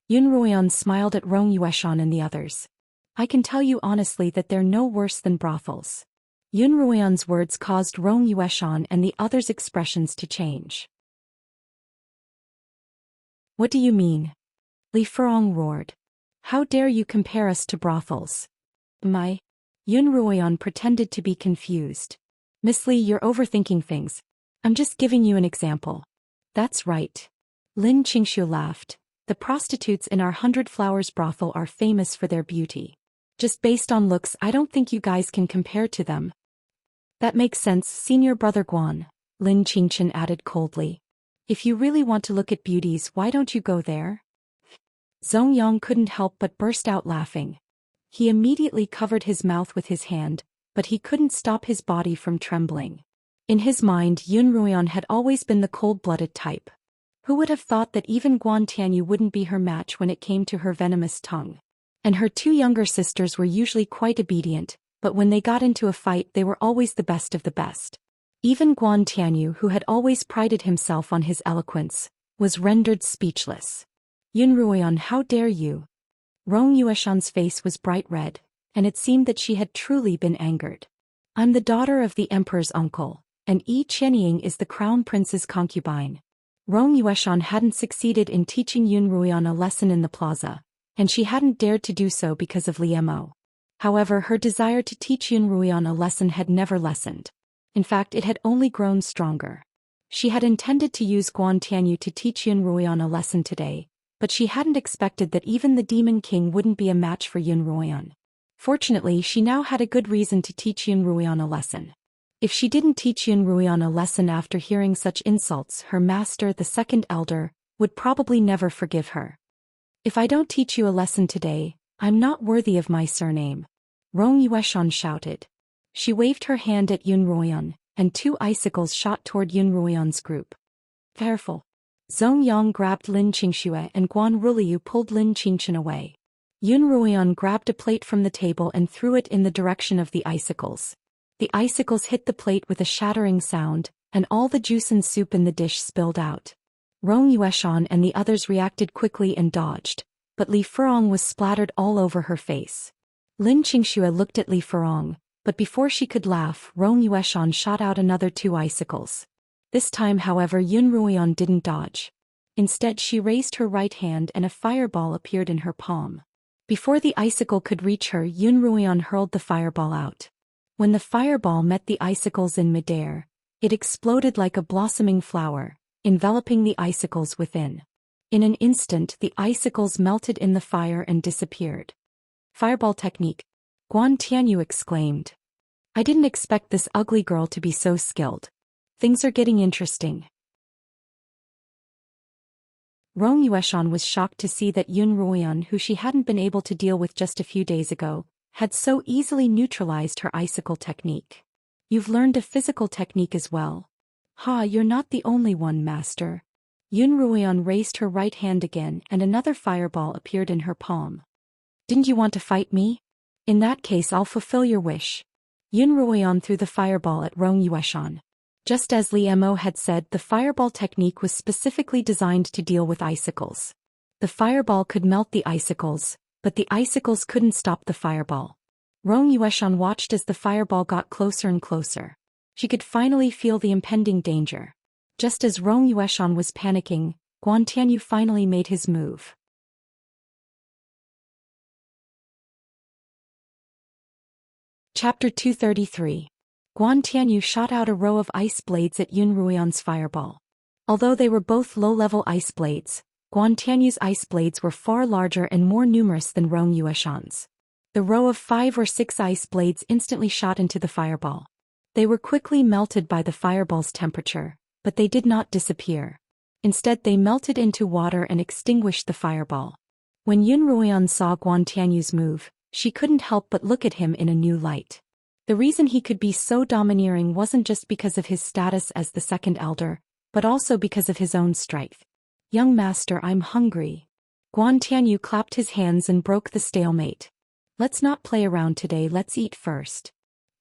Yun Ruoyan smiled at Rong Yueshan and the others. I can tell you honestly that they're no worse than brothels. Yun Ruoyan's words caused Rong Yueshan and the others' expressions to change. What do you mean? Li Furong roared. How dare you compare us to brothels? My? Yun Ruoyan pretended to be confused. Miss Li, you're overthinking things. I'm just giving you an example. That's right. Lin Qingxue laughed. The prostitutes in our 100 Flowers brothel are famous for their beauty. Just based on looks, I don't think you guys can compare to them. That makes sense, Senior Brother Guan, Lin Qingchen added coldly. If you really want to look at beauties, why don't you go there? Zhou Xian couldn't help but burst out laughing. He immediately covered his mouth with his hand, but he couldn't stop his body from trembling. In his mind, Yun Ruoyan had always been the cold-blooded type. Who would have thought that even Guan Tianyu wouldn't be her match when it came to her venomous tongue? And her two younger sisters were usually quite obedient, but when they got into a fight they were always the best of the best. Even Guan Tianyu, who had always prided himself on his eloquence, was rendered speechless. Yun Ruoyan, how dare you? Rong Yueshan's face was bright red, and it seemed that she had truly been angered. I'm the daughter of the emperor's uncle, and Yi Qianying is the crown prince's concubine. Rong Yueshan hadn't succeeded in teaching Yun Ruoyan a lesson in the plaza, and she hadn't dared to do so because of Li Mo. However, her desire to teach Yun Ruoyan a lesson had never lessened. In fact, it had only grown stronger. She had intended to use Guan Tianyu to teach Yun Ruoyan a lesson today, but she hadn't expected that even the Demon King wouldn't be a match for Yun Ruoyan. Fortunately, she now had a good reason to teach Yun Ruoyan a lesson. If she didn't teach Yun Ruoyan a lesson after hearing such insults, her master, the second elder, would probably never forgive her. If I don't teach you a lesson today, I'm not worthy of my surname. Rong Yueshan shouted. She waved her hand at Yun Ruoyan, and two icicles shot toward Yun Ruoyan's group. Careful. Zhou Yang grabbed Lin Qingxue and Guan Ruliu pulled Lin Qingchen away. Yun Ruoyan grabbed a plate from the table and threw it in the direction of the icicles. The icicles hit the plate with a shattering sound, and all the juice and soup in the dish spilled out. Rong Yueshan and the others reacted quickly and dodged, but Li Furong was splattered all over her face. Lin Qingxue looked at Li Furong, but before she could laugh, Rong Yueshan shot out another two icicles. This time, however, Yun Ruoyan didn't dodge. Instead, she raised her right hand and a fireball appeared in her palm. Before the icicle could reach her, Yun Ruoyan hurled the fireball out. When the fireball met the icicles in midair, it exploded like a blossoming flower, enveloping the icicles within. In an instant, the icicles melted in the fire and disappeared. Fireball technique, Guan Tianyu exclaimed. I didn't expect this ugly girl to be so skilled. Things are getting interesting. Rong Yueshan was shocked to see that Yun Ruoyan, who she hadn't been able to deal with just a few days ago, had so easily neutralized her icicle technique. You've learned a physical technique as well. Ha, you're not the only one, master. Yun Ruoyan raised her right hand again and another fireball appeared in her palm. Didn't you want to fight me? In that case, I'll fulfill your wish. Yun Ruoyan threw the fireball at Rong Yueshan. Just as Li Mo had said, the fireball technique was specifically designed to deal with icicles. The fireball could melt the icicles, but the icicles couldn't stop the fireball. Rong Yueshan watched as the fireball got closer and closer. She could finally feel the impending danger. Just as Rong Yueshan was panicking, Guan Tianyu finally made his move. Chapter 233. Guan Tianyu shot out a row of ice blades at Yun Ruoyan's fireball. Although they were both low-level ice blades, Guan Tianyu's ice blades were far larger and more numerous than Rong Yueshan's. The row of 5 or 6 ice blades instantly shot into the fireball. They were quickly melted by the fireball's temperature, but they did not disappear. Instead, they melted into water and extinguished the fireball. When Yun Ruoyan saw Guan Tianyu's move, she couldn't help but look at him in a new light. The reason he could be so domineering wasn't just because of his status as the second elder, but also because of his own strength. Young master, I'm hungry. Guan Tianyu clapped his hands and broke the stalemate. Let's not play around today, let's eat first.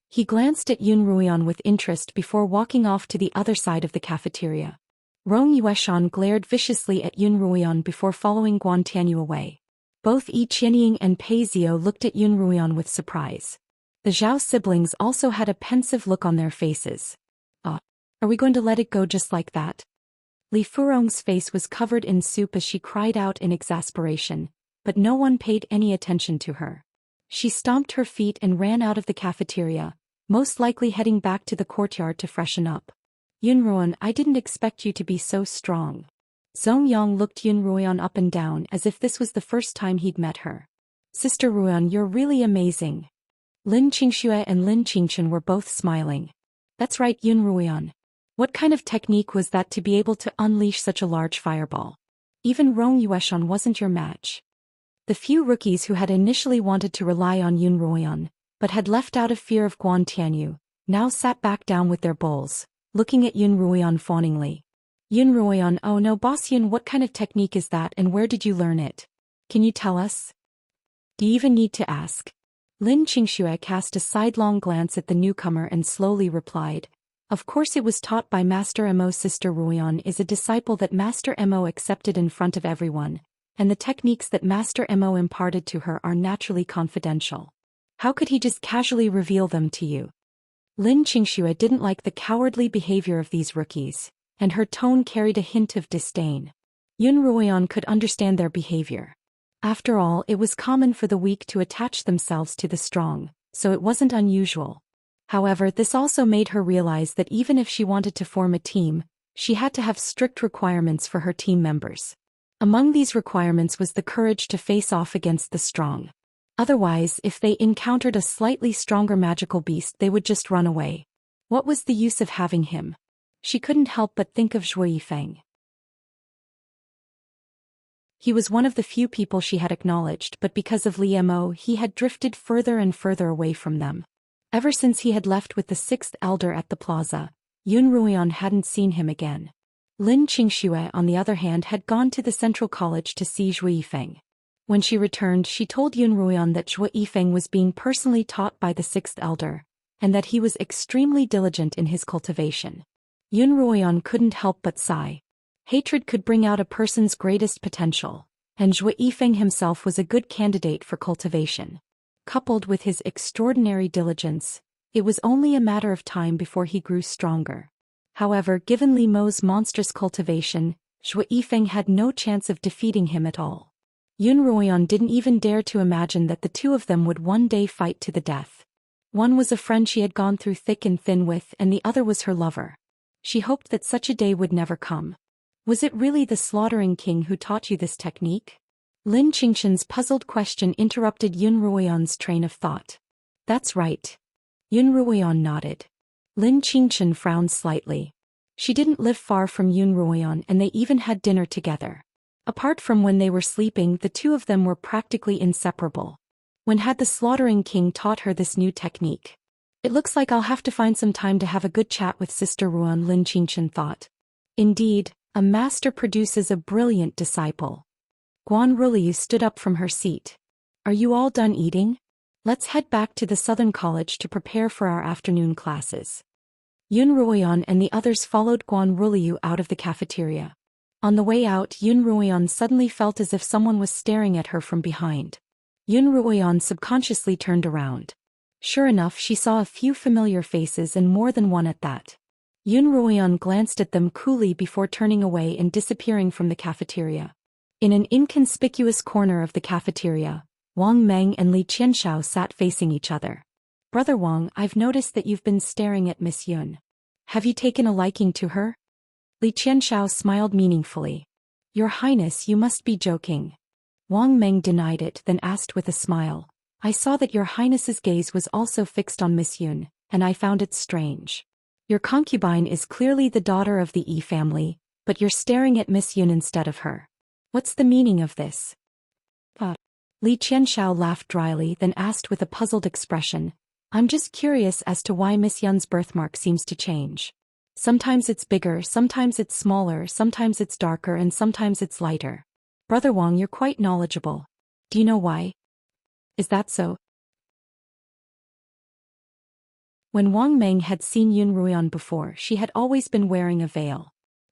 He glanced at Yun Ruoyan with interest before walking off to the other side of the cafeteria. Rong Yueshan glared viciously at Yun Ruoyan before following Guan Tianyu away. Both Yi Qianying and Pei Zio looked at Yun Ruoyan with surprise. The Zhao siblings also had a pensive look on their faces. Are we going to let it go just like that? Li Furong's face was covered in soup as she cried out in exasperation, but no one paid any attention to her. She stomped her feet and ran out of the cafeteria, most likely heading back to the courtyard to freshen up. Yun Ruoyan, I didn't expect you to be so strong. Zhou Yang looked Yun Ruoyan up and down as if this was the first time he'd met her. Sister Ruoyan, you're really amazing. Lin Qingxue and Lin Qingchen were both smiling. That's right, Yun Ruoyan. What kind of technique was that to be able to unleash such a large fireball? Even Rong Yueshan wasn't your match. The few rookies who had initially wanted to rely on Yun Ruoyan, but had left out of fear of Guan Tianyu, now sat back down with their bowls, looking at Yun Ruoyan fawningly. Yun Ruoyan, oh no boss Yun, what kind of technique is that and where did you learn it? Can you tell us? Do you even need to ask? Lin Qingxue cast a sidelong glance at the newcomer and slowly replied, of course it was taught by Master Mo. Sister Ruoyan is a disciple that Master Mo accepted in front of everyone, and the techniques that Master Mo imparted to her are naturally confidential. How could he just casually reveal them to you? Lin Qingxue didn't like the cowardly behavior of these rookies, and her tone carried a hint of disdain. Yun Ruoyan could understand their behavior. After all, it was common for the weak to attach themselves to the strong, so it wasn't unusual. However, this also made her realize that even if she wanted to form a team, she had to have strict requirements for her team members. Among these requirements was the courage to face off against the strong. Otherwise, if they encountered a slightly stronger magical beast, they would just run away. What was the use of having him? She couldn't help but think of Zhou Yifeng. He was one of the few people she had acknowledged, but because of Li Mo, he had drifted further and further away from them. Ever since he had left with the sixth elder at the plaza, Yun Ruoyan hadn't seen him again. Lin Qingxue, on the other hand, had gone to the Central College to see Zhou Yifeng. When she returned, she told Yun Ruoyan that Zhou Yifeng was being personally taught by the sixth elder, and that he was extremely diligent in his cultivation. Yun Ruoyan couldn't help but sigh. Hatred could bring out a person's greatest potential, and Zhou Yifeng himself was a good candidate for cultivation. Coupled with his extraordinary diligence, it was only a matter of time before he grew stronger. However, given Li Mo's monstrous cultivation, Zhou Yifeng had no chance of defeating him at all. Yun Ruoyan didn't even dare to imagine that the two of them would one day fight to the death. One was a friend she had gone through thick and thin with, and the other was her lover. She hoped that such a day would never come. Was it really the Slaughtering King who taught you this technique? Lin Qingchen's puzzled question interrupted Yun Ruoyan's train of thought. That's right. Yun Ruoyan nodded. Lin Qingchen frowned slightly. She didn't live far from Yun Ruoyan, and they even had dinner together. Apart from when they were sleeping, the two of them were practically inseparable. When had the Slaughtering King taught her this new technique? It looks like I'll have to find some time to have a good chat with Sister Ruoyan, Lin Qingchen thought. Indeed, a master produces a brilliant disciple. Guan Ruliu stood up from her seat. Are you all done eating? Let's head back to the Southern College to prepare for our afternoon classes. Yun Ruoyan and the others followed Guan Ruliu out of the cafeteria. On the way out, Yun Ruoyan suddenly felt as if someone was staring at her from behind. Yun Ruoyan subconsciously turned around. Sure enough, she saw a few familiar faces and more than one at that. Yun Ruoyan glanced at them coolly before turning away and disappearing from the cafeteria. In an inconspicuous corner of the cafeteria, Wang Meng and Li Qianxiao sat facing each other. Brother Wang, I've noticed that you've been staring at Miss Yun. Have you taken a liking to her? Li Qianxiao smiled meaningfully. Your Highness, you must be joking. Wang Meng denied it, then asked with a smile. I saw that your Highness's gaze was also fixed on Miss Yun, and I found it strange. Your concubine is clearly the daughter of the Yi family, but you're staring at Miss Yun instead of her. What's the meaning of this? Li Qianxiao laughed dryly, then asked with a puzzled expression, I'm just curious as to why Miss Yun's birthmark seems to change. Sometimes it's bigger, sometimes it's smaller, sometimes it's darker, and sometimes it's lighter. Brother Wang, you're quite knowledgeable. Do you know why? Is that so? When Wang Meng had seen Yun Ruoyan before, she had always been wearing a veil.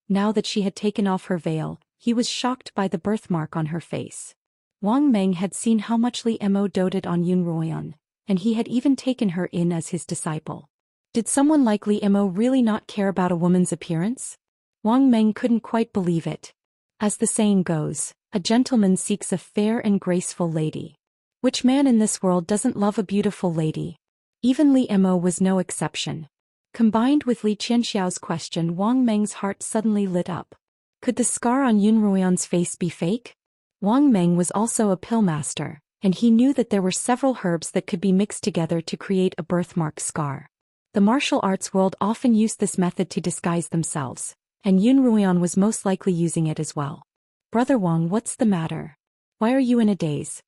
Now that she had taken off her veil, he was shocked by the birthmark on her face. Wang Meng had seen how much Li Mo doted on Yun Ruoyan, and he had even taken her in as his disciple. Did someone like Li Mo really not care about a woman's appearance? Wang Meng couldn't quite believe it. As the saying goes, a gentleman seeks a fair and graceful lady. Which man in this world doesn't love a beautiful lady? Even Li Mo was no exception. Combined with Li Qianxiao's question, Wang Meng's heart suddenly lit up. Could the scar on Yun Ruoyan's face be fake? Wang Meng was also a pill master, and he knew that there were several herbs that could be mixed together to create a birthmark scar. The martial arts world often used this method to disguise themselves, and Yun Ruoyan was most likely using it as well. Brother Wang, what's the matter? Why are you in a daze?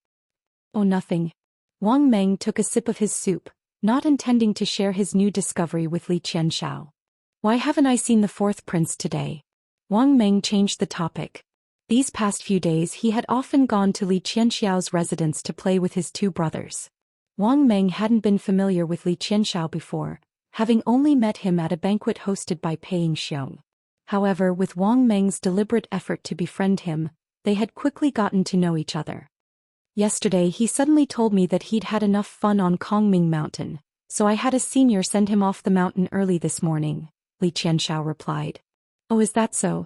Oh, nothing. Wang Meng took a sip of his soup, not intending to share his new discovery with Li Qianxiao. Why haven't I seen the fourth prince today? Wang Meng changed the topic. These past few days he had often gone to Li Qianxiao's residence to play with his two brothers. Wang Meng hadn't been familiar with Li Qianxiao before, having only met him at a banquet hosted by Paying Xiong. However, with Wang Meng's deliberate effort to befriend him, they had quickly gotten to know each other. Yesterday he suddenly told me that he'd had enough fun on Kongming Mountain, so I had a senior send him off the mountain early this morning, Li Qianxiao replied. Oh, is that so?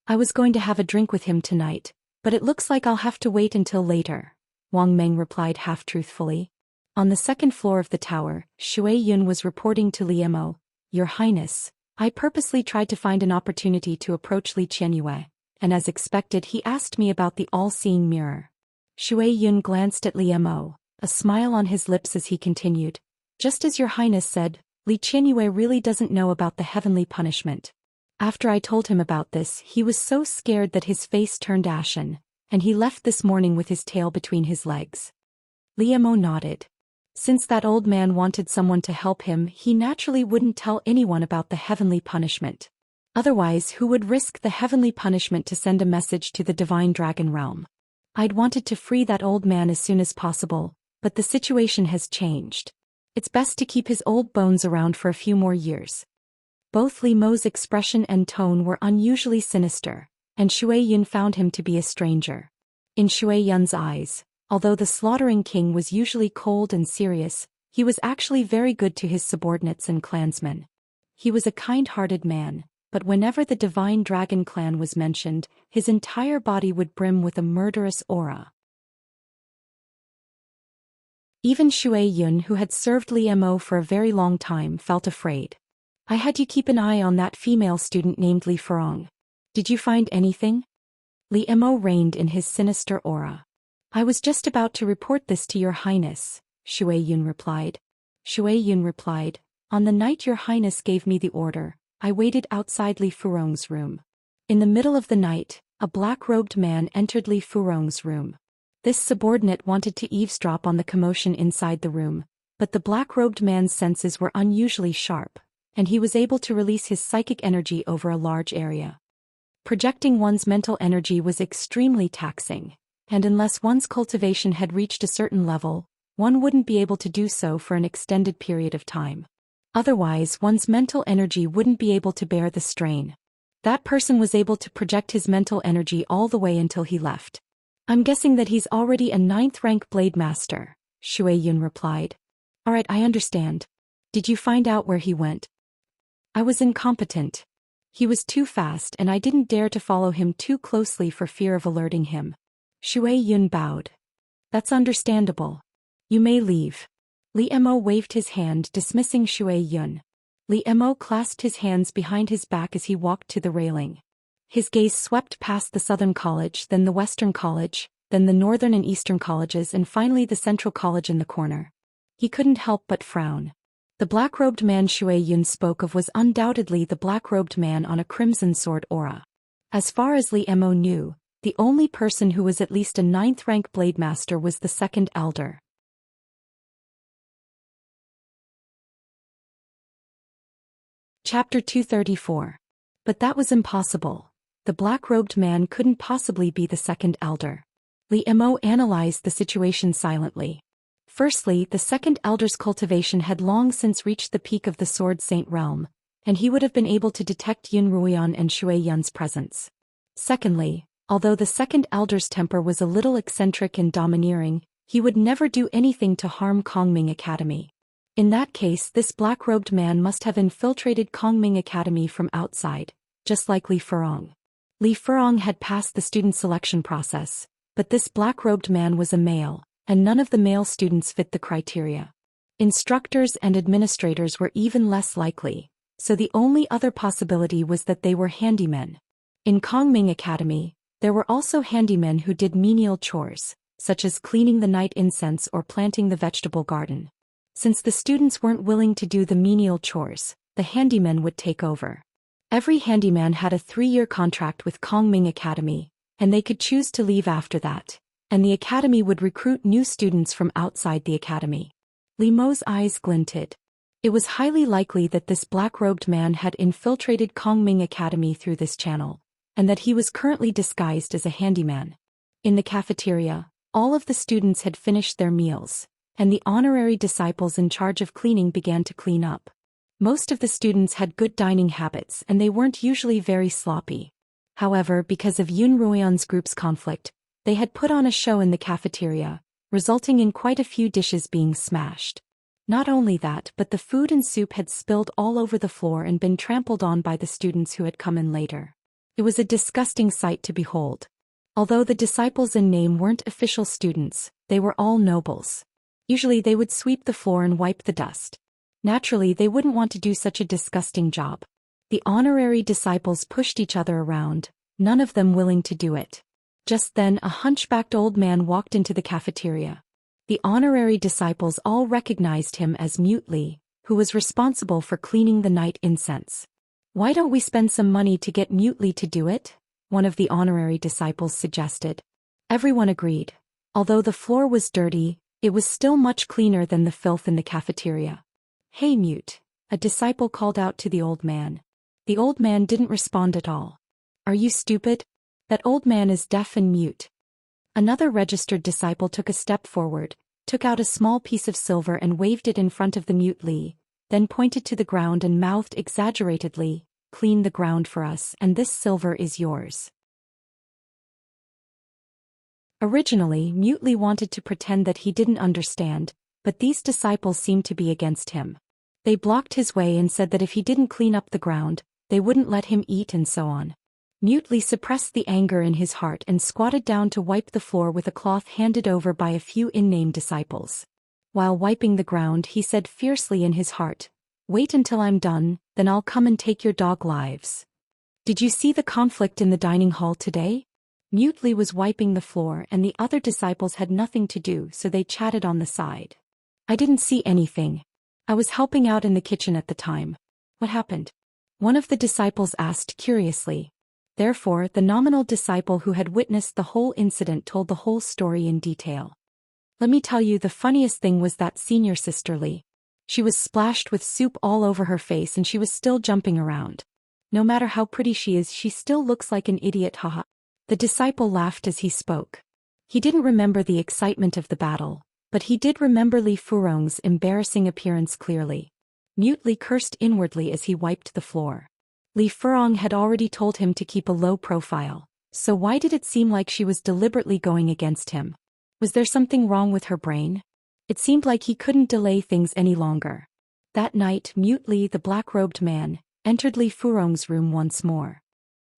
I was going to have a drink with him tonight, but it looks like I'll have to wait until later, Wang Meng replied half-truthfully. On the second floor of the tower, Shui Yun was reporting to Li Mo, Your Highness, I purposely tried to find an opportunity to approach Li Qianyue, and as expected he asked me about the all-seeing mirror. Shui Yun glanced at Li Mo, a smile on his lips as he continued. Just as Your Highness said, Li Qianyue really doesn't know about the heavenly punishment. After I told him about this, he was so scared that his face turned ashen, and he left this morning with his tail between his legs. Li Mo nodded. Since that old man wanted someone to help him, he naturally wouldn't tell anyone about the heavenly punishment. Otherwise, who would risk the heavenly punishment to send a message to the divine dragon realm? I'd wanted to free that old man as soon as possible, but the situation has changed. It's best to keep his old bones around for a few more years. Both Li Mo's expression and tone were unusually sinister, and Shui Yun found him to be a stranger. In Shui Yun's eyes, although the slaughtering king was usually cold and serious, he was actually very good to his subordinates and clansmen. He was a kind-hearted man, but whenever the divine dragon clan was mentioned, his entire body would brim with a murderous aura. Even Shui Yun, who had served Li Mo for a very long time, felt afraid. I had you keep an eye on that female student named Li Furong. Did you find anything? Li Mo reigned in his sinister aura. I was just about to report this to Your Highness, Shui Yun replied. Shui Yun replied, On the night Your Highness gave me the order, I waited outside Li Furong's room. In the middle of the night, a black-robed man entered Li Furong's room. This subordinate wanted to eavesdrop on the commotion inside the room, but the black-robed man's senses were unusually sharp, and he was able to release his psychic energy over a large area. Projecting one's mental energy was extremely taxing, and unless one's cultivation had reached a certain level, one wouldn't be able to do so for an extended period of time. Otherwise, one's mental energy wouldn't be able to bear the strain. That person was able to project his mental energy all the way until he left. I'm guessing that he's already a 9th-rank blade master, Shui Yun replied. Alright, I understand. Did you find out where he went? I was incompetent. He was too fast and I didn't dare to follow him too closely for fear of alerting him. Shui Yun bowed. That's understandable. You may leave. Li Mo waved his hand dismissing Shui Yun. Li Mo clasped his hands behind his back as he walked to the railing. His gaze swept past the Southern College, then the Western College, then the Northern and Eastern Colleges, and finally the Central College in the corner. He couldn't help but frown. The black-robed man Shui Yun spoke of was undoubtedly the black-robed man on a crimson sword aura. As far as Li Mo knew, the only person who was at least a 9th-rank blade master was the second elder. Chapter 234. But that was impossible. The black-robed man couldn't possibly be the second elder. Li Mo analyzed the situation silently. Firstly, the second elder's cultivation had long since reached the peak of the Sword Saint realm, and he would have been able to detect Yun Ruoyan and Shui Yun's presence. Secondly, although the second elder's temper was a little eccentric and domineering, he would never do anything to harm Kongming Academy. In that case, this black-robed man must have infiltrated Kongming Academy from outside, just like Li Furong. Li Furong had passed the student selection process, but this black-robed man was a male, and none of the male students fit the criteria. Instructors and administrators were even less likely, so the only other possibility was that they were handymen. In Kongming Academy, there were also handymen who did menial chores, such as cleaning the night incense or planting the vegetable garden. Since the students weren't willing to do the menial chores, the handymen would take over. Every handyman had a 3-year contract with Kongming Academy, and they could choose to leave after that, and the academy would recruit new students from outside the academy. Li Mo's eyes glinted. It was highly likely that this black-robed man had infiltrated Kongming Academy through this channel, and that he was currently disguised as a handyman. In the cafeteria, all of the students had finished their meals, and the honorary disciples in charge of cleaning began to clean up. Most of the students had good dining habits and they weren't usually very sloppy. However, because of Yun Ruoyan's group's conflict, they had put on a show in the cafeteria, resulting in quite a few dishes being smashed. Not only that, but the food and soup had spilled all over the floor and been trampled on by the students who had come in later. It was a disgusting sight to behold. Although the disciples in name weren't official students, they were all nobles. Usually they would sweep the floor and wipe the dust. Naturally, they wouldn't want to do such a disgusting job. The honorary disciples pushed each other around, none of them willing to do it. Just then a hunchbacked old man walked into the cafeteria. The honorary disciples all recognized him as Mute Li, who was responsible for cleaning the night incense. "Why don't we spend some money to get Mute Li to do it?" one of the honorary disciples suggested. Everyone agreed. Although the floor was dirty, it was still much cleaner than the filth in the cafeteria. "Hey Mute," a disciple called out to the old man. The old man didn't respond at all. "Are you stupid? That old man is deaf and mute." Another registered disciple took a step forward, took out a small piece of silver and waved it in front of the Mute Li, then pointed to the ground and mouthed exaggeratedly, "Clean the ground for us and this silver is yours." Originally, Mute Li wanted to pretend that he didn't understand, but these disciples seemed to be against him. They blocked his way and said that if he didn't clean up the ground, they wouldn't let him eat and so on. Mute Li suppressed the anger in his heart and squatted down to wipe the floor with a cloth handed over by a few in-name disciples. While wiping the ground, he said fiercely in his heart, "Wait until I'm done, then I'll come and take your dog lives." Did you see the conflict in the dining hall today? Mute Li was wiping the floor and the other disciples had nothing to do, so they chatted on the side. "I didn't see anything. I was helping out in the kitchen at the time." "What happened?" one of the disciples asked curiously. Therefore, the nominal disciple who had witnessed the whole incident told the whole story in detail. "Let me tell you, the funniest thing was that senior sister Li. She was splashed with soup all over her face and she was still jumping around. No matter how pretty she is, she still looks like an idiot, haha." The disciple laughed as he spoke. He didn't remember the excitement of the battle, but he did remember Li Furong's embarrassing appearance clearly. Mute Li cursed inwardly as he wiped the floor. Li Furong had already told him to keep a low profile, so why did it seem like she was deliberately going against him? Was there something wrong with her brain? It seemed like he couldn't delay things any longer. That night, Mute Li, the black-robed man, entered Li Furong's room once more.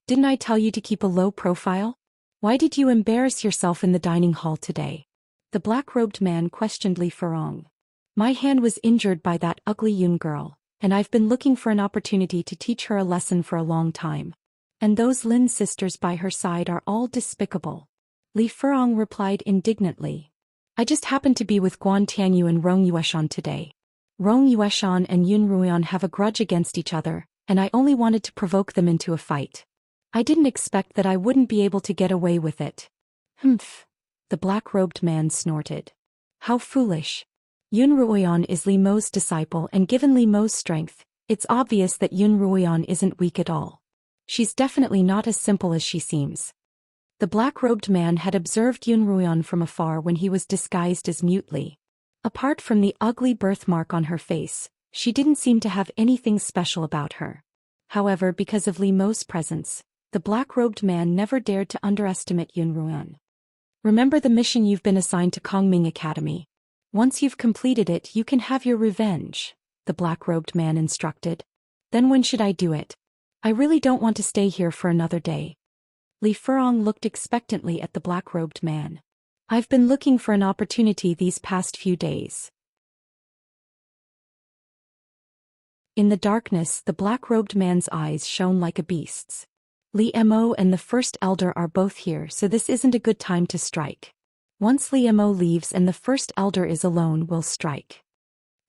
"Didn't I tell you to keep a low profile? Why did you embarrass yourself in the dining hall today?" The black-robed man questioned Li Furong. "My hand was injured by that ugly Yun girl, and I've been looking for an opportunity to teach her a lesson for a long time. And those Lin sisters by her side are all despicable." Li Furong replied indignantly. "I just happened to be with Guan Tianyu and Rong Yueshan today. Rong Yueshan and Yun Ruoyan have a grudge against each other, and I only wanted to provoke them into a fight. I didn't expect that I wouldn't be able to get away with it." "Humph," the black-robed man snorted. "How foolish. Yun Ruoyan is Li Mo's disciple, and given Li Mo's strength, it's obvious that Yun Ruoyan isn't weak at all. She's definitely not as simple as she seems." The black-robed man had observed Yun Ruoyan from afar when he was disguised as Mute Li. Apart from the ugly birthmark on her face, she didn't seem to have anything special about her. However, because of Li Mo's presence, the black-robed man never dared to underestimate Yun Ruoyan. "Remember the mission you've been assigned to Kongming Academy. Once you've completed it, you can have your revenge," the black-robed man instructed. "Then when should I do it? I really don't want to stay here for another day." Li Furong looked expectantly at the black-robed man. "I've been looking for an opportunity these past few days." In the darkness, the black-robed man's eyes shone like a beast's. Li Mo and the First Elder are both here, so this isn't a good time to strike. Once Li Mo leaves and the First Elder is alone, we'll strike.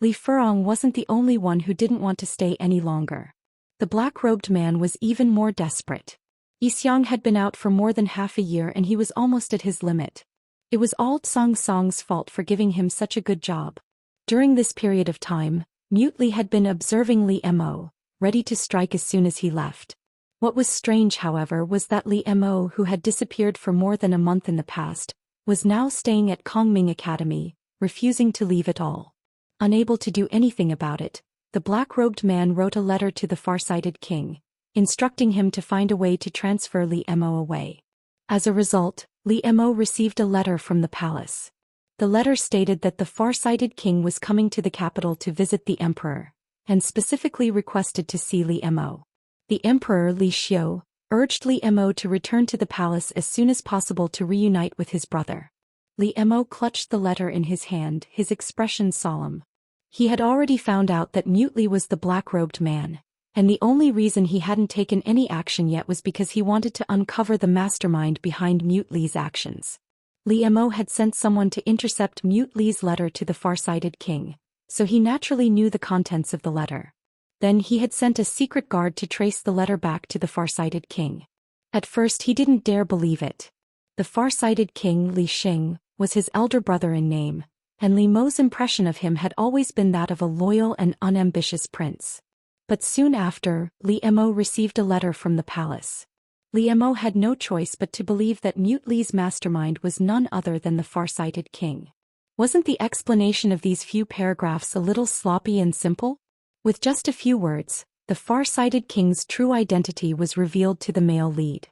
Li Furong wasn't the only one who didn't want to stay any longer. The black-robed man was even more desperate. Yixiang had been out for more than half a year and he was almost at his limit. It was all Tsang Song's fault for giving him such a good job. During this period of time, Mute Li had been observing Li Mo, ready to strike as soon as he left. What was strange, however, was that Li Mo, who had disappeared for more than a month in the past, was now staying at Kongming Academy, refusing to leave at all. Unable to do anything about it, the black-robed man wrote a letter to the far-sighted king, instructing him to find a way to transfer Li Mo away. As a result, Li Mo received a letter from the palace. The letter stated that the far-sighted king was coming to the capital to visit the emperor, and specifically requested to see Li Mo. The emperor Li Xiu urged Li Mo to return to the palace as soon as possible to reunite with his brother. Li Mo clutched the letter in his hand, his expression solemn. He had already found out that Mute Li was the black-robed man, and the only reason he hadn't taken any action yet was because he wanted to uncover the mastermind behind Mute Li's actions. Li Mo had sent someone to intercept Mute Li's letter to the far-sighted king, so he naturally knew the contents of the letter. Then he had sent a secret guard to trace the letter back to the far-sighted king. At first he didn't dare believe it. The far-sighted king, Li Xing, was his elder brother in name, and Li Mo's impression of him had always been that of a loyal and unambitious prince. But soon after, Li Mo received a letter from the palace. Li Mo had no choice but to believe that Mute Li's mastermind was none other than the far-sighted king. Wasn't the explanation of these few paragraphs a little sloppy and simple? With just a few words, the far-sighted king's true identity was revealed to the male lead.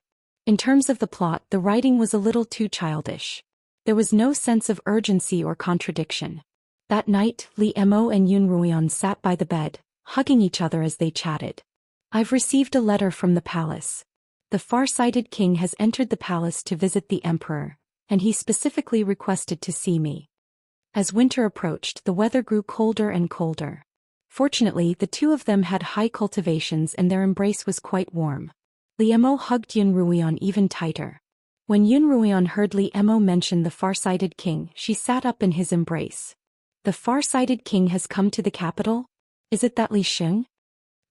In terms of the plot, the writing was a little too childish. There was no sense of urgency or contradiction. That night, Li Mo and Yun Ruian sat by the bed, hugging each other as they chatted. "I've received a letter from the palace. The far-sighted king has entered the palace to visit the emperor, and he specifically requested to see me." As winter approached, the weather grew colder and colder. Fortunately, the two of them had high cultivations and their embrace was quite warm. Li Mo hugged Yun Ruian even tighter. When Yun Ruian heard Li Mo mention the far-sighted king, she sat up in his embrace. "The far-sighted king has come to the capital? Is it that Li Xing?"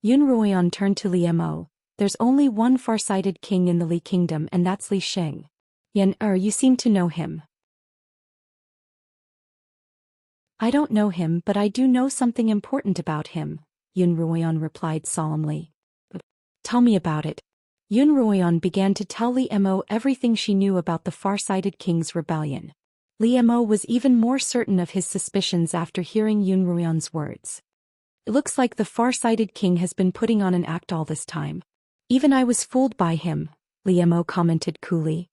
Yun Ruian turned to Li Mo. "There's only one far-sighted king in the Li kingdom and that's Li Xing. You seem to know him." "I don't know him, but I do know something important about him," Yun Ruian replied solemnly. "Tell me about it." Yun Ruian began to tell Li Mo everything she knew about the far-sighted king's rebellion. Li Mo was even more certain of his suspicions after hearing Yun Ruian's words. "It looks like the far-sighted king has been putting on an act all this time. Even I was fooled by him," Li Mo commented coolly.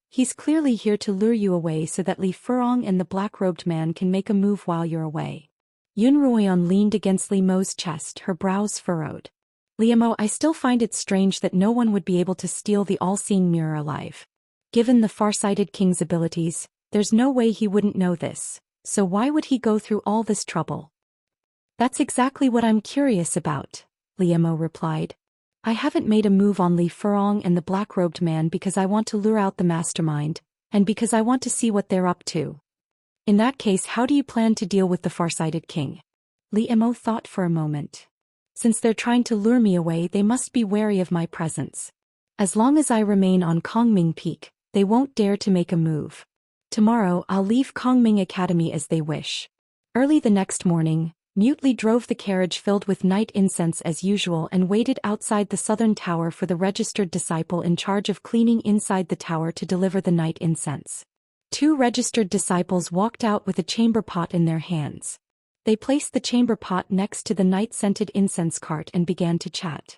"He's clearly here to lure you away so that Li Furong and the black-robed man can make a move while you're away." Yun Ruian leaned against Li Mo's chest, her brows furrowed. "Li Mo, I still find it strange that no one would be able to steal the all-seeing mirror alive. Given the far-sighted king's abilities, there's no way he wouldn't know this, so why would he go through all this trouble?" "That's exactly what I'm curious about," Li Mo replied. "I haven't made a move on Li Furong and the black-robed man because I want to lure out the mastermind, and because I want to see what they're up to." "In that case, how do you plan to deal with the far-sighted king?" Li Mo thought for a moment. "Since they're trying to lure me away, they must be wary of my presence. As long as I remain on Kongming Peak, they won't dare to make a move. Tomorrow I'll leave Kongming Academy as they wish." Early the next morning, Mute Li drove the carriage filled with night incense as usual and waited outside the southern tower for the registered disciple in charge of cleaning inside the tower to deliver the night incense. Two registered disciples walked out with a chamber pot in their hands. They placed the chamber pot next to the night-scented incense cart and began to chat.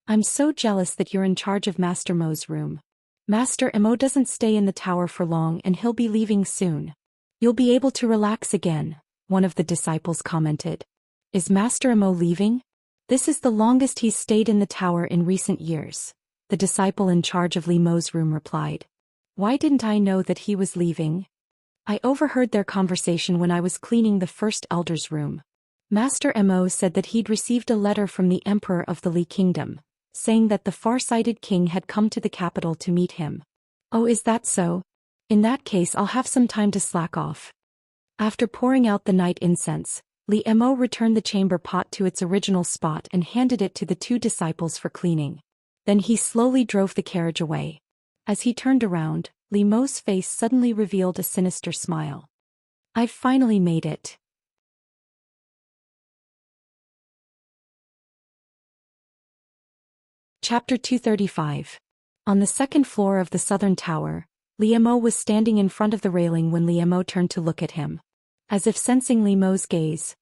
"I'm so jealous that you're in charge of Master Mo's room. Master Mo doesn't stay in the tower for long and he'll be leaving soon. You'll be able to relax again," one of the disciples commented. "Is Master Mo leaving?" "This is the longest he's stayed in the tower in recent years," the disciple in charge of Li Mo's room replied. "Why didn't I know that he was leaving? I overheard their conversation when I was cleaning the first elder's room. Master Mo said that he'd received a letter from the emperor of the Li kingdom, saying that the far-sighted king had come to the capital to meet him. Oh, is that so? In that case I'll have some time to slack off. After pouring out the night incense, Li Mo returned the chamber pot to its original spot and handed it to the two disciples for cleaning. Then he slowly drove the carriage away. As he turned around, Li Mo's face suddenly revealed a sinister smile. I've finally made it. Chapter 235. On the second floor of the southern tower, Li Mo was standing in front of the railing when Li Mo turned to look at him. As if sensing Li Mo's gaze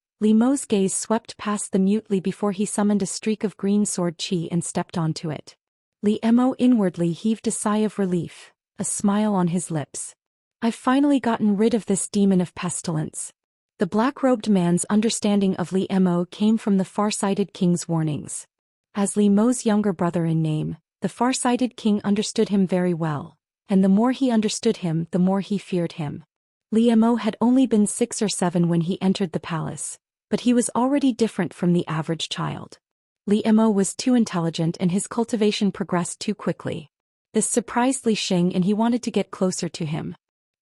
swept past them mutely before he summoned a streak of green sword chi and stepped onto it. Li Mo inwardly heaved a sigh of relief, a smile on his lips. I've finally gotten rid of this demon of pestilence. The black-robed man's understanding of Li Mo came from the far-sighted king's warnings. As Li Mo's younger brother in name, the far-sighted king understood him very well, and the more he understood him, the more he feared him. Li Mo had only been 6 or 7 when he entered the palace, but he was already different from the average child. Li Mo was too intelligent and his cultivation progressed too quickly. This surprised Li Xing and he wanted to get closer to him.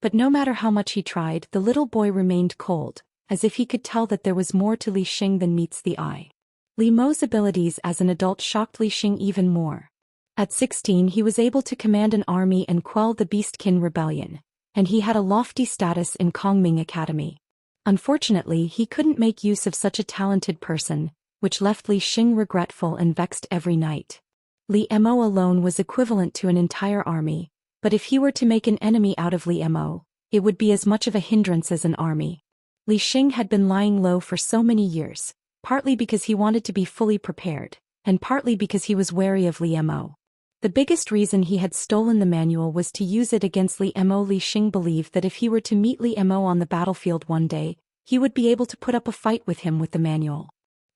But no matter how much he tried, the little boy remained cold, as if he could tell that there was more to Li Xing than meets the eye. Li Mo's abilities as an adult shocked Li Xing even more. At 16 he was able to command an army and quell the Beastkin rebellion, and he had a lofty status in Kongming Academy. Unfortunately he couldn't make use of such a talented person, which left Li Xing regretful and vexed every night. Li Mo alone was equivalent to an entire army, but if he were to make an enemy out of Li Mo, it would be as much of a hindrance as an army. Li Xing had been lying low for so many years, partly because he wanted to be fully prepared, and partly because he was wary of Li Mo. The biggest reason he had stolen the manual was to use it against Li Mo. Li Xing believed that if he were to meet Li Mo on the battlefield one day, he would be able to put up a fight with him with the manual.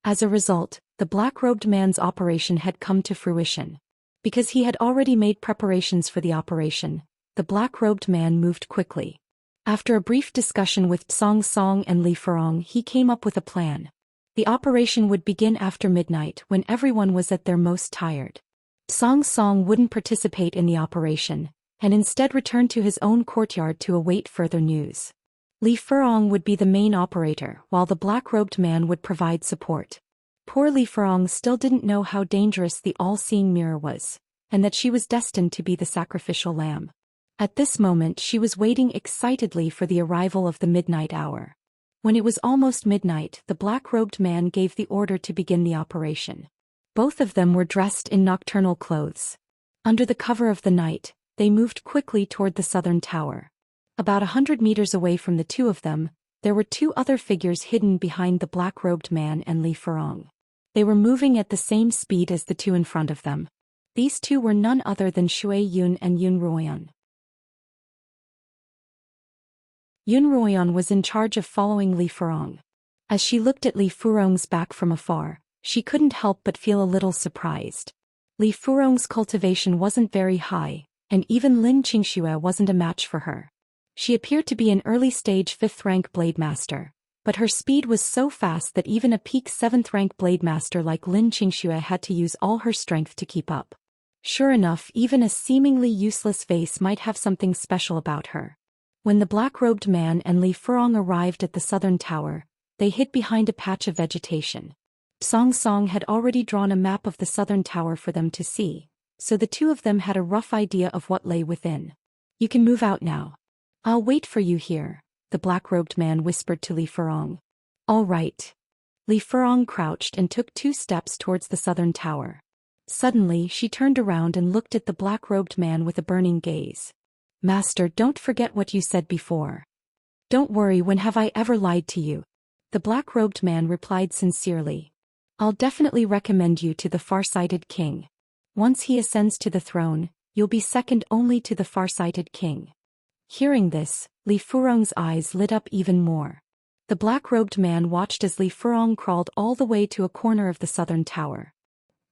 As a result, the black-robed man's operation had come to fruition. Because he had already made preparations for the operation, the black-robed man moved quickly. After a brief discussion with Song Song and Li Furong, he came up with a plan. The operation would begin after midnight when everyone was at their most tired. Song Song wouldn't participate in the operation, and instead returned to his own courtyard to await further news. Li Furong would be the main operator, while the black-robed man would provide support. Poor Li Furong still didn't know how dangerous the all-seeing mirror was, and that she was destined to be the sacrificial lamb. At this moment she was waiting excitedly for the arrival of the midnight hour. When it was almost midnight, the black-robed man gave the order to begin the operation. Both of them were dressed in nocturnal clothes. Under the cover of the night, they moved quickly toward the southern tower. About 100 meters away from the two of them, there were 2 other figures hidden behind the black-robed man and Li Furong. They were moving at the same speed as the 2 in front of them. These 2 were none other than Shui Yun and Yun Ruoyan. Yun Ruoyan was in charge of following Li Furong. As she looked at Li Furong's back from afar, she couldn't help but feel a little surprised. Li Furong's cultivation wasn't very high, and even Lin Qingxue wasn't a match for her. She appeared to be an early-stage 5th-rank blade master, but her speed was so fast that even a peak 7th-rank blade master like Lin Qingxue had to use all her strength to keep up. Sure enough, even a seemingly useless vase might have something special about her. When the black-robed man and Li Furong arrived at the southern tower, they hid behind a patch of vegetation. Song Song had already drawn a map of the southern tower for them to see, so the 2 of them had a rough idea of what lay within. You can move out now. I'll wait for you here, the black-robed man whispered to Li Furong. All right. Li Furong crouched and took 2 steps towards the southern tower. Suddenly she turned around and looked at the black-robed man with a burning gaze. Master, don't forget what you said before. Don't worry, when have I ever lied to you? The black-robed man replied sincerely. I'll definitely recommend you to the far-sighted king. Once he ascends to the throne, you'll be second only to the far-sighted king. Hearing this, Li Furong's eyes lit up even more. The black-robed man watched as Li Furong crawled all the way to a corner of the southern tower.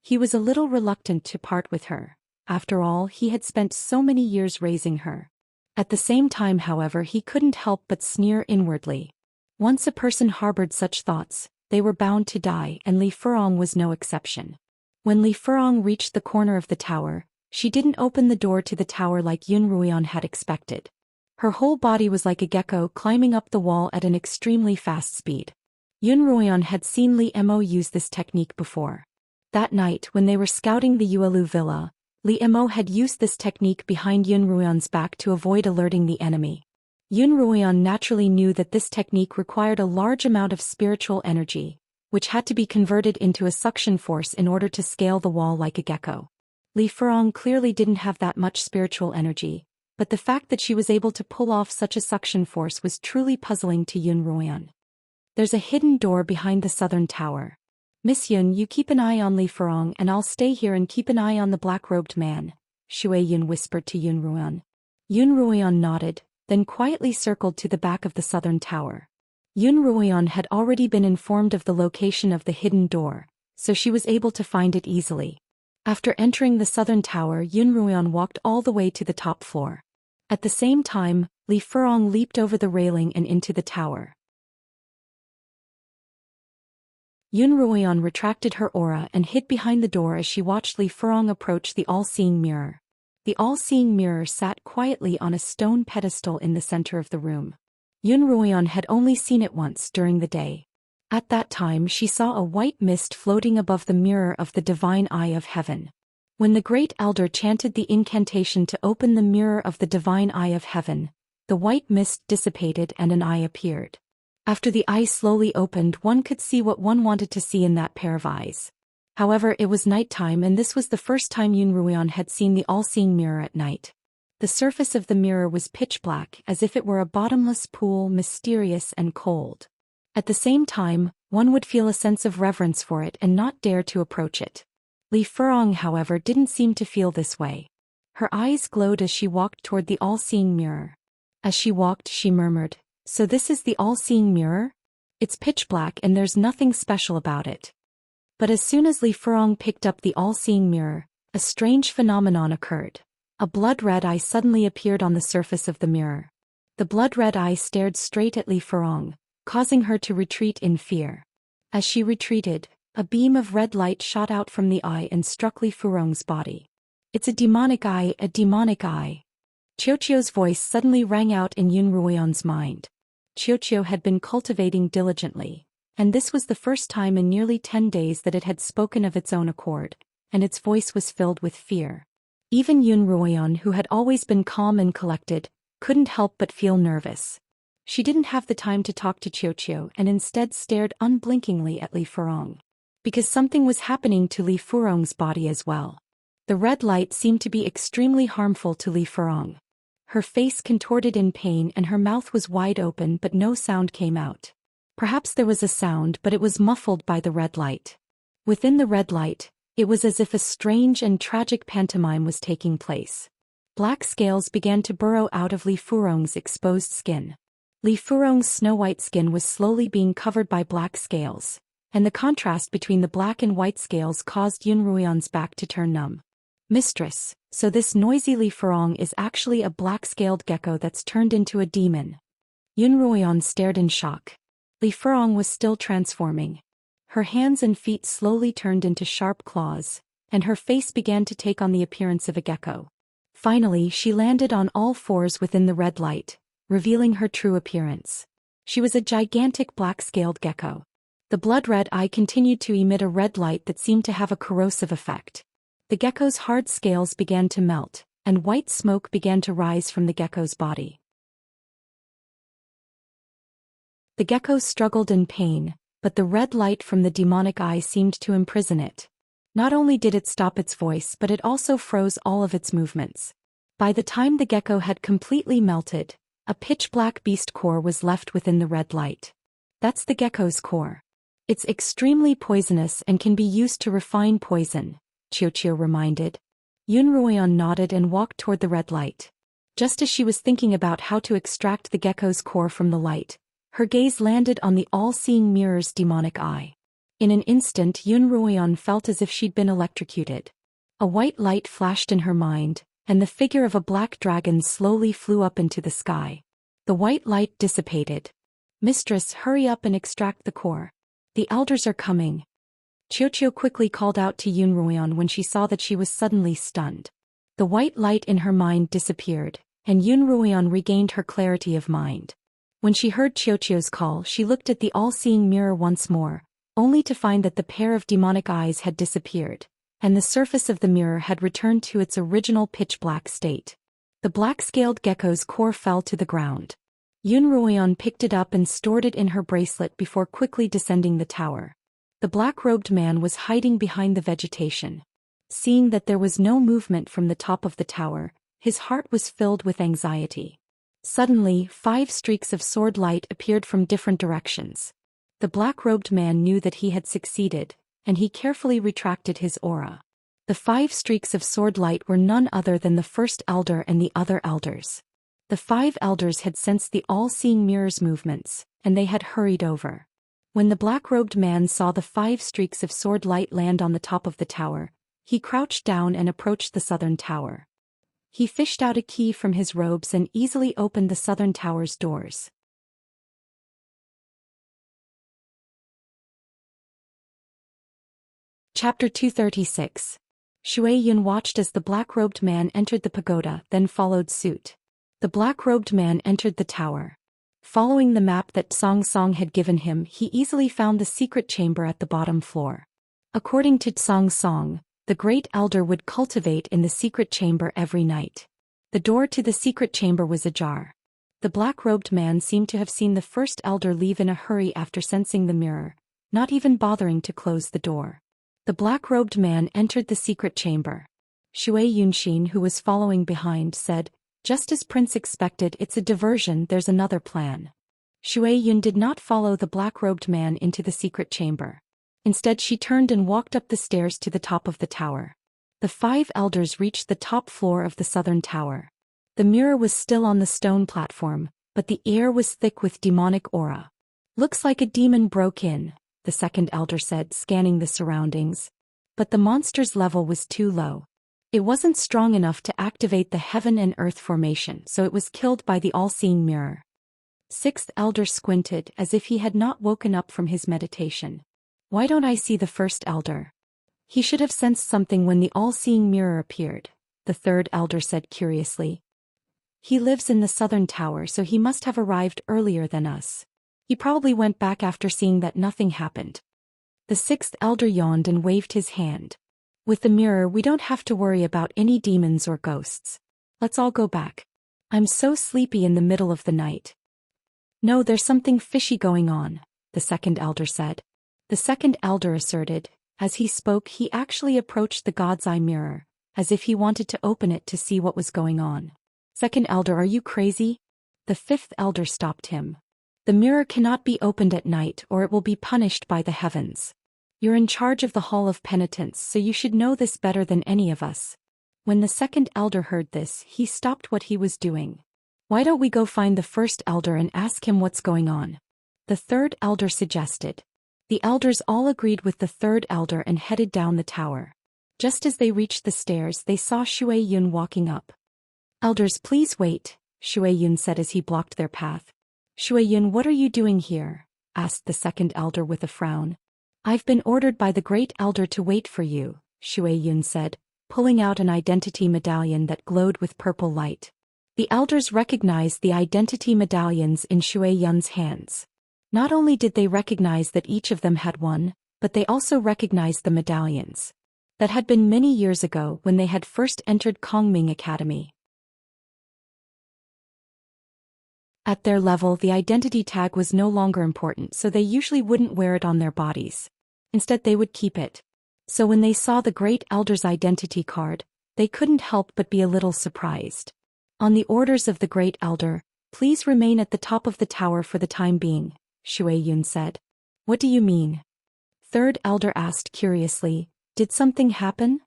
He was a little reluctant to part with her. After all, he had spent so many years raising her. At the same time, however, he couldn't help but sneer inwardly. Once a person harbored such thoughts, they were bound to die, and Li Furong was no exception. When Li Furong reached the corner of the tower, she didn't open the door to the tower like Yun Ruoyan had expected. Her whole body was like a gecko climbing up the wall at an extremely fast speed. Yun Ruoyan had seen Li Mo use this technique before. That night when they were scouting the Yuelu villa, Li Mo had used this technique behind Yun Ruoyan's back to avoid alerting the enemy. Yun Ruoyan naturally knew that this technique required a large amount of spiritual energy, which had to be converted into a suction force in order to scale the wall like a gecko. Li Furong clearly didn't have that much spiritual energy, but the fact that she was able to pull off such a suction force was truly puzzling to Yun Ruoyan. There's a hidden door behind the southern tower. Miss Yun, you keep an eye on Li Furong and I'll stay here and keep an eye on the black-robed man, Shui Yun whispered to Yun Ruoyan. Yun Ruoyan nodded, then quietly circled to the back of the southern tower. Yun Ruoyan had already been informed of the location of the hidden door, so she was able to find it easily. After entering the southern tower, Yun Ruoyan walked all the way to the top floor. At the same time, Li Furong leaped over the railing and into the tower. Yun Ruoyan retracted her aura and hid behind the door as she watched Li Furong approach the all-seeing mirror. The all-seeing mirror sat quietly on a stone pedestal in the center of the room. Yun Ruoyan had only seen it once during the day. At that time she saw a white mist floating above the mirror of the divine eye of heaven. When the great elder chanted the incantation to open the mirror of the divine eye of heaven, the white mist dissipated and an eye appeared. After the eye slowly opened, one could see what one wanted to see in that pair of eyes. However, it was nighttime and this was the first time Yun Ruoyan had seen the all-seeing mirror at night. The surface of the mirror was pitch black as if it were a bottomless pool, mysterious and cold. At the same time, one would feel a sense of reverence for it and not dare to approach it. Li Furong, however, didn't seem to feel this way. Her eyes glowed as she walked toward the all-seeing mirror. As she walked, she murmured, "So this is the all-seeing mirror? It's pitch black and there's nothing special about it." But as soon as Li Furong picked up the all-seeing mirror, a strange phenomenon occurred. A blood-red eye suddenly appeared on the surface of the mirror. The blood-red eye stared straight at Li Furong, causing her to retreat in fear. As she retreated, a beam of red light shot out from the eye and struck Li Furong's body. "It's a demonic eye, a demonic eye." Qiuqiu's voice suddenly rang out in Yun Ruoyan's mind. Qiuqiu had been cultivating diligently, and this was the first time in nearly 10 days that it had spoken of its own accord, and its voice was filled with fear. Even Yun Ruoyan, who had always been calm and collected, couldn't help but feel nervous. She didn't have the time to talk to Qiuqiu and instead stared unblinkingly at Li Furong. Because something was happening to Li Furong's body as well. The red light seemed to be extremely harmful to Li Furong. Her face contorted in pain and her mouth was wide open but no sound came out. Perhaps there was a sound but it was muffled by the red light. Within the red light, it was as if a strange and tragic pantomime was taking place. Black scales began to burrow out of Li Furong's exposed skin. Li Furong's snow-white skin was slowly being covered by black scales, and the contrast between the black and white scales caused Yun Ruoyan's back to turn numb. "Mistress, so this noisy Li Furong is actually a black-scaled gecko that's turned into a demon." Yun Ruoyan stared in shock. Li Furong was still transforming. Her hands and feet slowly turned into sharp claws, and her face began to take on the appearance of a gecko. Finally, she landed on all fours within the red light, revealing her true appearance. She was a gigantic black-scaled gecko. The blood-red eye continued to emit a red light that seemed to have a corrosive effect. The gecko's hard scales began to melt, and white smoke began to rise from the gecko's body. The gecko struggled in pain, but the red light from the demonic eye seemed to imprison it. Not only did it stop its voice but it also froze all of its movements. By the time the gecko had completely melted, a pitch-black beast core was left within the red light. That's the gecko's core. It's extremely poisonous and can be used to refine poison, Qiuqiu reminded. Yun Ruoyan nodded and walked toward the red light. Just as she was thinking about how to extract the gecko's core from the light, her gaze landed on the all-seeing mirror's demonic eye. In an instant Yun Ruoyan felt as if she'd been electrocuted. A white light flashed in her mind, and the figure of a black dragon slowly flew up into the sky. The white light dissipated. "Mistress, hurry up and extract the core. The elders are coming." Qiuqiu quickly called out to Yun Ruoyan when she saw that she was suddenly stunned. The white light in her mind disappeared, and Yun Ruoyan regained her clarity of mind. When she heard Qiuqiu's call, she looked at the all-seeing mirror once more, only to find that the pair of demonic eyes had disappeared, and the surface of the mirror had returned to its original pitch-black state. The black-scaled gecko's core fell to the ground. Yun Ruoyan picked it up and stored it in her bracelet before quickly descending the tower. The black-robed man was hiding behind the vegetation. Seeing that there was no movement from the top of the tower, his heart was filled with anxiety. Suddenly, 5 streaks of sword light appeared from different directions. The black-robed man knew that he had succeeded, and he carefully retracted his aura. The 5 streaks of sword light were none other than the first elder and the other elders. The 5 elders had sensed the all-seeing mirror's movements, and they had hurried over. When the black-robed man saw the 5 streaks of sword light land on the top of the tower, he crouched down and approached the southern tower. He fished out a key from his robes and easily opened the southern tower's doors. Chapter 236. Shui Yun watched as the black-robed man entered the pagoda, then followed suit. The black-robed man entered the tower. Following the map that Song Song had given him, he easily found the secret chamber at the bottom floor. According to Song Song, the great elder would cultivate in the secret chamber every night. The door to the secret chamber was ajar. The black-robed man seemed to have seen the first elder leave in a hurry after sensing the mirror, not even bothering to close the door. The black-robed man entered the secret chamber. Shui Yunxin, who was following behind, said, "Just as Prince expected, it's a diversion, there's another plan." Shui Yun did not follow the black-robed man into the secret chamber. Instead, she turned and walked up the stairs to the top of the tower. The 5 elders reached the top floor of the southern tower. The mirror was still on the stone platform, but the air was thick with demonic aura. "Looks like a demon broke in," the second elder said, scanning the surroundings. But the monster's level was too low. It wasn't strong enough to activate the heaven and earth formation, so it was killed by the all-seeing mirror. 6th elder squinted as if he had not woken up from his meditation. "Why don't I see the first elder?" "He should have sensed something when the all-seeing mirror appeared," the 3rd elder said curiously. "He lives in the southern tower, so he must have arrived earlier than us. He probably went back after seeing that nothing happened." The 6th elder yawned and waved his hand. "With the mirror, we don't have to worry about any demons or ghosts. Let's all go back. I'm so sleepy in the middle of the night." "No, there's something fishy going on," the 2nd elder said. The 2nd elder asserted. As he spoke, he actually approached the God's Eye mirror, as if he wanted to open it to see what was going on. "2nd elder, are you crazy?" The 5th elder stopped him. "The mirror cannot be opened at night or it will be punished by the heavens. You're in charge of the Hall of Penitence, so you should know this better than any of us." When the 2nd elder heard this, he stopped what he was doing. "Why don't we go find the 1st elder and ask him what's going on?" the 3rd elder suggested. The elders all agreed with the 3rd elder and headed down the tower. Just as they reached the stairs, they saw Shui Yun walking up. "Elders, please wait," Shui Yun said as he blocked their path. "Shui Yun, what are you doing here?" asked the 2nd elder with a frown. "I've been ordered by the great elder to wait for you," Shui Yun said, pulling out an identity medallion that glowed with purple light. The elders recognized the identity medallions in Shui Yun's hands. Not only did they recognize that each of them had one, but they also recognized the medallions. That had been many years ago when they had first entered Kongming Academy. At their level, the identity tag was no longer important, so they usually wouldn't wear it on their bodies. Instead, they would keep it. So when they saw the great elder's identity card, they couldn't help but be a little surprised. "On the orders of the great elder, please remain at the top of the tower for the time being," Shui Yun said. "What do you mean?" 3rd elder asked curiously. "Did something happen?"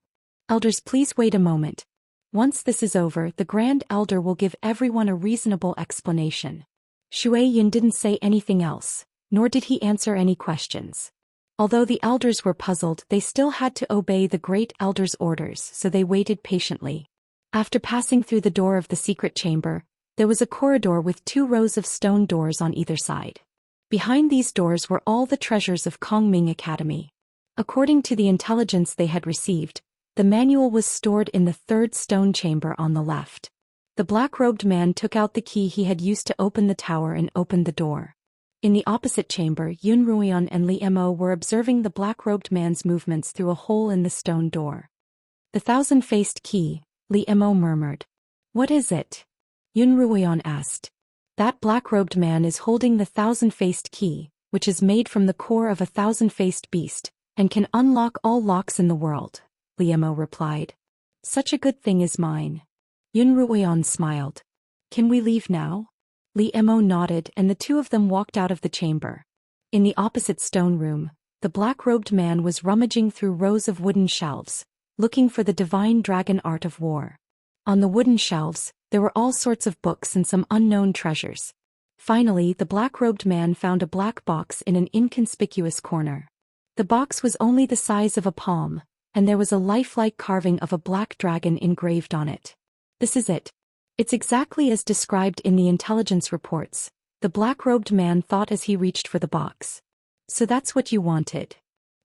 "Elders, please wait a moment. Once this is over, the Grand Elder will give everyone a reasonable explanation." Shui Yun didn't say anything else, nor did he answer any questions. Although the elders were puzzled, they still had to obey the Great Elder's orders, so they waited patiently. After passing through the door of the secret chamber, there was a corridor with 2 rows of stone doors on either side. Behind these doors were all the treasures of Kongming Academy. According to the intelligence they had received, the manual was stored in the third stone chamber on the left. The black-robed man took out the key he had used to open the tower and opened the door. In the opposite chamber, Yun Ruoyan and Li Mo were observing the black-robed man's movements through a hole in the stone door. "The thousand-faced key," Li Mo murmured. "What is it?" Yun Ruoyan asked. "That black-robed man is holding the thousand-faced key, which is made from the core of a thousand-faced beast, and can unlock all locks in the world," Li Mo replied. "Such a good thing is mine." Yun Ruoyan smiled. "Can we leave now?" Li Mo nodded and the two of them walked out of the chamber. In the opposite stone room, the black-robed man was rummaging through rows of wooden shelves, looking for the divine dragon art of war. On the wooden shelves, there were all sorts of books and some unknown treasures. Finally, the black-robed man found a black box in an inconspicuous corner. The box was only the size of a palm, and there was a lifelike carving of a black dragon engraved on it. "This is it. It's exactly as described in the intelligence reports," the black-robed man thought as he reached for the box. "So that's what you wanted."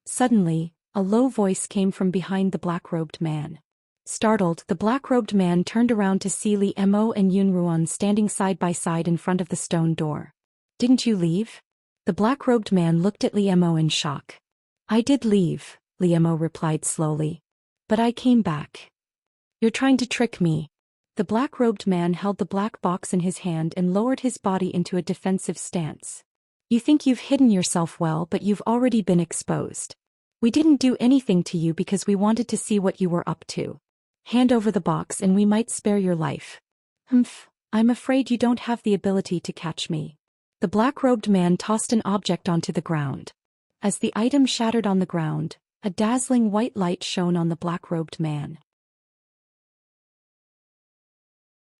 Suddenly, a low voice came from behind the black-robed man. Startled, the black-robed man turned around to see Li Mo and Yun Ruoyan standing side by side in front of the stone door. "Didn't you leave?" The black-robed man looked at Li Mo in shock. "I did leave," Li Mo replied slowly. "But I came back." "You're trying to trick me." The black-robed man held the black box in his hand and lowered his body into a defensive stance. "You think you've hidden yourself well, but you've already been exposed. We didn't do anything to you because we wanted to see what you were up to. Hand over the box and we might spare your life." "Humph, I'm afraid you don't have the ability to catch me." The black-robed man tossed an object onto the ground. As the item shattered on the ground, a dazzling white light shone on the black-robed man.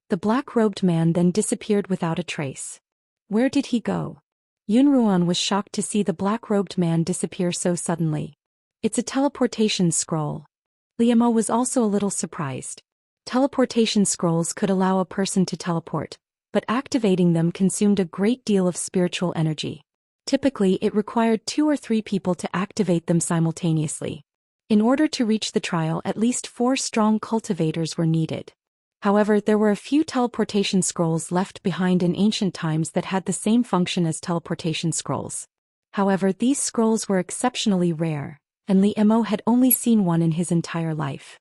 The black-robed man then disappeared without a trace. Where did he go? Yun Ruoyan was shocked to see the black-robed man disappear so suddenly. "It's a teleportation scroll." Li Mo was also a little surprised. Teleportation scrolls could allow a person to teleport, but activating them consumed a great deal of spiritual energy. Typically, it required 2 or 3 people to activate them simultaneously. In order to reach the trial, at least 4 strong cultivators were needed. However, there were a few teleportation scrolls left behind in ancient times that had the same function as teleportation scrolls. However, these scrolls were exceptionally rare, and Li Mo had only seen one in his entire life.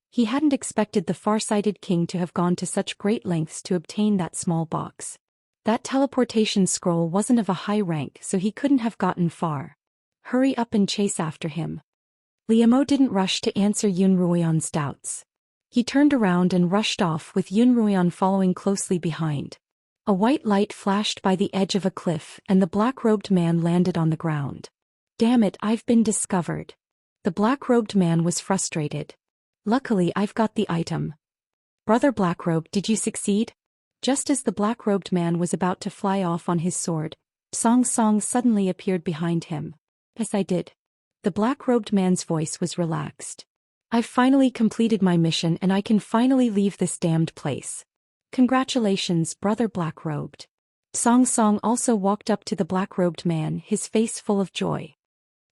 He hadn't expected the far-sighted king to have gone to such great lengths to obtain that small box. That teleportation scroll wasn't of a high rank, so he couldn't have gotten far. "Hurry up and chase after him." Li Mo didn't rush to answer Yun Ruoyan's doubts. He turned around and rushed off with Yun Ruoyan following closely behind. A white light flashed by the edge of a cliff and the black-robed man landed on the ground. "Damn it, I've been discovered." The black-robed man was frustrated. "Luckily I've got the item." "Brother Blackrobe, did you succeed?" Just as the black-robed man was about to fly off on his sword, Song Song suddenly appeared behind him. "Yes, I did." The black-robed man's voice was relaxed. "I've finally completed my mission and I can finally leave this damned place. Congratulations, Brother Black-robed." Song Song also walked up to the black-robed man, his face full of joy.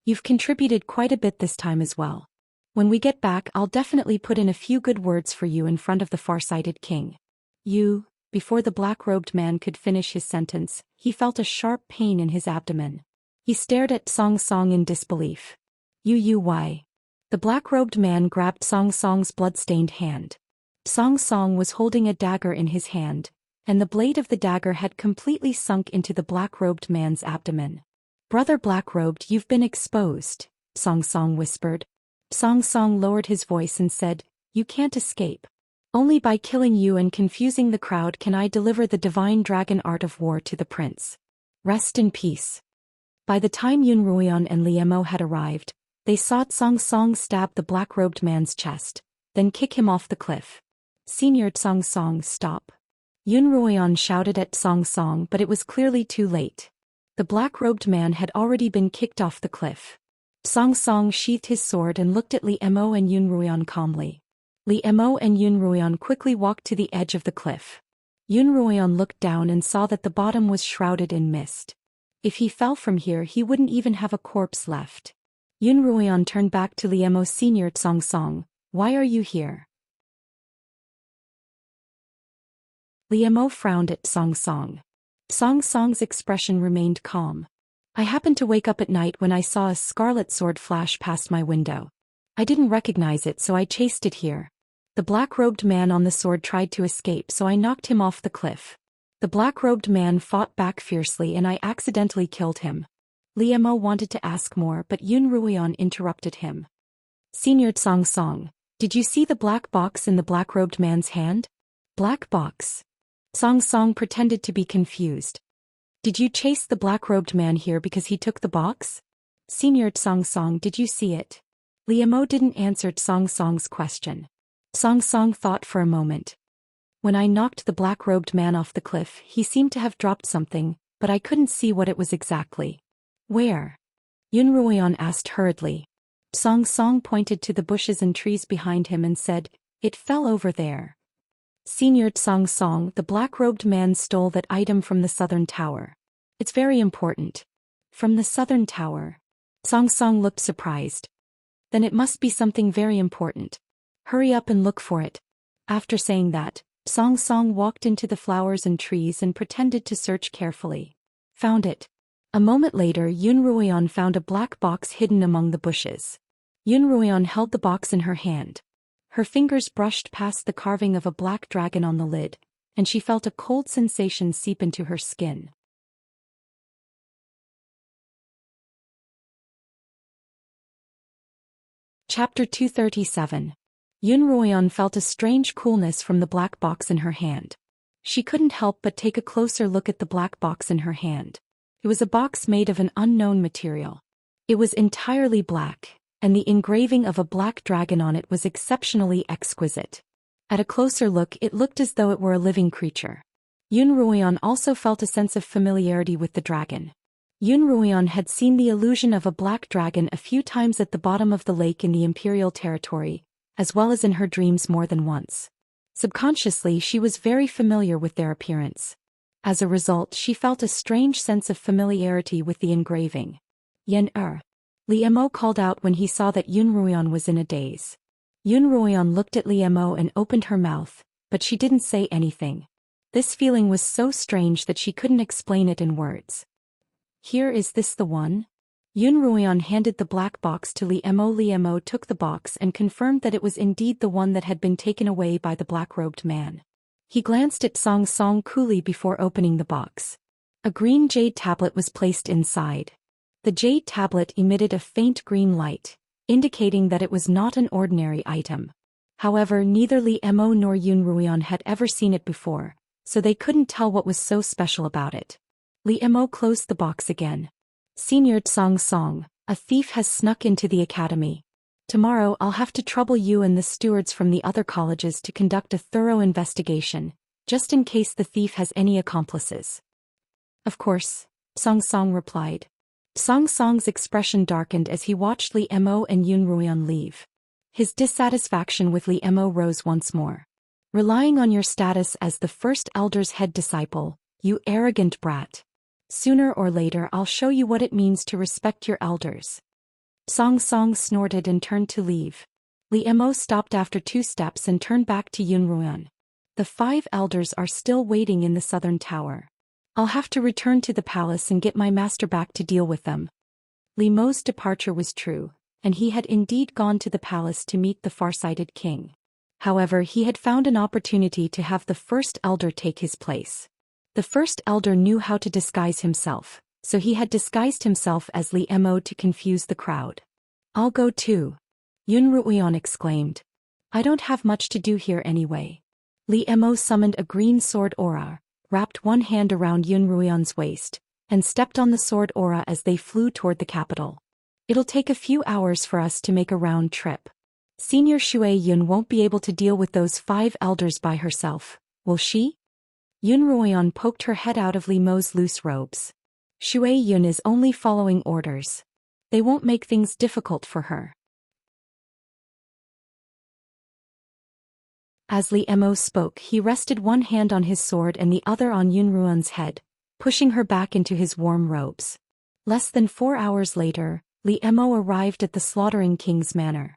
"You've contributed quite a bit this time as well. When we get back, I'll definitely put in a few good words for you in front of the far-sighted king." Before the black-robed man could finish his sentence, he felt a sharp pain in his abdomen. He stared at Song Song in disbelief. Why? The black-robed man grabbed Song Song's blood-stained hand. Song Song was holding a dagger in his hand, and the blade of the dagger had completely sunk into the black-robed man's abdomen. "Brother Black-robed, you've been exposed," Song Song whispered. Song Song lowered his voice and said, "You can't escape. Only by killing you and confusing the crowd can I deliver the divine dragon art of war to the prince. Rest in peace." By the time Yun Ruoyan and Li Mo had arrived, they saw Song Song stab the black-robed man's chest, then kick him off the cliff. "Senior Song Song, stop." Yun Ruoyan shouted at Song Song, but it was clearly too late. The black-robed man had already been kicked off the cliff. Song Song sheathed his sword and looked at Li Mo and Yun Ruoyan calmly. Li Mo and Yun Ruoyan quickly walked to the edge of the cliff. Yun Ruoyan looked down and saw that the bottom was shrouded in mist. If he fell from here, he wouldn't even have a corpse left. Yun Ruoyan turned back to Liemo Senior. Xianxia, why are you here? Liemo frowned at Xianxia. Xianxia's expression remained calm. I happened to wake up at night when I saw a scarlet sword flash past my window. I didn't recognize it, so I chased it here. The black-robed man on the sword tried to escape, so I knocked him off the cliff. The black-robed man fought back fiercely and I accidentally killed him. Liemo wanted to ask more, but Yun Ruoyan interrupted him. Senior Xianxia, did you see the black box in the black-robed man's hand? Black box? Xianxia pretended to be confused. Did you chase the black-robed man here because he took the box? Senior Xianxia, did you see it? Liemo didn't answer Xianxia's question. Xianxia thought for a moment. When I knocked the black-robed man off the cliff, he seemed to have dropped something, but I couldn't see what it was exactly. Where? Yun Ruoyan asked hurriedly. Xianxia pointed to the bushes and trees behind him and said, it fell over there. Senior Xianxia, the black-robed man stole that item from the southern tower. It's very important. From the southern tower? Xianxia looked surprised. Then it must be something very important. Hurry up and look for it. After saying that, Xianxia walked into the flowers and trees and pretended to search carefully. Found it. A moment later, Yun Ruoyan found a black box hidden among the bushes. Yun Ruoyan held the box in her hand. Her fingers brushed past the carving of a black dragon on the lid, and she felt a cold sensation seep into her skin. Chapter 237. Yun Ruoyan felt a strange coolness from the black box in her hand. She couldn't help but take a closer look at the black box in her hand. It was a box made of an unknown material. It was entirely black, and the engraving of a black dragon on it was exceptionally exquisite. At a closer look, it looked as though it were a living creature. Yun Ruoyan also felt a sense of familiarity with the dragon. Yun Ruoyan had seen the illusion of a black dragon a few times at the bottom of the lake in the imperial territory, as well as in her dreams more than once. Subconsciously, she was very familiar with their appearance. As a result, she felt a strange sense of familiarity with the engraving. Yen-er. Liemo called out when he saw that Yun Ruoyan was in a daze. Yun Ruoyan looked at Liemo and opened her mouth, but she didn't say anything. This feeling was so strange that she couldn't explain it in words. Here, is this the one? Yun Ruoyan handed the black box to Liemo. Liemo took the box and confirmed that it was indeed the one that had been taken away by the black-robed man. He glanced at Xianxia coolly before opening the box. A green jade tablet was placed inside. The jade tablet emitted a faint green light, indicating that it was not an ordinary item. However, neither Liemo nor Yun Ruoyan had ever seen it before, so they couldn't tell what was so special about it. Liemo closed the box again. Senior Xianxia, a thief has snuck into the academy. Tomorrow I'll have to trouble you and the stewards from the other colleges to conduct a thorough investigation, just in case the thief has any accomplices. Of course, Xianxia replied. Xianxia's expression darkened as he watched Liemo and Yun Ruoyan leave. His dissatisfaction with Liemo rose once more. Relying on your status as the first elder's head disciple, you arrogant brat. Sooner or later I'll show you what it means to respect your elders. Xianxia snorted and turned to leave. Liemo stopped after 2 steps and turned back to Yun Ruoyan. The 5 elders are still waiting in the southern tower. I'll have to return to the palace and get my master back to deal with them. Liemo's departure was true, and he had indeed gone to the palace to meet the farsighted king. However, he had found an opportunity to have the first elder take his place. The first elder knew how to disguise himself, so he had disguised himself as Liemo to confuse the crowd. I'll go too. Yun Ruoyan exclaimed. I don't have much to do here anyway. Liemo summoned a green sword aura, wrapped one hand around Yun Ruoyan's waist, and stepped on the sword aura as they flew toward the capital. It'll take a few hours for us to make a round trip. Senior Shui Yun won't be able to deal with those 5 elders by herself, will she? Yun Ruoyan poked her head out of Liemo's loose robes. Shui Yun is only following orders. They won't make things difficult for her. As Liemo spoke, he rested one hand on his sword and the other on Yun Ruoyan's head, pushing her back into his warm robes. Less than 4 hours later, Li Emo arrived at the slaughtering king's manor.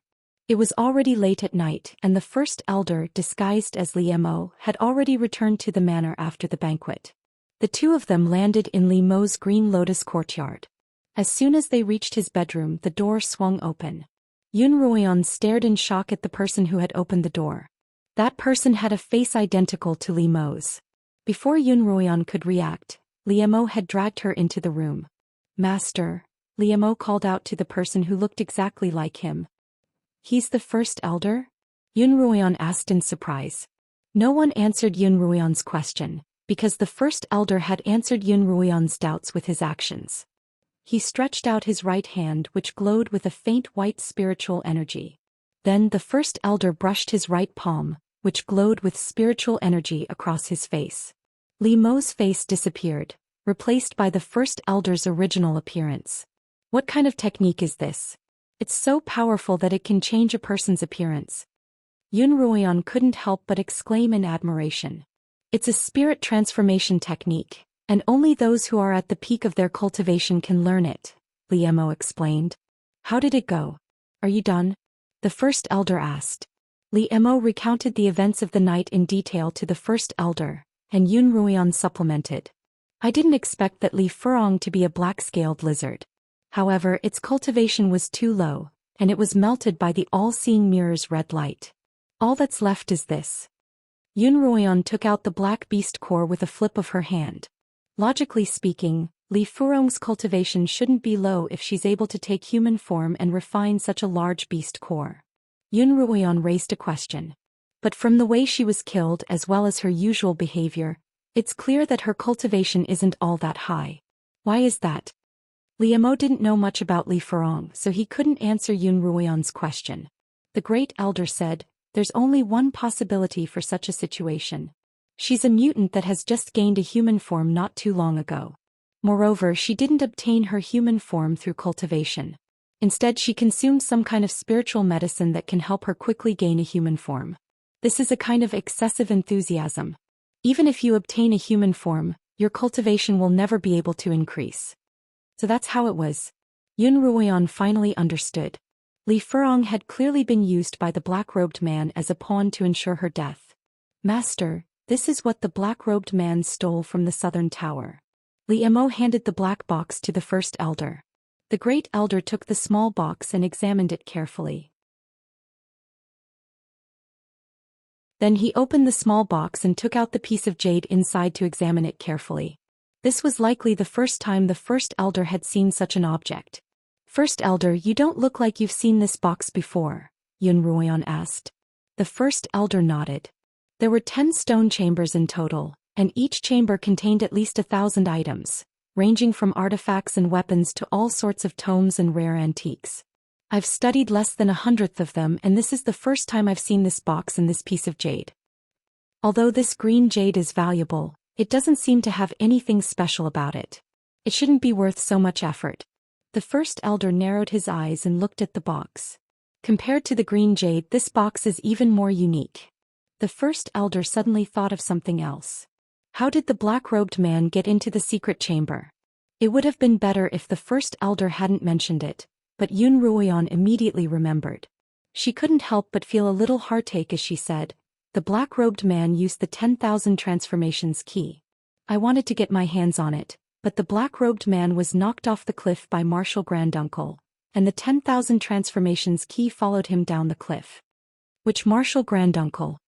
It was already late at night, and the first elder, disguised as Li Emo, had already returned to the manor after the banquet. The two of them landed in Li Mo's Green Lotus courtyard. As soon as they reached his bedroom, the door swung open. Yun Ruoyan stared in shock at the person who had opened the door. That person had a face identical to Li Mo's. Before Yun Ruoyan could react, Li Emo had dragged her into the room. "Master," Li Emo called out to the person who looked exactly like him. "He's the first elder?" Yun Ruoyan asked in surprise. No one answered Yun Ruoyan's question, because the first elder had answered Yun Ruoyan's doubts with his actions. He stretched out his right hand, which glowed with a faint white spiritual energy. Then the first elder brushed his right palm, which glowed with spiritual energy, across his face. Li Mo's face disappeared, replaced by the first elder's original appearance. What kind of technique is this? It's so powerful that it can change a person's appearance. Yun Ruoyan couldn't help but exclaim in admiration. It's a spirit transformation technique, and only those who are at the peak of their cultivation can learn it, Li Emo explained. "How did it go? Are you done?" the first elder asked. Li Emo recounted the events of the night in detail to the first elder, and Yun Ruoyan supplemented. "I didn't expect that Li Furong to be a black-scaled lizard. However, its cultivation was too low, and it was melted by the all-seeing mirror's red light. All that's left is this." Yun Ruoyan took out the black beast core with a flip of her hand. Logically speaking, Li Furong's cultivation shouldn't be low if she's able to take human form and refine such a large beast core. Yun Ruoyan raised a question. But from the way she was killed as well as her usual behavior, it's clear that her cultivation isn't all that high. Why is that? Li Emo didn't know much about Li Furong, so he couldn't answer Yun Ruoyan's question. The great elder said, "There's only one possibility for such a situation. She's a mutant that has just gained a human form not too long ago. Moreover, she didn't obtain her human form through cultivation. Instead, she consumed some kind of spiritual medicine that can help her quickly gain a human form. This is a kind of excessive enthusiasm. Even if you obtain a human form, your cultivation will never be able to increase." So that's how it was. Yun Ruoyan finally understood. Li Furong had clearly been used by the black-robed man as a pawn to ensure her death. "Master, this is what the black-robed man stole from the southern tower." Li Emo handed the black box to the first elder. The great elder took the small box and examined it carefully. Then he opened the small box and took out the piece of jade inside to examine it carefully. This was likely the first time the first elder had seen such an object. "First elder, you don't look like you've seen this box before," Yun Ruoyan asked. The first elder nodded. There were 10 stone chambers in total, and each chamber contained at least 1,000 items, ranging from artifacts and weapons to all sorts of tomes and rare antiques. "I've studied less than 100th of them, and this is the first time I've seen this box and this piece of jade. Although this green jade is valuable, it doesn't seem to have anything special about it. It shouldn't be worth so much effort." The first elder narrowed his eyes and looked at the box. Compared to the green jade, this box is even more unique. The first elder suddenly thought of something else. How did the black-robed man get into the secret chamber? It would have been better if the first elder hadn't mentioned it, but Yun Ruoyan immediately remembered. She couldn't help but feel a little heartache as she said, "The black-robed man used the 10,000 transformations key. I wanted to get my hands on it, but the black-robed man was knocked off the cliff by Martial Granduncle, and the 10,000 transformations key followed him down the cliff." "Which Martial Granduncle?"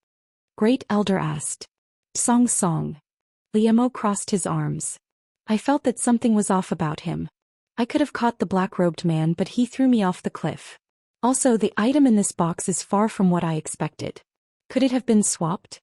Great Elder asked. "Song Song." Li Emo crossed his arms. "I felt that something was off about him. I could have caught the black-robed man, but he threw me off the cliff. Also, the item in this box is far from what I expected. Could it have been swapped?"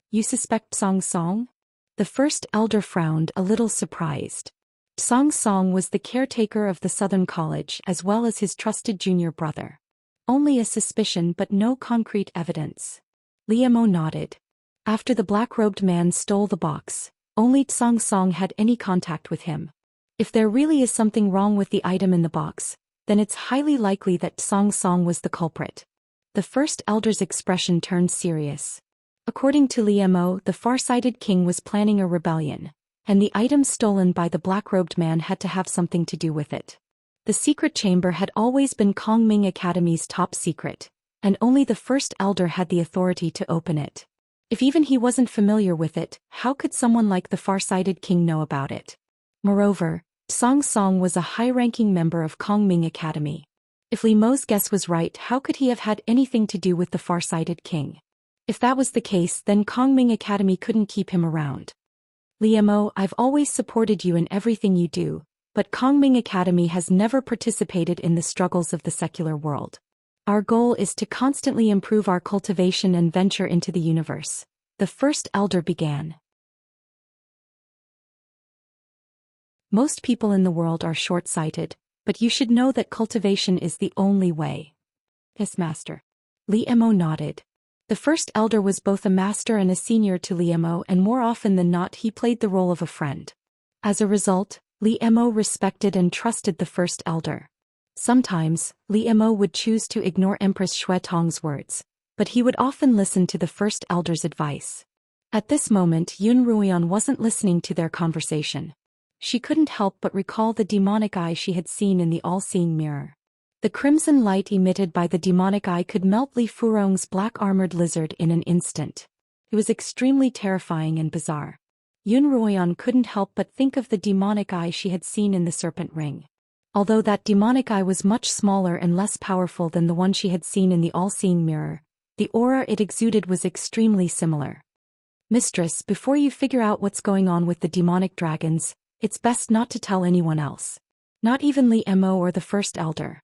"You suspect Song Song?" The first elder frowned, a little surprised. Song Song was the caretaker of the Southern College as well as his trusted junior brother. Only a suspicion but no concrete evidence. Li Emo nodded. After the black-robed man stole the box, only Song Song had any contact with him. If there really is something wrong with the item in the box, then it's highly likely that Song Song was the culprit. The first elder's expression turned serious. According to Li Emo, the far-sighted king was planning a rebellion, and the items stolen by the black-robed man had to have something to do with it. The secret chamber had always been Kongming Academy's top secret, and only the first elder had the authority to open it. If even he wasn't familiar with it, how could someone like the far-sighted king know about it? Moreover, Song Song was a high-ranking member of Kongming Academy. If Li Mo's guess was right, how could he have had anything to do with the far-sighted king? If that was the case, then Kongming Academy couldn't keep him around. Li Mo, I've always supported you in everything you do, but Kongming Academy has never participated in the struggles of the secular world. Our goal is to constantly improve our cultivation and venture into the universe, the first elder began. Most people in the world are short-sighted, but you should know that cultivation is the only way. Yes, master. Li Mo nodded. The first elder was both a master and a senior to Li Mo, and more often than not he played the role of a friend. As a result, Li Mo respected and trusted the first elder. Sometimes, Li Mo would choose to ignore Empress Xue Tong's words, but he would often listen to the first elder's advice. At this moment Yun Ruoyan wasn't listening to their conversation. She couldn't help but recall the demonic eye she had seen in the all-seeing mirror. The crimson light emitted by the demonic eye could melt Li Furong's black-armored lizard in an instant. It was extremely terrifying and bizarre. Yun Ruoyan couldn't help but think of the demonic eye she had seen in the serpent ring. Although that demonic eye was much smaller and less powerful than the one she had seen in the all-seeing mirror, the aura it exuded was extremely similar. Mistress, before you figure out what's going on with the demonic dragons, it's best not to tell anyone else. Not even Li Mo or the first elder.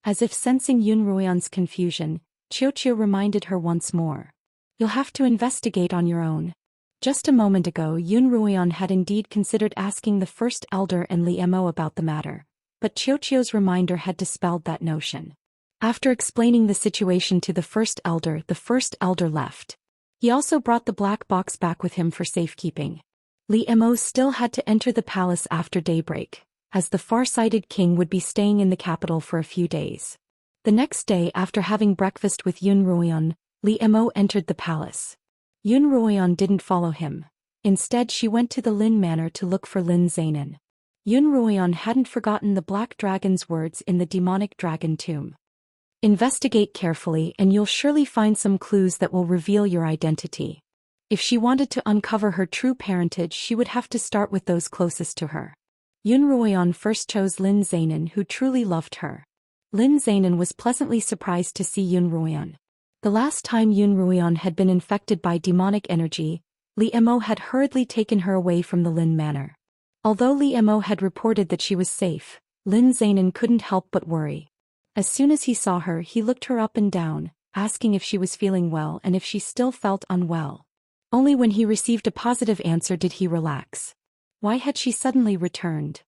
As if sensing Yun Ruoyan's confusion, Qiuqiu reminded her once more. You'll have to investigate on your own. Just a moment ago Yun Ruoyan had indeed considered asking the first elder and Li Mo about the matter, but Qiuqiu's reminder had dispelled that notion. After explaining the situation to the first elder left. He also brought the black box back with him for safekeeping. Li Mo still had to enter the palace after daybreak, as the far-sighted king would be staying in the capital for a few days. The next day, after having breakfast with Yun Ruoyan, Li Mo entered the palace. Yun Ruoyan didn't follow him. Instead she went to the Lin Manor to look for Lin Zainin. Yun Ruoyan hadn't forgotten the black dragon's words in the demonic dragon tomb. Investigate carefully and you'll surely find some clues that will reveal your identity. If she wanted to uncover her true parentage, she would have to start with those closest to her. Yun Ruoyan first chose Lin Zainin, who truly loved her. Lin Zainin was pleasantly surprised to see Yun Ruoyan. The last time Yun Ruoyan had been infected by demonic energy, Li Mo had hurriedly taken her away from the Lin Manor. Although Li Mo had reported that she was safe, Lin Zainin couldn't help but worry. As soon as he saw her, he looked her up and down, asking if she was feeling well and if she still felt unwell. Only when he received a positive answer did he relax. Why had she suddenly returned?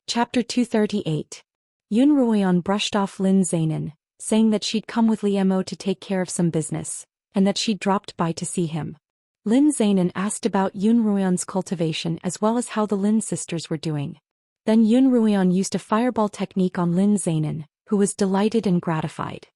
Chapter 238. Yun Ruoyan brushed off Lin Zainin, saying that she'd come with Li Mo to take care of some business, and that she'd dropped by to see him. Lin Zainin asked about Yun Ruoyan's cultivation as well as how the Lin sisters were doing. Then Yun Ruoyan used a fireball technique on Lin Zainin, who was delighted and gratified.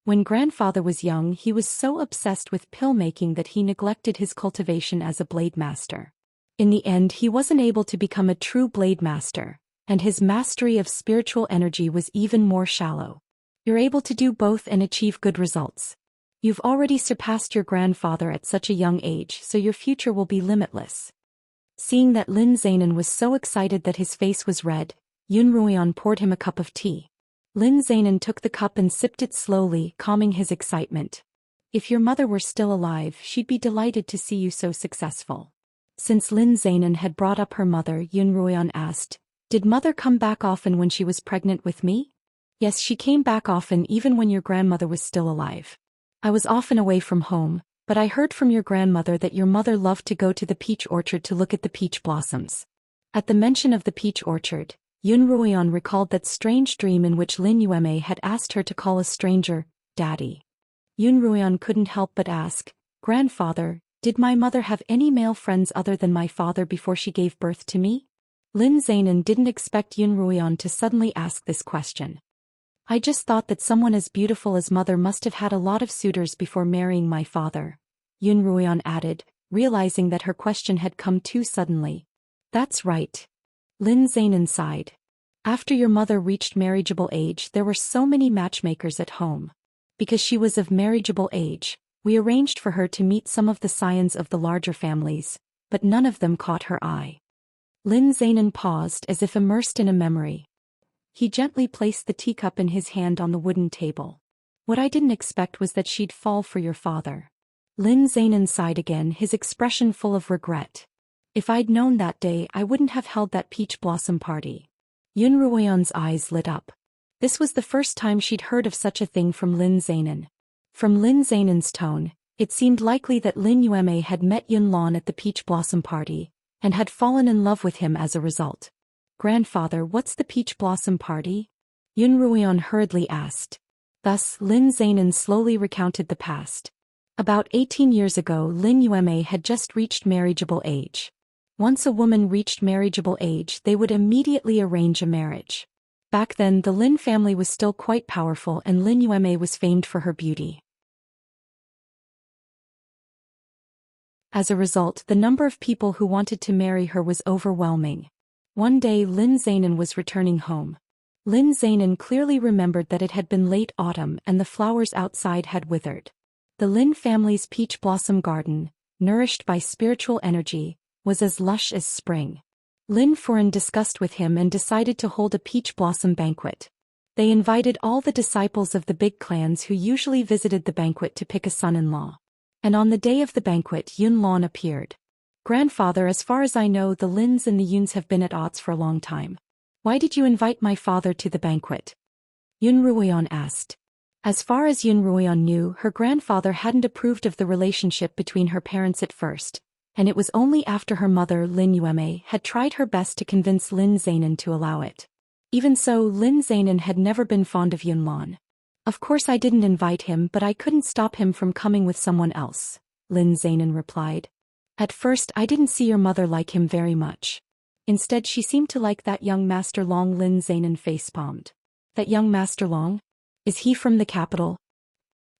When grandfather was young, he was so obsessed with pill making that he neglected his cultivation as a blade master. In the end, he wasn't able to become a true blade master, and his mastery of spiritual energy was even more shallow. You're able to do both and achieve good results. You've already surpassed your grandfather at such a young age, so your future will be limitless. Seeing that Lin Zainin was so excited that his face was red, Yun Ruoyan poured him a cup of tea. Lin Zainin took the cup and sipped it slowly, calming his excitement. If your mother were still alive, she'd be delighted to see you so successful. Since Lin Zainin had brought up her mother, Yun Ruoyan asked, did mother come back often when she was pregnant with me? Yes, she came back often even when your grandmother was still alive. I was often away from home, but I heard from your grandmother that your mother loved to go to the peach orchard to look at the peach blossoms. At the mention of the peach orchard, Yun Ruoyan recalled that strange dream in which Lin Yueme had asked her to call a stranger, Daddy. Yun Ruoyan couldn't help but ask, Grandfather, did my mother have any male friends other than my father before she gave birth to me? Lin Zainin didn't expect Yun Ruoyan to suddenly ask this question. I just thought that someone as beautiful as mother must have had a lot of suitors before marrying my father, Yun Ruoyan added, realizing that her question had come too suddenly. That's right. Lin Zanan sighed. After your mother reached marriageable age, there were so many matchmakers at home. Because she was of marriageable age, we arranged for her to meet some of the scions of the larger families, but none of them caught her eye. Lin Zanan paused as if immersed in a memory. He gently placed the teacup in his hand on the wooden table. What I didn't expect was that she'd fall for your father. Lin Zanan sighed again, his expression full of regret. If I'd known that day, I wouldn't have held that peach blossom party. Yun Ruoyan's eyes lit up. This was the first time she'd heard of such a thing from Lin Zanan. From Lin Zanan's tone, it seemed likely that Lin Yueme had met Yun Lan at the peach blossom party, and had fallen in love with him as a result. Grandfather, what's the peach blossom party? Yun Ruoyan hurriedly asked. Thus, Lin Zanan slowly recounted the past. About 18 years ago, Lin Yueme had just reached marriageable age. Once a woman reached marriageable age, they would immediately arrange a marriage. Back then, the Lin family was still quite powerful, and Lin Yueme was famed for her beauty. As a result, the number of people who wanted to marry her was overwhelming. One day, Lin Zanan was returning home. Lin Zanan clearly remembered that it had been late autumn and the flowers outside had withered. The Lin family's peach blossom garden, nourished by spiritual energy, was as lush as spring. Lin Furen discussed with him and decided to hold a peach blossom banquet. They invited all the disciples of the big clans who usually visited the banquet to pick a son-in-law. And on the day of the banquet, Yun Lan appeared. Grandfather, as far as I know, the Lins and the Yuns have been at odds for a long time. Why did you invite my father to the banquet? Yun Ruoyan asked. As far as Yun Ruoyan knew, her grandfather hadn't approved of the relationship between her parents at first, and it was only after her mother, Lin Yueme, had tried her best to convince Lin Zanan to allow it. Even so, Lin Zanan had never been fond of Yun Lan. Of course I didn't invite him, but I couldn't stop him from coming with someone else, Lin Zanan replied. At first I didn't see your mother like him very much. Instead she seemed to like that young Master Long. Lin Zanan facepalmed. That young Master Long? Is he from the capital?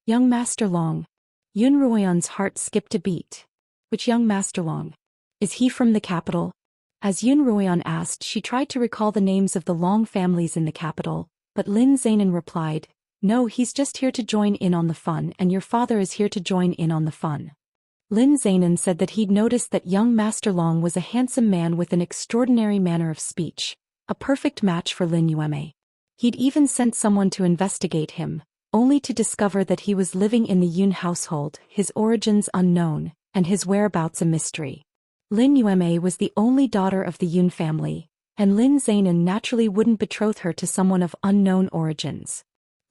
Young Master Long. Yun Ruoyan's heart skipped a beat. Which young Master Long? Is he from the capital? As Yun Ruoyan asked, she tried to recall the names of the Long families in the capital, but Lin Zanan replied, no, he's just here to join in on the fun, and your father is here to join in on the fun. Lin Zanan said that he'd noticed that young Master Long was a handsome man with an extraordinary manner of speech, a perfect match for Lin Yueme. He'd even sent someone to investigate him, only to discover that he was living in the Yun household, his origins unknown, and his whereabouts a mystery. Lin Yueme was the only daughter of the Yun family, and Lin Zanan naturally wouldn't betroth her to someone of unknown origins.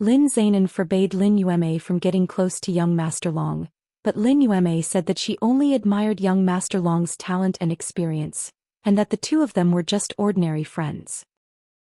Lin Zanan forbade Lin Yueme from getting close to young Master Long, but Lin Yueme said that she only admired young Master Long's talent and experience, and that the two of them were just ordinary friends.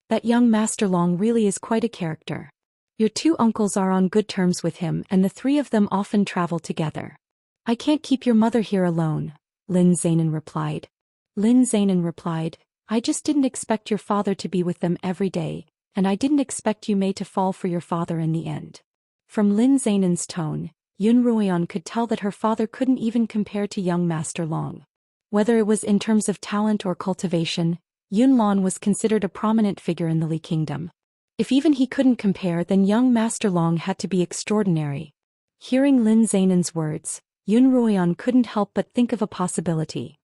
That young Master Long really is quite a character. Your two uncles are on good terms with him, and the three of them often travel together. I can't keep your mother here alone, Lin Zanan replied. Lin Zanan replied, I just didn't expect your father to be with them every day, and I didn't expect you May to fall for your father in the end. From Lin Zanan's tone, Yun Ruoyan could tell that her father couldn't even compare to young Master Long. Whether it was in terms of talent or cultivation, Yun Lan was considered a prominent figure in the Li Kingdom. If even he couldn't compare, then young Master Long had to be extraordinary. Hearing Lin Zanan's words, Yun Ruoyan couldn't help but think of a possibility.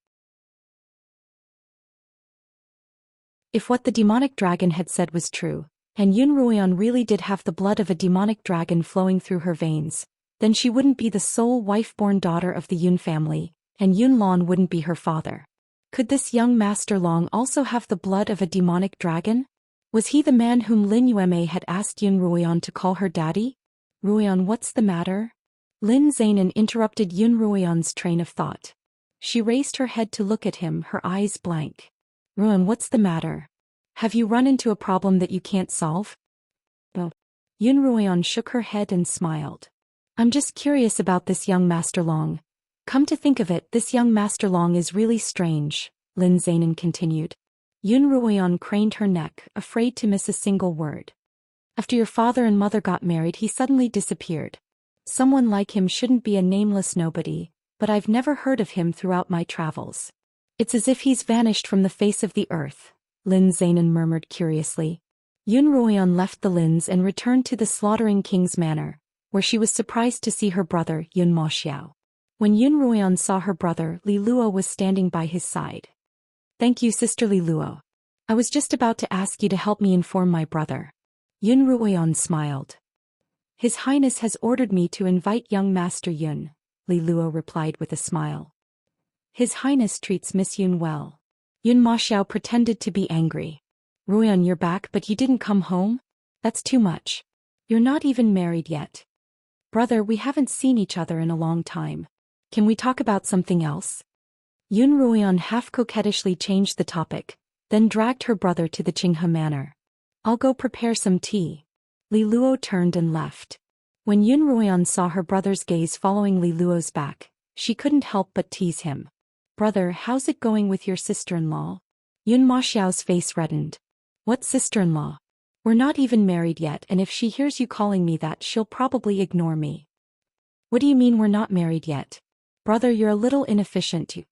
If what the demonic dragon had said was true, and Yun Ruoyan really did have the blood of a demonic dragon flowing through her veins, then she wouldn't be the sole wife-born daughter of the Yun family, and Yun Lan wouldn't be her father. Could this young Master Long also have the blood of a demonic dragon? Was he the man whom Lin Yueme had asked Yun Ruoyan to call her daddy? Ruoyan, what's the matter? Lin Zanan interrupted Yun Ruoyan's train of thought. She raised her head to look at him, her eyes blank. Ruoyan, what's the matter? Have you run into a problem that you can't solve? No. Yun Ruoyan shook her head and smiled. I'm just curious about this young Master Long. Come to think of it, this young Master Long is really strange, Lin Zanan continued. Yun Ruoyan craned her neck, afraid to miss a single word. After your father and mother got married, he suddenly disappeared. Someone like him shouldn't be a nameless nobody, but I've never heard of him throughout my travels. It's as if he's vanished from the face of the earth, Lin Zainan murmured curiously. Yun Ruoyan left the Lins and returned to the Slaughtering King's manor, where she was surprised to see her brother Yun Maoxiao. When Yun Ruoyan saw her brother, Li Luo was standing by his side. Thank you, Sister Li Luo. I was just about to ask you to help me inform my brother. Yun Ruoyan smiled. His Highness has ordered me to invite young Master Yun, Li Luo replied with a smile. His Highness treats Miss Yun well. Yun Maoxiao pretended to be angry. Ruoyan, you're back but you didn't come home? That's too much. You're not even married yet. Brother, we haven't seen each other in a long time. Can we talk about something else? Yun Ruoyan half coquettishly changed the topic, then dragged her brother to the Qinghe manor. I'll go prepare some tea. Li Luo turned and left. When Yun Ruoyan saw her brother's gaze following Li Luo's back, she couldn't help but tease him. Brother, how's it going with your sister-in-law? Yun Maoxiao's face reddened. What sister-in-law? We're not even married yet, and if she hears you calling me that, she'll probably ignore me. What do you mean we're not married yet? Brother, you're a little inefficient too.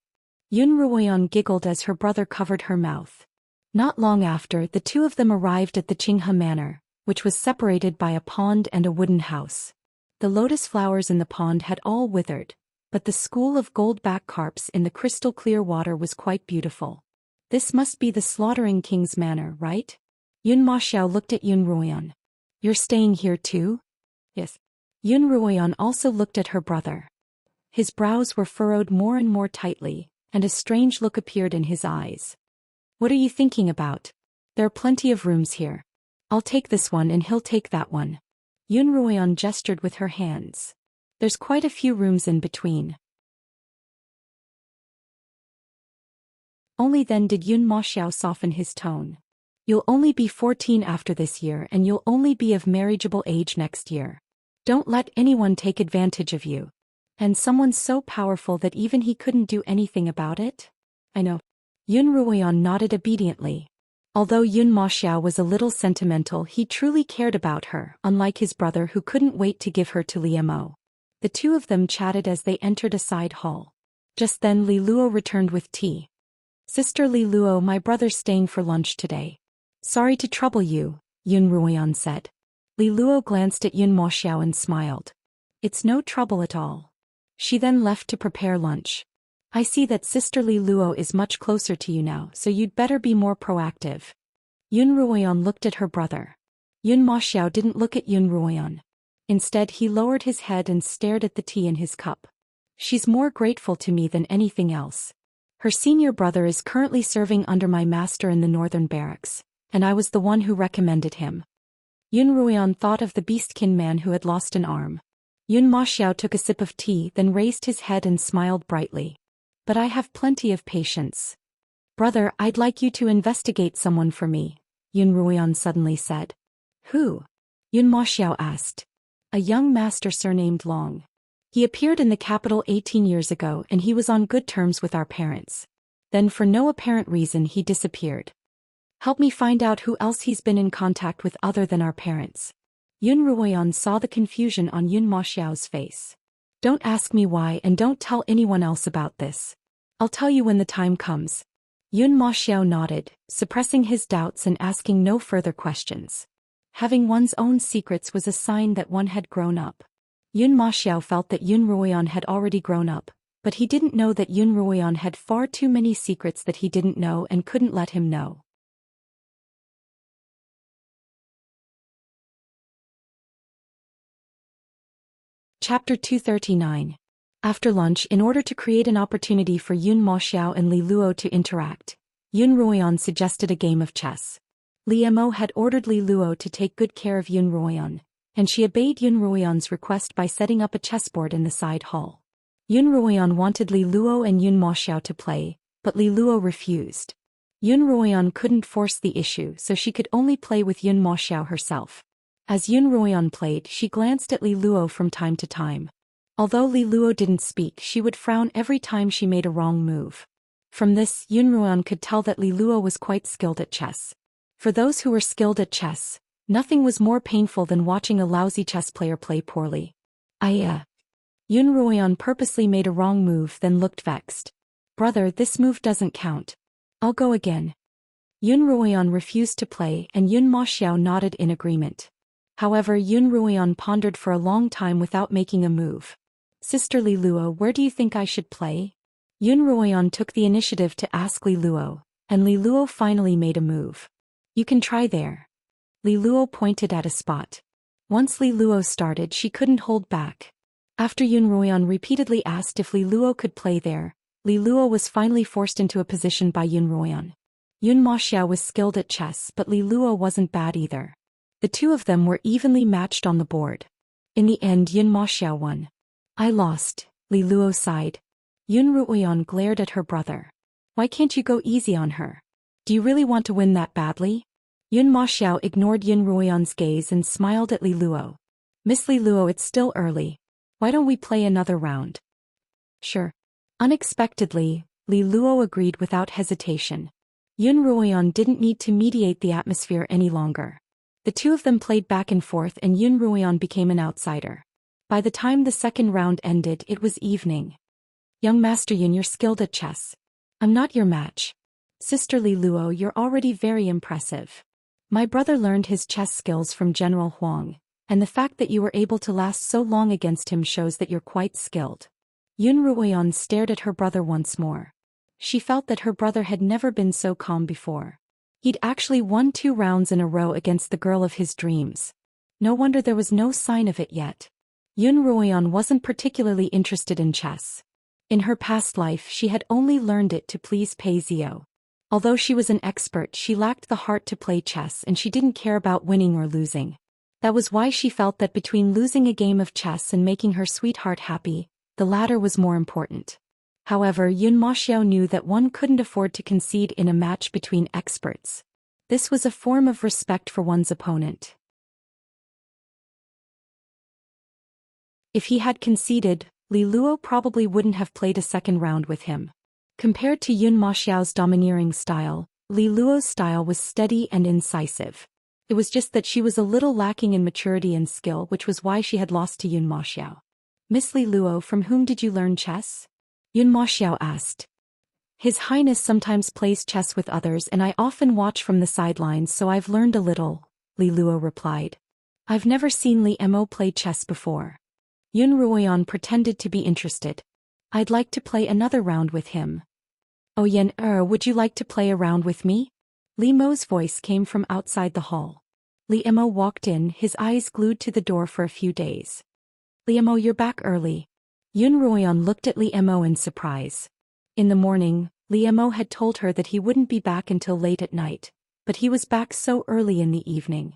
Yun Ruoyan giggled as her brother covered her mouth. Not long after, the two of them arrived at the Qinghe manor, which was separated by a pond and a wooden house. The lotus flowers in the pond had all withered, but the school of gold-back carps in the crystal-clear water was quite beautiful. This must be the Slaughtering King's manor, right? Yun Maoxiao looked at Yun Ruoyan. You're staying here too? Yes. Yun Ruoyan also looked at her brother. His brows were furrowed more and more tightly, and a strange look appeared in his eyes. What are you thinking about? There are plenty of rooms here. I'll take this one and he'll take that one. Yun Ruoyan gestured with her hands. There's quite a few rooms in between. Only then did Yun Maoxiao soften his tone. You'll only be 14 after this year and you'll only be of marriageable age next year. Don't let anyone take advantage of you. And someone so powerful that even he couldn't do anything about it? I know. Yun Ruoyan nodded obediently. Although Yun Maoxiao was a little sentimental, he truly cared about her, unlike his brother who couldn't wait to give her to Li Mo. The two of them chatted as they entered a side hall. Just then Li Luo returned with tea. Sister Li Luo, my brother's staying for lunch today. Sorry to trouble you, Yun Ruoyan said. Li Luo glanced at Yun Maoxiao and smiled. It's no trouble at all. She then left to prepare lunch. I see that Sister Li Luo is much closer to you now, so you'd better be more proactive. Yun Ruoyan looked at her brother. Yun Maoxiao didn't look at Yun Ruoyan. Instead, he lowered his head and stared at the tea in his cup. She's more grateful to me than anything else. Her senior brother is currently serving under my master in the northern barracks, and I was the one who recommended him. Yun Ruoyan thought of the beastkin man who had lost an arm. Yun Maoxiao took a sip of tea, then raised his head and smiled brightly. But I have plenty of patience. Brother, I'd like you to investigate someone for me, Yun Ruoyan suddenly said. Who? Yun Maoxiao asked. A young master surnamed Long. He appeared in the capital 18 years ago and he was on good terms with our parents. Then for no apparent reason he disappeared. Help me find out who else he's been in contact with other than our parents. Yun Ruoyan saw the confusion on Yun Maoxiao's face. Don't ask me why and don't tell anyone else about this. I'll tell you when the time comes. Yun Maoxiao nodded, suppressing his doubts and asking no further questions. Having one's own secrets was a sign that one had grown up. Yun Maoxiao felt that Yun Ruoyan had already grown up, but he didn't know that Yun Ruoyan had far too many secrets that he didn't know and couldn't let him know. Chapter 239. After lunch, in order to create an opportunity for Yun Maoxiao and Li Luo to interact, Yun Ruoyan suggested a game of chess. Li Mo had ordered Li Luo to take good care of Yun Ruoyan, and she obeyed Yun Ruoyan's request by setting up a chessboard in the side hall. Yun Ruoyan wanted Li Luo and Yun Maoxiao to play, but Li Luo refused. Yun Ruoyan couldn't force the issue, so she could only play with Yun Maoxiao herself. As Yun Ruoyan played, she glanced at Li Luo from time to time. Although Li Luo didn't speak, she would frown every time she made a wrong move. From this, Yun Ruoyan could tell that Li Luo was quite skilled at chess. For those who were skilled at chess, nothing was more painful than watching a lousy chess player play poorly. Yun Ruoyan purposely made a wrong move then looked vexed. Brother, this move doesn't count. I'll go again. Yun Ruoyan refused to play and Yun Maxiao nodded in agreement. However, Yun Ruoyan pondered for a long time without making a move. Sister Li Luo, where do you think I should play? Yun Ruoyan took the initiative to ask Li Luo, and Li Luo finally made a move. You can try there. Li Luo pointed at a spot. Once Li Luo started, she couldn't hold back. After Yun Ruoyan repeatedly asked if Li Luo could play there, Li Luo was finally forced into a position by Yun Ruoyan. Yun Maxiao was skilled at chess, but Li Luo wasn't bad either. The two of them were evenly matched on the board. In the end, Yun Maxiao won. I lost, Li Luo sighed. Yun Ruoyan glared at her brother. Why can't you go easy on her? Do you really want to win that badly? Yun Maxiao ignored Yun Ruoyan's gaze and smiled at Li Luo. Miss Li Luo, it's still early. Why don't we play another round? Sure. Unexpectedly, Li Luo agreed without hesitation. Yun Ruoyan didn't need to mediate the atmosphere any longer. The two of them played back and forth and Yun Ruoyan became an outsider. By the time the second round ended, it was evening. Young Master Yun, you're skilled at chess. I'm not your match. Sister Li Luo, you're already very impressive. My brother learned his chess skills from General Huang, and the fact that you were able to last so long against him shows that you're quite skilled. Yun Ruoyan stared at her brother once more. She felt that her brother had never been so calm before. He'd actually won 2 rounds in a row against the girl of his dreams. No wonder there was no sign of it yet. Yun Ruoyan wasn't particularly interested in chess. In her past life, she had only learned it to please Pei Zio. Although she was an expert, she lacked the heart to play chess and she didn't care about winning or losing. That was why she felt that between losing a game of chess and making her sweetheart happy, the latter was more important. However, Yun Maxiao knew that one couldn't afford to concede in a match between experts. This was a form of respect for one's opponent. If he had conceded, Li Luo probably wouldn't have played a second round with him. Compared to Yun Maxiao's domineering style, Li Luo's style was steady and incisive. It was just that she was a little lacking in maturity and skill, which was why she had lost to Yun Maxiao. Miss Li Luo, from whom did you learn chess? Yun Maxiao asked. His Highness sometimes plays chess with others and I often watch from the sidelines, so I've learned a little, Li Luo replied. I've never seen Li Mo play chess before. Yun Ruoyan pretended to be interested. I'd like to play another round with him. Oh Yen, would you like to play a round with me? Li Mo's voice came from outside the hall. Li Mo walked in, his eyes glued to the door for a few days. Li Mo, you're back early. Yun Ruoyan looked at Li Mo in surprise. In the morning, Li Mo had told her that he wouldn't be back until late at night, but he was back so early in the evening.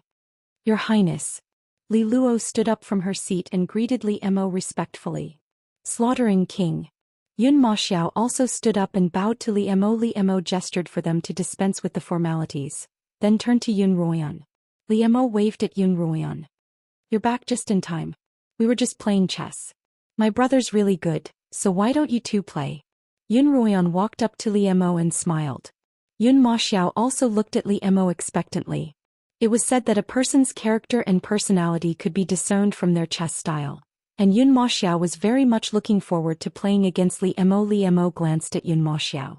Your Highness. Li Luo stood up from her seat and greeted Li Mo respectfully. Slaughtering King. Yun Maxiao also stood up and bowed to Li Mo. Li Mo gestured for them to dispense with the formalities, then turned to Yun Ruoyan. Li Mo waved at Yun Ruoyan. You're back just in time. We were just playing chess. My brother's really good, so why don't you two play? Yun Ruoyan walked up to Li Mo and smiled. Yun Maxiao also looked at Li Mo expectantly. It was said that a person's character and personality could be discerned from their chess style, and Yun Maxiao was very much looking forward to playing against Li Mo. Li Mo glanced at Yun Maxiao.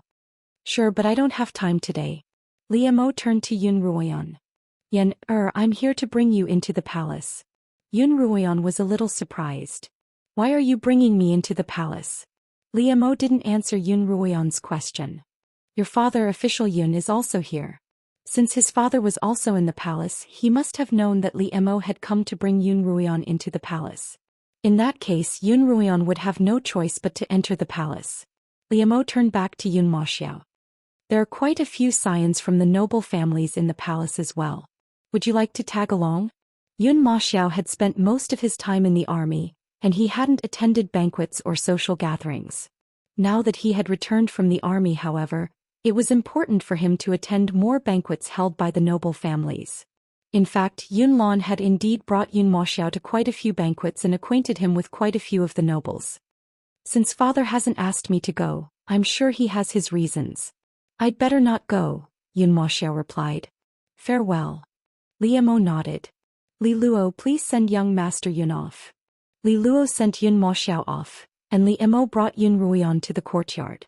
Sure, but I don't have time today. Li Mo turned to Yun Ruoyan. Yen, I'm here to bring you into the palace. Yun Ruoyan was a little surprised. Why are you bringing me into the palace? Li Mo didn't answer Yun Ruoyan's question. Your father, official Yun, is also here. Since his father was also in the palace, he must have known that Li Mo had come to bring Yun Ruoyan into the palace. In that case, Yun Ruoyan would have no choice but to enter the palace. Li Mo turned back to Yun Maxiao. There are quite a few scions from the noble families in the palace as well. Would you like to tag along? Yun Maxiao had spent most of his time in the army, and he hadn't attended banquets or social gatherings. Now that he had returned from the army, however, it was important for him to attend more banquets held by the noble families. In fact, Yun Lan had indeed brought Yun Maxiao to quite a few banquets and acquainted him with quite a few of the nobles. Since father hasn't asked me to go, I'm sure he has his reasons. I'd better not go, Yun Maxiao replied. Farewell. Li Mo nodded. Li Luo, please send young Master Yun off. Li Luo sent Yun Moxiao off, and Li Emo brought Yun Ruoyan to the courtyard.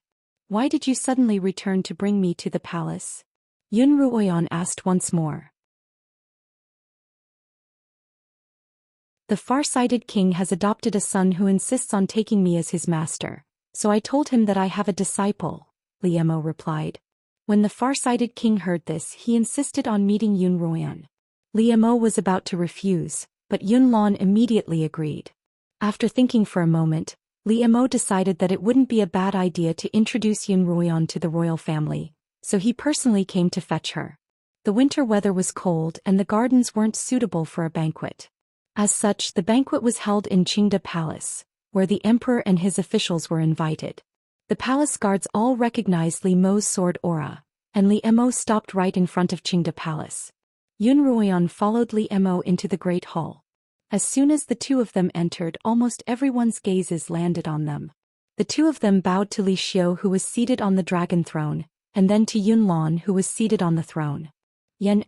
Why did you suddenly return to bring me to the palace? Yun Ruoyan asked once more. The far-sighted king has adopted a son who insists on taking me as his master, so I told him that I have a disciple, Li Emo replied. When the far-sighted king heard this, he insisted on meeting Yun Ruoyan. Li Emo was about to refuse, but Yun Lan immediately agreed. After thinking for a moment, Li Emo decided that it wouldn't be a bad idea to introduce Yun Ruoyan to the royal family, so he personally came to fetch her. The winter weather was cold and the gardens weren't suitable for a banquet. As such, the banquet was held in Qingde Palace, where the emperor and his officials were invited. The palace guards all recognized Li Mo's sword aura, and Li Emo stopped right in front of Qingde Palace. Yun Ruoyan followed Li Emo into the great hall. As soon as the two of them entered, almost everyone's gazes landed on them. The two of them bowed to Li Xiu, who was seated on the dragon throne, and then to Yun Lan, who was seated on the throne. Yan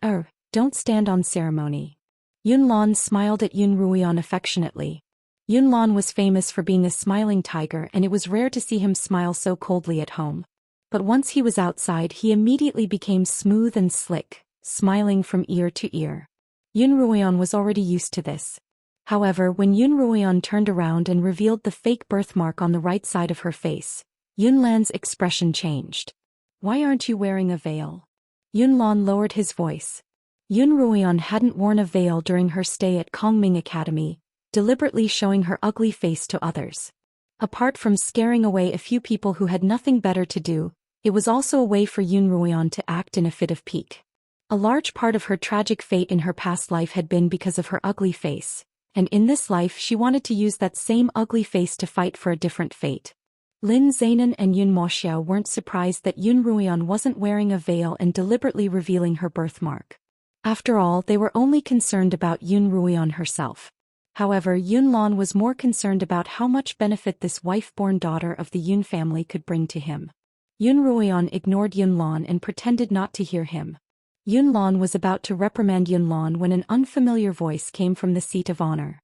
don't stand on ceremony. Yun Lan smiled at Yun Ruoyan affectionately. Yun Lan was famous for being a smiling tiger, and it was rare to see him smile so coldly at home. But once he was outside, he immediately became smooth and slick, smiling from ear to ear. Yun Ruoyan was already used to this. However, when Yun Ruoyan turned around and revealed the fake birthmark on the right side of her face, Yun Lan's expression changed. Why aren't you wearing a veil? Yun Lan lowered his voice. Yun Ruoyan hadn't worn a veil during her stay at Kongming Academy, deliberately showing her ugly face to others. Apart from scaring away a few people who had nothing better to do, it was also a way for Yun Ruoyan to act in a fit of pique. A large part of her tragic fate in her past life had been because of her ugly face, and in this life she wanted to use that same ugly face to fight for a different fate. Lin Zainan and Yun Moxiao weren't surprised that Yun Ruoyan wasn't wearing a veil and deliberately revealing her birthmark. After all, they were only concerned about Yun Ruoyan herself. However, Yun Lan was more concerned about how much benefit this wife-born daughter of the Yun family could bring to him. Yun Ruoyan ignored Yun Lan and pretended not to hear him. Yun Lan was about to reprimand Yun Lan when an unfamiliar voice came from the seat of honor.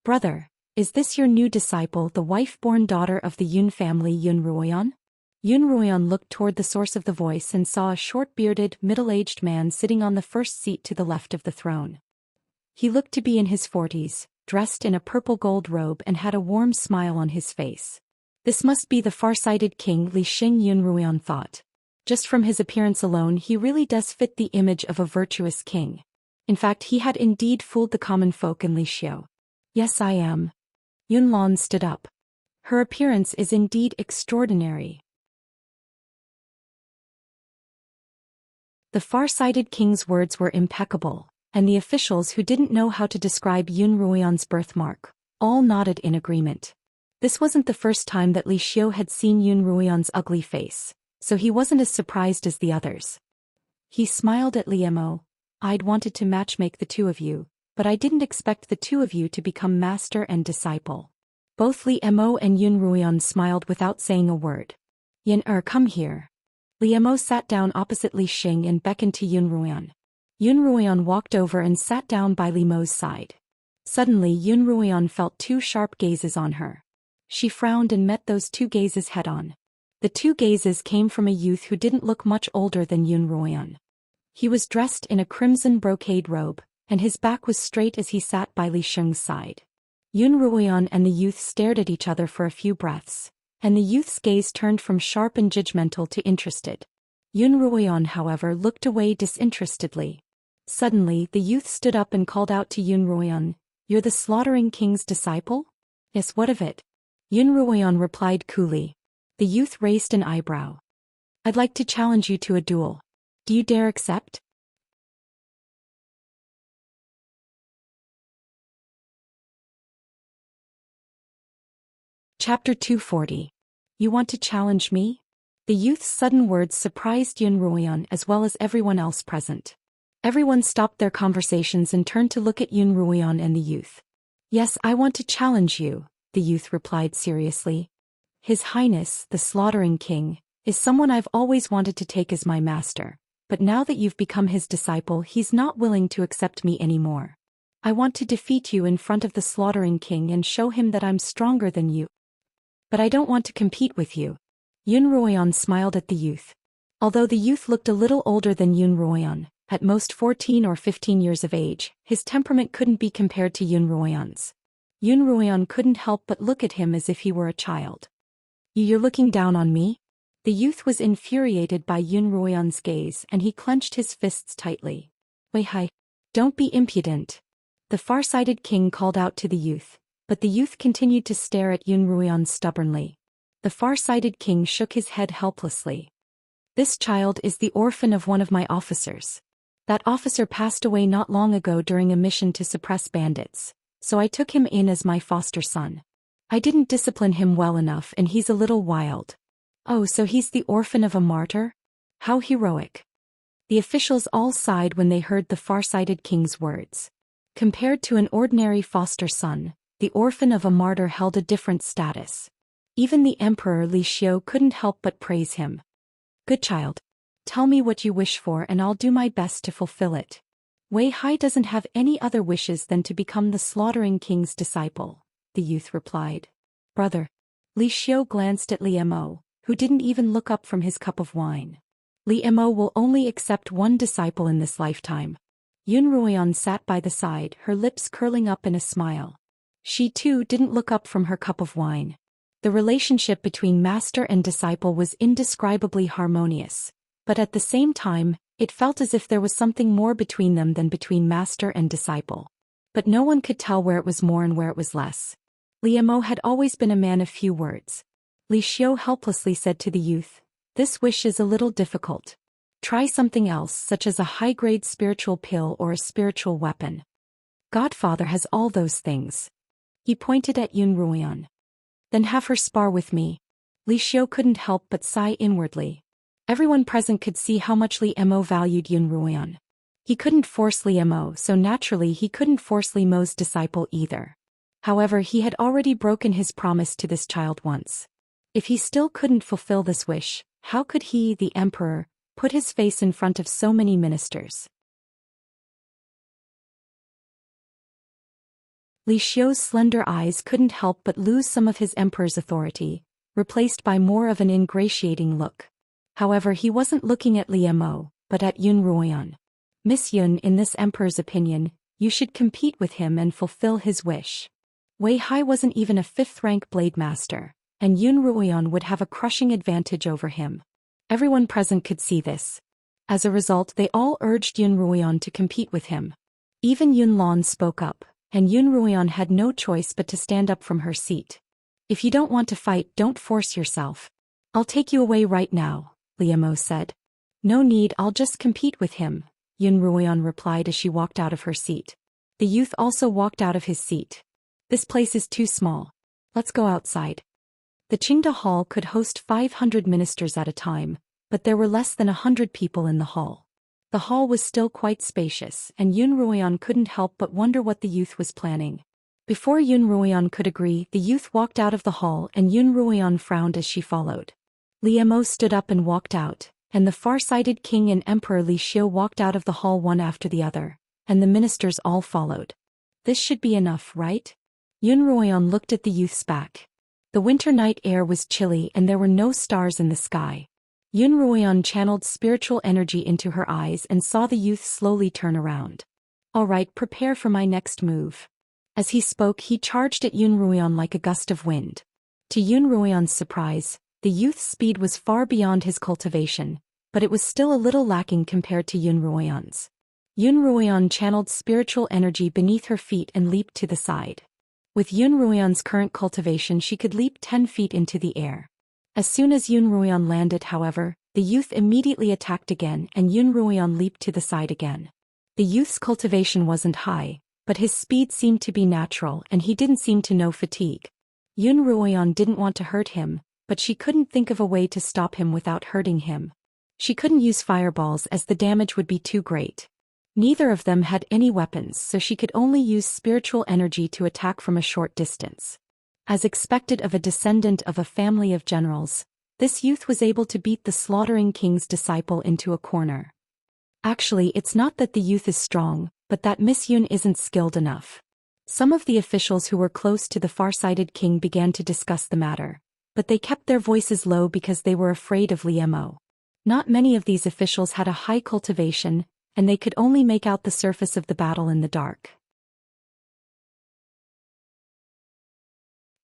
Brother, is this your new disciple, the wife-born daughter of the Yun family, Yun Ruoyan? Yun Ruoyan looked toward the source of the voice and saw a short-bearded, middle-aged man sitting on the first seat to the left of the throne. He looked to be in his 40s, dressed in a purple-gold robe and had a warm smile on his face. This must be the far-sighted king, Li Xing, Yun Ruoyan thought. Just from his appearance alone, he really does fit the image of a virtuous king. In fact, he had indeed fooled the common folk in Li Xiu. Yes, I am. Yun Lan stood up. Her appearance is indeed extraordinary. The far-sighted king's words were impeccable, and the officials who didn't know how to describe Yun Ruoyan's birthmark all nodded in agreement. This wasn't the first time that Li Xiu had seen Yun Ruoyan's ugly face, so he wasn't as surprised as the others. He smiled at Li Emo. I'd wanted to matchmake the two of you, but I didn't expect the two of you to become master and disciple. Both Li Emo and Yun Ruoyan smiled without saying a word. Yan come here. Li Emo sat down opposite Li Xing and beckoned to Yun Ruoyan. Yun Ruoyan walked over and sat down by Li Mo's side. Suddenly Yun Ruoyan felt two sharp gazes on her. She frowned and met those two gazes head-on. The two gazes came from a youth who didn't look much older than Yun Ruoyan. He was dressed in a crimson brocade robe, and his back was straight as he sat by Li Xing's side. Yun Ruoyan and the youth stared at each other for a few breaths, and the youth's gaze turned from sharp and judgmental to interested. Yun Ruoyan, however, looked away disinterestedly. Suddenly, the youth stood up and called out to Yun Ruoyan, "You're the slaughtering king's disciple?" "Yes, what of it?" Yun Ruoyan replied coolly. The youth raised an eyebrow. "I'd like to challenge you to a duel. Do you dare accept?" Chapter 240. You want to challenge me? The youth's sudden words surprised Yun Ruoyan as well as everyone else present. Everyone stopped their conversations and turned to look at Yun Ruoyan and the youth. "Yes, I want to challenge you," the youth replied seriously. "His Highness, the Slaughtering King, is someone I've always wanted to take as my master, but now that you've become his disciple, he's not willing to accept me anymore." I want to defeat you in front of the slaughtering king and show him that I'm stronger than you. But I don't want to compete with you. Yun Ruoyan smiled at the youth. Although the youth looked a little older than Yun Ruoyan, at most 14 or 15 years of age, his temperament couldn't be compared to Yun Ruoyan's. Yun Ruoyan couldn't help but look at him as if he were a child. You're looking down on me? The youth was infuriated by Yun Ruoyan's gaze and he clenched his fists tightly. Wei hai. Don't be impudent. The far-sighted king called out to the youth, but the youth continued to stare at Yun Ruoyan stubbornly. The far-sighted king shook his head helplessly. This child is the orphan of one of my officers. That officer passed away not long ago during a mission to suppress bandits, so I took him in as my foster son. I didn't discipline him well enough and he's a little wild. Oh, so he's the orphan of a martyr? How heroic. The officials all sighed when they heard the far-sighted king's words. Compared to an ordinary foster son, the orphan of a martyr held a different status. Even the Emperor Li Xiu couldn't help but praise him. Good child. Tell me what you wish for and I'll do my best to fulfill it. Wei Hai doesn't have any other wishes than to become the slaughtering king's disciple, the youth replied. Brother. Li Xiu glanced at Li Mo, who didn't even look up from his cup of wine. Li Mo will only accept one disciple in this lifetime. Yun Ruoyan sat by the side, her lips curling up in a smile. She too didn't look up from her cup of wine. The relationship between master and disciple was indescribably harmonious, but at the same time, it felt as if there was something more between them than between master and disciple. But no one could tell where it was more and where it was less. Li Mo had always been a man of few words. Li Xiu helplessly said to the youth, "This wish is a little difficult. Try something else, such as a high-grade spiritual pill or a spiritual weapon. Godfather has all those things." He pointed at Yun Ruoyan. Then have her spar with me. Li Xiu couldn't help but sigh inwardly. Everyone present could see how much Li Mo valued Yun Ruoyan. He couldn't force Li Mo, so naturally he couldn't force Li Mo's disciple either. However, he had already broken his promise to this child once. If he still couldn't fulfill this wish, how could he, the emperor, put his face in front of so many ministers? Li Xiu's slender eyes couldn't help but lose some of his emperor's authority, replaced by more of an ingratiating look. However, he wasn't looking at Li Mo, but at Yun Ruoyan. Miss Yun, in this emperor's opinion, you should compete with him and fulfill his wish. Wei Hai wasn't even a 5th-rank blade master, and Yun Ruoyan would have a crushing advantage over him. Everyone present could see this. As a result, they all urged Yun Ruoyan to compete with him. Even Yun Lan spoke up, and Yun Ruoyan had no choice but to stand up from her seat. If you don't want to fight, don't force yourself. I'll take you away right now, Li Mo said. No need, I'll just compete with him, Yun Ruoyan replied as she walked out of her seat. The youth also walked out of his seat. This place is too small. Let's go outside. The Qingda Hall could host 500 ministers at a time, but there were less than 100 people in the hall. The hall was still quite spacious, and Yun Ruoyan couldn't help but wonder what the youth was planning. Before Yun Ruoyan could agree, the youth walked out of the hall and Yun Ruoyan frowned as she followed. Li Mo stood up and walked out, and the far-sighted king and Emperor Li Xiu walked out of the hall one after the other, and the ministers all followed. This should be enough, right? Yun Ruoyan looked at the youth's back. The winter night air was chilly and there were no stars in the sky. Yun Ruoyan channeled spiritual energy into her eyes and saw the youth slowly turn around. All right, prepare for my next move. As he spoke, he charged at Yun Ruoyan like a gust of wind. To Yun Ruoyan's surprise, the youth's speed was far beyond his cultivation, but it was still a little lacking compared to Yun Ruoyan's. Yun Ruoyan channeled spiritual energy beneath her feet and leaped to the side. With Yun Ruoyan's current cultivation, she could leap 10 feet into the air. As soon as Yun Ruoyan landed, however, the youth immediately attacked again and Yun Ruoyan leaped to the side again. The youth's cultivation wasn't high, but his speed seemed to be natural and he didn't seem to know fatigue. Yun Ruoyan didn't want to hurt him, but she couldn't think of a way to stop him without hurting him. She couldn't use fireballs as the damage would be too great. Neither of them had any weapons, so she could only use spiritual energy to attack from a short distance. As expected of a descendant of a family of generals, this youth was able to beat the slaughtering king's disciple into a corner. Actually, it's not that the youth is strong, but that Miss Yun isn't skilled enough. Some of the officials who were close to the far-sighted king began to discuss the matter, but they kept their voices low because they were afraid of Li Mo. Not many of these officials had a high cultivation, and they could only make out the surface of the battle in the dark.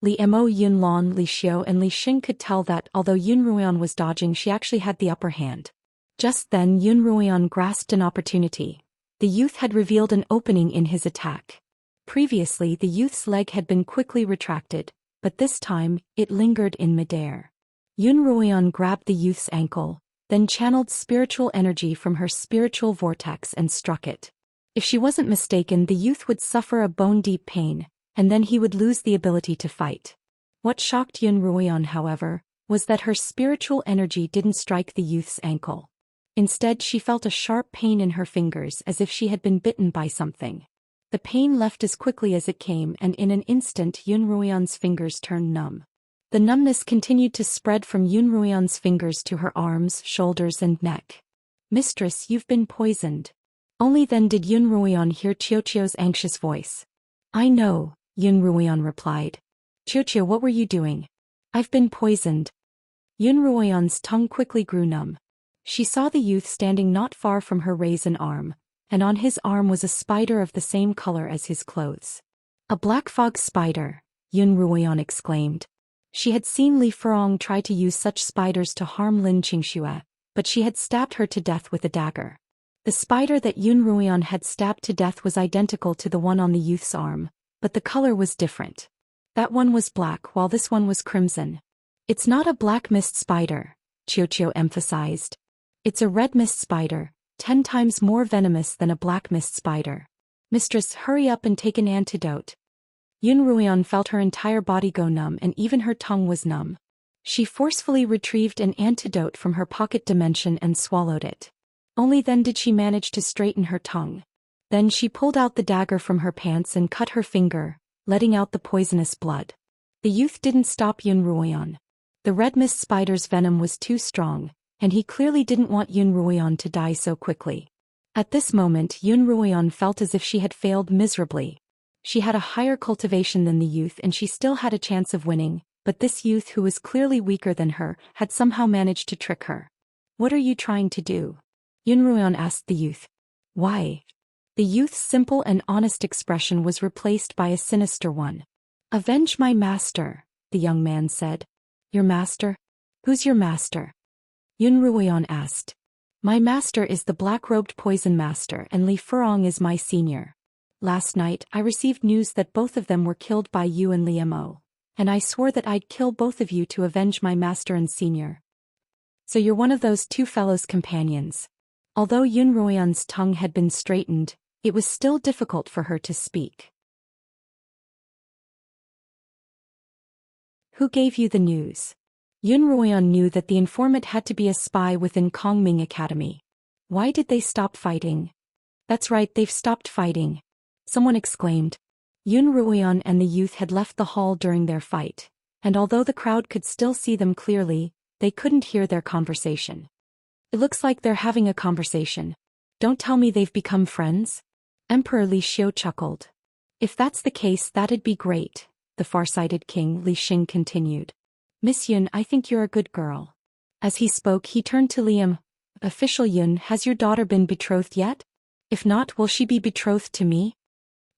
Li Mo, Yun Lan, Li Xiu and Li Xing could tell that although Yun Ruoyan was dodging, she actually had the upper hand. Just then Yun Ruoyan grasped an opportunity. The youth had revealed an opening in his attack. Previously the youth's leg had been quickly retracted, but this time, it lingered in midair. Yun Ruoyan grabbed the youth's ankle, then channeled spiritual energy from her spiritual vortex and struck it. If she wasn't mistaken, the youth would suffer a bone-deep pain, and then he would lose the ability to fight. What shocked Yun Ruoyan, however, was that her spiritual energy didn't strike the youth's ankle. Instead, she felt a sharp pain in her fingers as if she had been bitten by something. The pain left as quickly as it came, and in an instant Yun Ruoyan's fingers turned numb. The numbness continued to spread from Yun Ruoyan's fingers to her arms, shoulders and neck. "Mistress, you've been poisoned." Only then did Yun Ruoyan hear Qiuqiu's anxious voice. "I know," Yun Ruoyan replied. "Qiuqiu, what were you doing?" "I've been poisoned." Yun Ruoyan's tongue quickly grew numb. She saw the youth standing not far from her raise an arm, and on his arm was a spider of the same color as his clothes. "A black fog spider," Yun Ruoyan exclaimed. She had seen Li Furong try to use such spiders to harm Lin Qingxue, but she had stabbed her to death with a dagger. The spider that Yun Ruoyan had stabbed to death was identical to the one on the youth's arm, but the color was different. That one was black while this one was crimson. "It's not a black mist spider," Qiuqiu emphasized. "It's a red mist spider, 10 times more venomous than a black mist spider. Mistress, hurry up and take an antidote." Yun Ruoyan felt her entire body go numb and even her tongue was numb. She forcefully retrieved an antidote from her pocket dimension and swallowed it. Only then did she manage to straighten her tongue. Then she pulled out the dagger from her pants and cut her finger, letting out the poisonous blood. The youth didn't stop Yun Ruoyan. The red mist spider's venom was too strong, and he clearly didn't want Yun Ruoyan to die so quickly. At this moment Yun Ruoyan felt as if she had failed miserably. She had a higher cultivation than the youth and she still had a chance of winning, but this youth who was clearly weaker than her had somehow managed to trick her. "What are you trying to do?" Yun Ruoyan asked the youth. "Why?" The youth's simple and honest expression was replaced by a sinister one. "Avenge my master," the young man said. "Your master? Who's your master?" Yun Ruoyan asked. "My master is the black-robed poison master and Li Furong is my senior. Last night I received news that both of them were killed by you and Li Mo, and I swore that I'd kill both of you to avenge my master and senior." "So you're one of those two fellows' companions." Although Yun Ruoyan's tongue had been straightened, it was still difficult for her to speak. "Who gave you the news?" Yun Ruoyan knew that the informant had to be a spy within Kongming Academy. "Why did they stop fighting?" "That's right, they've stopped fighting," someone exclaimed. Yun Ruoyan and the youth had left the hall during their fight, and although the crowd could still see them clearly, they couldn't hear their conversation. "It looks like they're having a conversation. Don't tell me they've become friends?" Emperor Li Xiu chuckled. "If that's the case, that'd be great," the far-sighted king Li Xing continued. "Miss Yun, I think you're a good girl." As he spoke, he turned to Liam. "Official Yun, has your daughter been betrothed yet? If not, will she be betrothed to me?"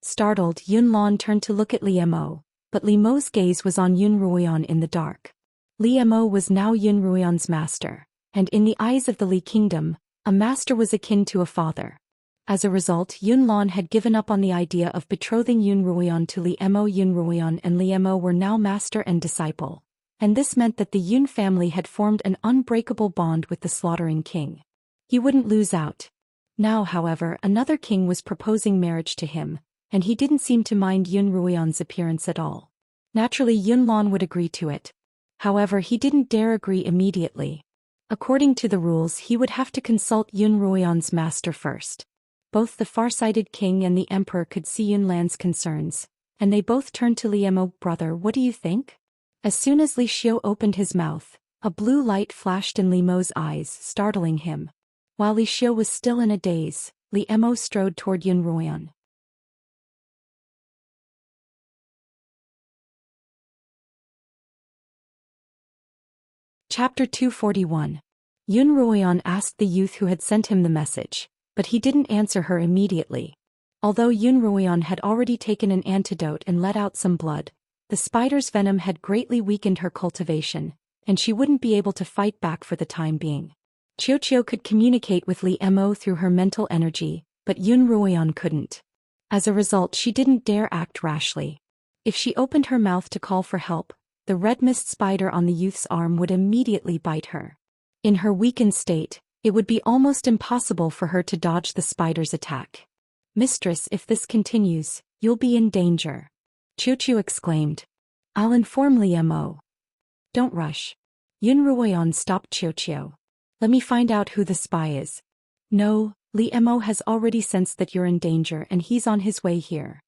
Startled, Yun Lan turned to look at Li Mo, but Li Mo's gaze was on Yun Ruoyan in the dark. Li Mo was now Yun Ruoyan's master, and in the eyes of the Li Kingdom, a master was akin to a father. As a result, Yun Lan had given up on the idea of betrothing Yun Ruoyan to Li Mo. Yun Ruoyan and Li Mo were now master and disciple, and this meant that the Yun family had formed an unbreakable bond with the slaughtering king. He wouldn't lose out. Now, however, another king was proposing marriage to him, and he didn't seem to mind Yun Ruoyan's appearance at all. Naturally, Yun Lan would agree to it. However, he didn't dare agree immediately. According to the rules, he would have to consult Yun Ruoyan's master first. Both the far-sighted king and the emperor could see Yun Lan's concerns, and they both turned to Li Mo. "Brother, what do you think?" As soon as Li Xiu opened his mouth, a blue light flashed in Li Mo's eyes, startling him. While Li Xiu was still in a daze, Li Mo strode toward Yun Ruoyan. Chapter 241. Yun Ruoyan asked the youth who had sent him the message, but he didn't answer her immediately. Although Yun Ruoyan had already taken an antidote and let out some blood, the spider's venom had greatly weakened her cultivation, and she wouldn't be able to fight back for the time being. Xiao could communicate with Li Mo through her mental energy, but Yun Ruoyan couldn't. As a result, she didn't dare act rashly. If she opened her mouth to call for help, the red mist spider on the youth's arm would immediately bite her. In her weakened state, it would be almost impossible for her to dodge the spider's attack. "Mistress, if this continues, you'll be in danger," Xiu exclaimed. "I'll inform Li Mo." "Don't rush." Yun Ruoyan stopped Xiu. "Let me find out who the spy is." "No, Li Mo has already sensed that you're in danger and he's on his way here.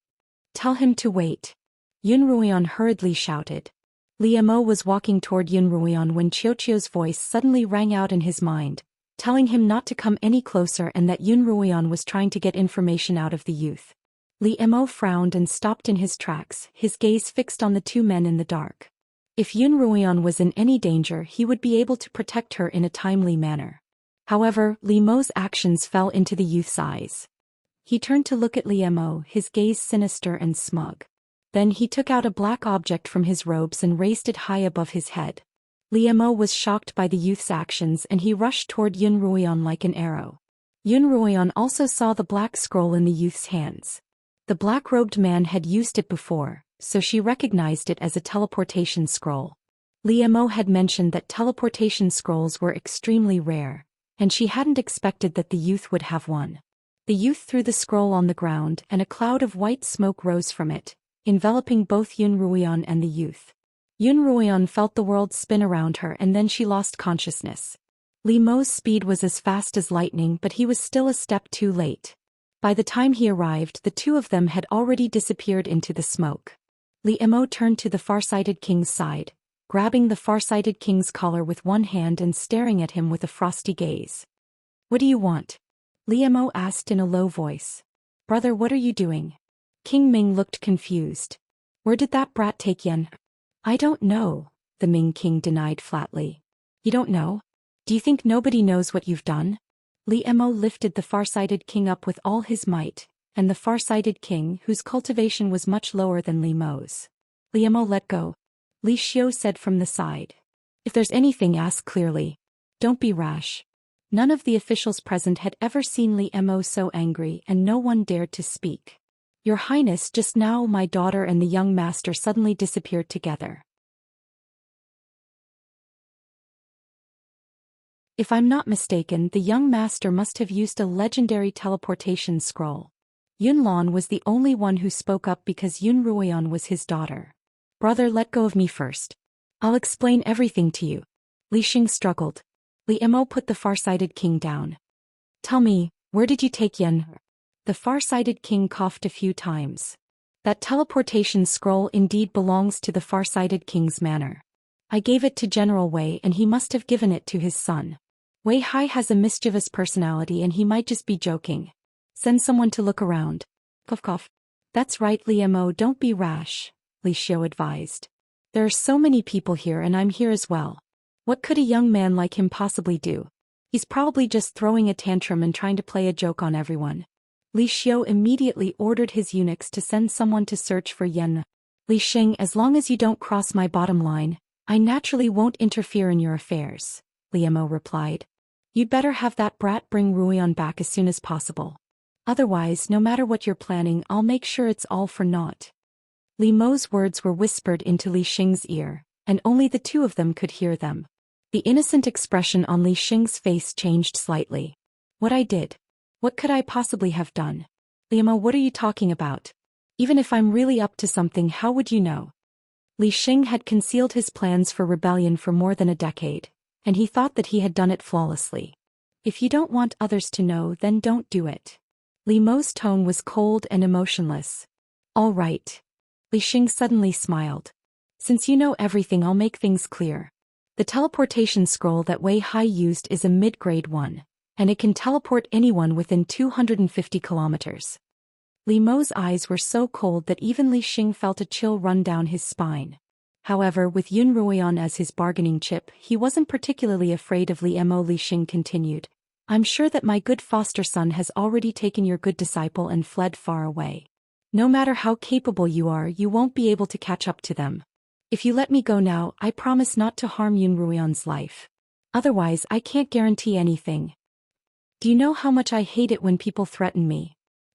Tell him to wait." Yun Ruoyan hurriedly shouted. Li Mo was walking toward Yun Ruoyan when Xiu's voice suddenly rang out in his mind, telling him not to come any closer and that Yun Ruoyan was trying to get information out of the youth. Li Mo frowned and stopped in his tracks, his gaze fixed on the two men in the dark. If Yun Ruoyan was in any danger, he would be able to protect her in a timely manner. However, Li Mo's actions fell into the youth's eyes. He turned to look at Li Mo, his gaze sinister and smug. Then he took out a black object from his robes and raised it high above his head. Li Mo was shocked by the youth's actions and he rushed toward Yun Ruoyan like an arrow. Yun Ruoyan also saw the black scroll in the youth's hands. The black-robed man had used it before, so she recognized it as a teleportation scroll. Li Mo had mentioned that teleportation scrolls were extremely rare, and she hadn't expected that the youth would have one. The youth threw the scroll on the ground and a cloud of white smoke rose from it, enveloping both Yun Ruoyan and the youth. Yun Ruoyan felt the world spin around her and then she lost consciousness. Li Mo's speed was as fast as lightning, but he was still a step too late. By the time he arrived, the two of them had already disappeared into the smoke. Li Mo turned to the far-sighted king's side, grabbing the far-sighted king's collar with one hand and staring at him with a frosty gaze. "What do you want?" Li Mo asked in a low voice. "Brother, what are you doing?" King Ming looked confused. "Where did that brat take Yen?" "I don't know," the Ming king denied flatly. "You don't know? Do you think nobody knows what you've done?" Li Mo lifted the far-sighted king up with all his might, and the far-sighted king, whose cultivation was much lower than Li Mo's. "Li Mo, let go," Li Xiu said from the side. "If there's anything, ask clearly. Don't be rash." None of the officials present had ever seen Li Mo so angry and no one dared to speak. "Your Highness, just now my daughter and the young master suddenly disappeared together. If I'm not mistaken, the young master must have used a legendary teleportation scroll." Yun Lan was the only one who spoke up because Yun Ruoyan was his daughter. "Brother, let go of me first. I'll explain everything to you." Li Xing struggled. Li Mo put the far-sighted king down. "Tell me, where did you take Yen?" The far-sighted king coughed a few times. "That teleportation scroll indeed belongs to the far-sighted king's manor. I gave it to General Wei and he must have given it to his son. Wei Hai has a mischievous personality and he might just be joking. Send someone to look around." Cough cough. "That's right, Li Mo, don't be rash," Li Xiu advised. "There are so many people here and I'm here as well. What could a young man like him possibly do? He's probably just throwing a tantrum and trying to play a joke on everyone." Li Xiu immediately ordered his eunuchs to send someone to search for Yen. "Li Xing, as long as you don't cross my bottom line, I naturally won't interfere in your affairs," Li Mo replied. "You'd better have that brat bring Ruoyan back as soon as possible. Otherwise, no matter what you're planning, I'll make sure it's all for naught." Li Mo's words were whispered into Li Xing's ear, and only the two of them could hear them. The innocent expression on Li Xing's face changed slightly. "What I did? What could I possibly have done?" "Li Mo, what are you talking about? Even if I'm really up to something, how would you know?" Li Xing had concealed his plans for rebellion for more than a decade, and he thought that he had done it flawlessly. "If you don't want others to know, then don't do it." Li Mo's tone was cold and emotionless. "All right." Li Xing suddenly smiled. "Since you know everything, I'll make things clear. The teleportation scroll that Wei Hai used is a mid-grade one, and it can teleport anyone within 250 kilometers. Li Mo's eyes were so cold that even Li Xing felt a chill run down his spine. However, with Yun Ruoyan as his bargaining chip, he wasn't particularly afraid of Li Mo. Li Xing continued, "I'm sure that my good foster son has already taken your good disciple and fled far away. No matter how capable you are, you won't be able to catch up to them. If you let me go now, I promise not to harm Yun Ruoyan's life. Otherwise, I can't guarantee anything. Do you know how much I hate it when people threaten me?"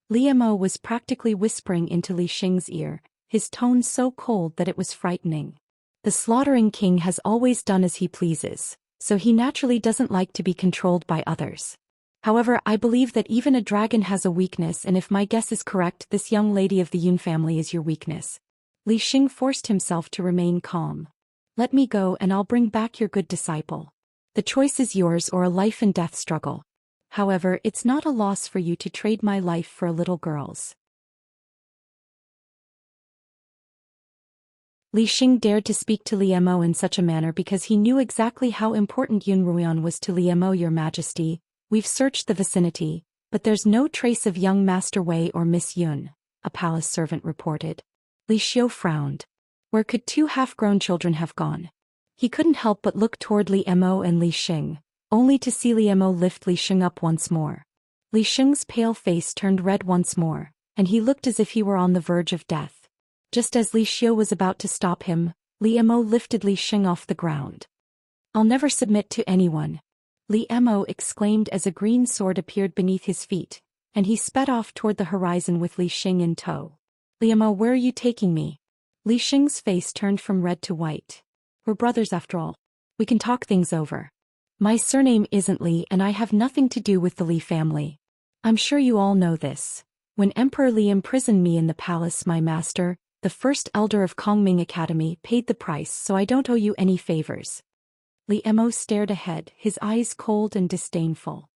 Li Mo was practically whispering into Li Xing's ear, his tone so cold that it was frightening. The slaughtering king has always done as he pleases, so he naturally doesn't like to be controlled by others. However, I believe that even a dragon has a weakness, and if my guess is correct, this young lady of the Yun family is your weakness. Li Xing forced himself to remain calm. "Let me go and I'll bring back your good disciple. The choice is yours, or a life and death struggle. However, it's not a loss for you to trade my life for a little girl's." Li Xing dared to speak to Li Mo in such a manner because he knew exactly how important Yun Ruoyan was to Li Mo. "Your Majesty, we've searched the vicinity, but there's no trace of young Master Wei or Miss Yun," a palace servant reported. Li Xiu frowned. Where could two half-grown children have gone? He couldn't help but look toward Li Mo and Li Xing, only to see Li Mo lift Li Xing up once more. Li Xing's pale face turned red once more, and he looked as if he were on the verge of death. Just as Li Xiu was about to stop him, Li Mo lifted Li Xing off the ground. "I'll never submit to anyone," Li Mo exclaimed as a green sword appeared beneath his feet, and he sped off toward the horizon with Li Xing in tow. "Li Mo, where are you taking me?" Li Xing's face turned from red to white. "We're brothers after all. We can talk things over. My surname isn't Li and I have nothing to do with the Li family. I'm sure you all know this. When Emperor Li imprisoned me in the palace, my master, the first elder of Kongming Academy, paid the price, so I don't owe you any favors." Li Mo stared ahead, his eyes cold and disdainful.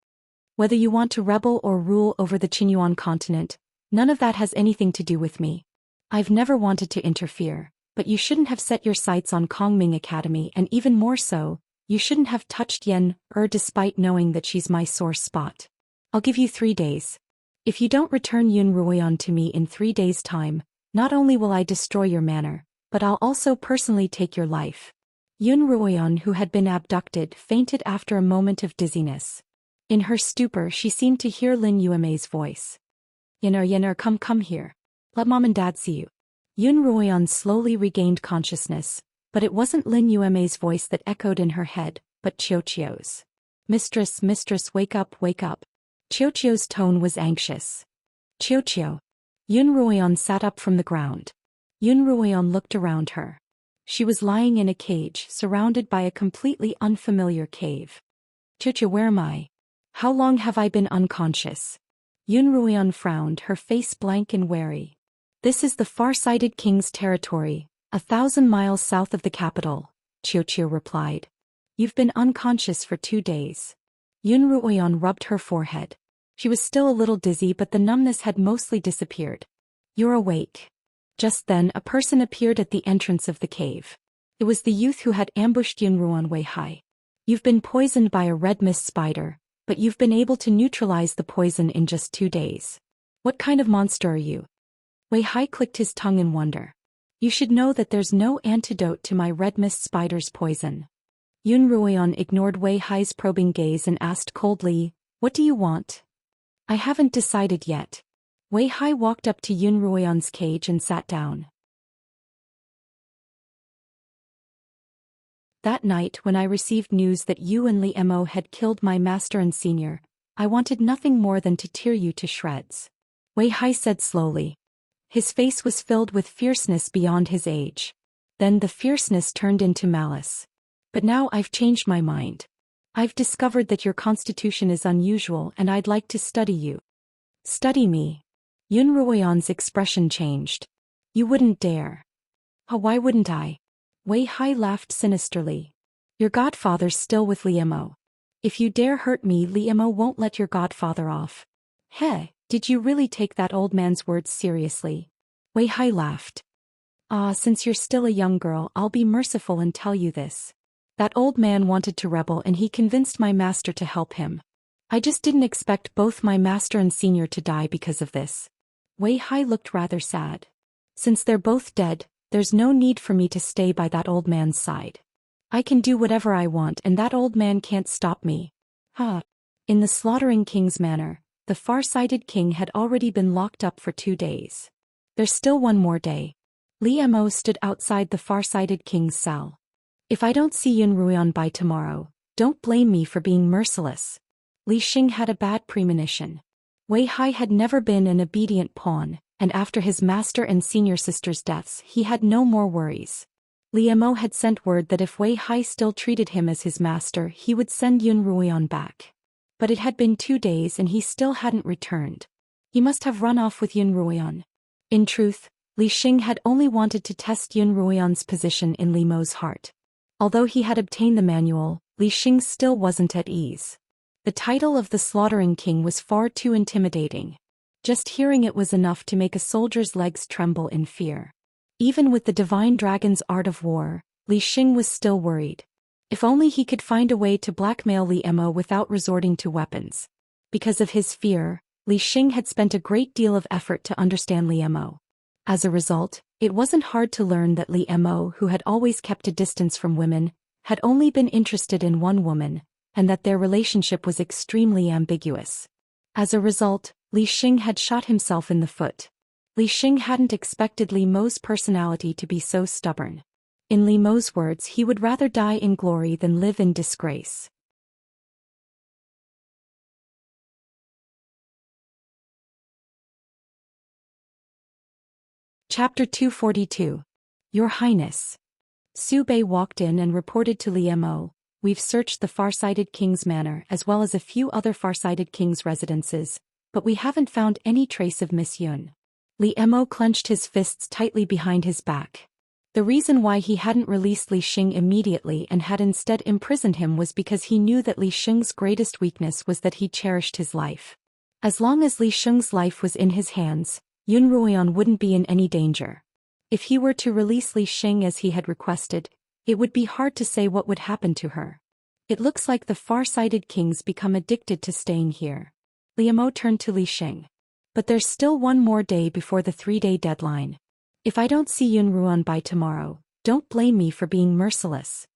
"Whether you want to rebel or rule over the Qinyuan continent, none of that has anything to do with me. I've never wanted to interfere, but you shouldn't have set your sights on Kongming Academy, and even more so, you shouldn't have touched Yen despite knowing that she's my sore spot. I'll give you 3 days. If you don't return Yun Ruoyan to me in 3 days' time, not only will I destroy your manor, but I'll also personally take your life." Yun Ruoyan, who had been abducted, fainted after a moment of dizziness. In her stupor, she seemed to hear Lin Yuemei's voice. Yener, come here. Let Mom and Dad see you." Yun Ruoyan slowly regained consciousness, but it wasn't Lin Yuemei's voice that echoed in her head, but Qiuqiu's. Mistress, wake up, wake up." Qiuqiu's tone was anxious. "Qiuqiu." Yun Ruoyan sat up from the ground. Yun Ruoyan looked around her. She was lying in a cage, surrounded by a completely unfamiliar cave. "Qiuqiu, where am I? How long have I been unconscious?" Yun Ruoyan frowned, her face blank and wary. "This is the far-sighted king's territory, 1,000 miles south of the capital," Qiuqiu replied. "You've been unconscious for 2 days." Yun Ruoyan rubbed her forehead. She was still a little dizzy, but the numbness had mostly disappeared. "You're awake." Just then, a person appeared at the entrance of the cave. It was the youth who had ambushed Yun Ruoyan Wei Hai. "You've been poisoned by a red mist spider, but you've been able to neutralize the poison in just 2 days. What kind of monster are you?" Wei Hai clicked his tongue in wonder. "You should know that there's no antidote to my red mist spider's poison." Yun Ruoyan ignored Wei Hai's probing gaze and asked coldly, "What do you want?" "I haven't decided yet." Wei Hai walked up to Yun Ruoyan's cage and sat down. "That night when I received news that you and Li Mo had killed my master and senior, I wanted nothing more than to tear you to shreds," Wei Hai said slowly. His face was filled with fierceness beyond his age. Then the fierceness turned into malice. "But now I've changed my mind. I've discovered that your constitution is unusual and I'd like to study you." "Study me?" Yun Ruoyan's expression changed. "You wouldn't dare." "Oh, why wouldn't I?" Wei Hai laughed sinisterly. "Your godfather's still with Li Mo. If you dare hurt me, Li Mo won't let your godfather off." "Heh, did you really take that old man's words seriously?" Wei Hai laughed. Since you're still a young girl, I'll be merciful and tell you this. That old man wanted to rebel and he convinced my master to help him. I just didn't expect both my master and senior to die because of this. Wei Hai looked rather sad. Since they're both dead, there's no need for me to stay by that old man's side. I can do whatever I want and that old man can't stop me. Ha! In the slaughtering king's manor, the far-sighted king had already been locked up for 2 days. There's still one more day. Li Mo stood outside the far-sighted king's cell. If I don't see Yun Ruian by tomorrow, don't blame me for being merciless. Li Xing had a bad premonition. Wei Hai had never been an obedient pawn, and after his master and senior sister's deaths he had no more worries. Li Mo had sent word that if Wei Hai still treated him as his master he would send Yun Ruian back. But it had been 2 days and he still hadn't returned. He must have run off with Yun Ruian. In truth, Li Xing had only wanted to test Yun Ruian's position in Li Mo's heart. Although he had obtained the manual, Li Xing still wasn't at ease. The title of the slaughtering king was far too intimidating. Just hearing it was enough to make a soldier's legs tremble in fear. Even with the divine dragon's art of war, Li Xing was still worried. If only he could find a way to blackmail Li Mo without resorting to weapons. Because of his fear, Li Xing had spent a great deal of effort to understand Li Mo. As a result, it wasn't hard to learn that Li Mo, who had always kept a distance from women, had only been interested in one woman, and that their relationship was extremely ambiguous. As a result, Li Xing had shot himself in the foot. Li Xing hadn't expected Li Mo's personality to be so stubborn. In Li Mo's words, he would rather die in glory than live in disgrace. Chapter 242. Your Highness. Su Bei walked in and reported to Li Mo, "We've searched the far-sighted king's manor as well as a few other far-sighted king's residences, but we haven't found any trace of Miss Yun." Li Mo clenched his fists tightly behind his back. The reason why he hadn't released Li Xing immediately and had instead imprisoned him was because he knew that Li Xing's greatest weakness was that he cherished his life. As long as Li Xing's life was in his hands, Yun Ruian wouldn't be in any danger. If he were to release Li Xing as he had requested, it would be hard to say what would happen to her. It looks like the far-sighted kings become addicted to staying here. Li Mo turned to Li Xing. But there's still one more day before the 3-day deadline. If I don't see Yun Ruian by tomorrow, don't blame me for being merciless.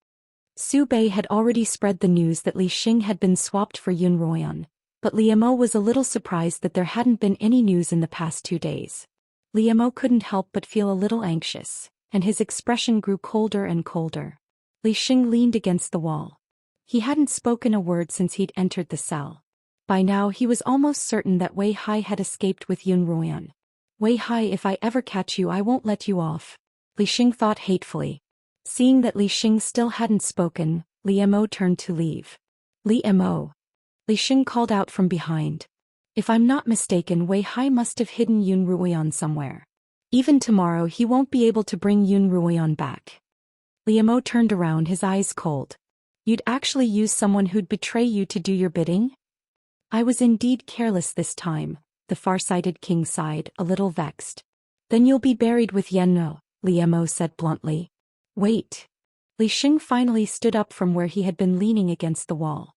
Su Bei had already spread the news that Li Xing had been swapped for Yun Ruian, but Li Mo was a little surprised that there hadn't been any news in the past 2 days. Li Mo couldn't help but feel a little anxious, and his expression grew colder and colder. Li Xing leaned against the wall. He hadn't spoken a word since he'd entered the cell. By now he was almost certain that Wei Hai had escaped with Yun Ruian. "Wei Hai, if I ever catch you I won't let you off," Li Xing thought hatefully. Seeing that Li Xing still hadn't spoken, Li Mo turned to leave. "Li Mo." Li Xing called out from behind. "If I'm not mistaken, Wei Hai must have hidden Yun Ruian somewhere. Even tomorrow he won't be able to bring Yun Ruian back." Li Mo turned around, his eyes cold. "You'd actually use someone who'd betray you to do your bidding?" "I was indeed careless this time," the far-sighted king sighed, a little vexed. "Then you'll be buried with Yen No," Li Mo said bluntly. "Wait." Li Xing finally stood up from where he had been leaning against the wall.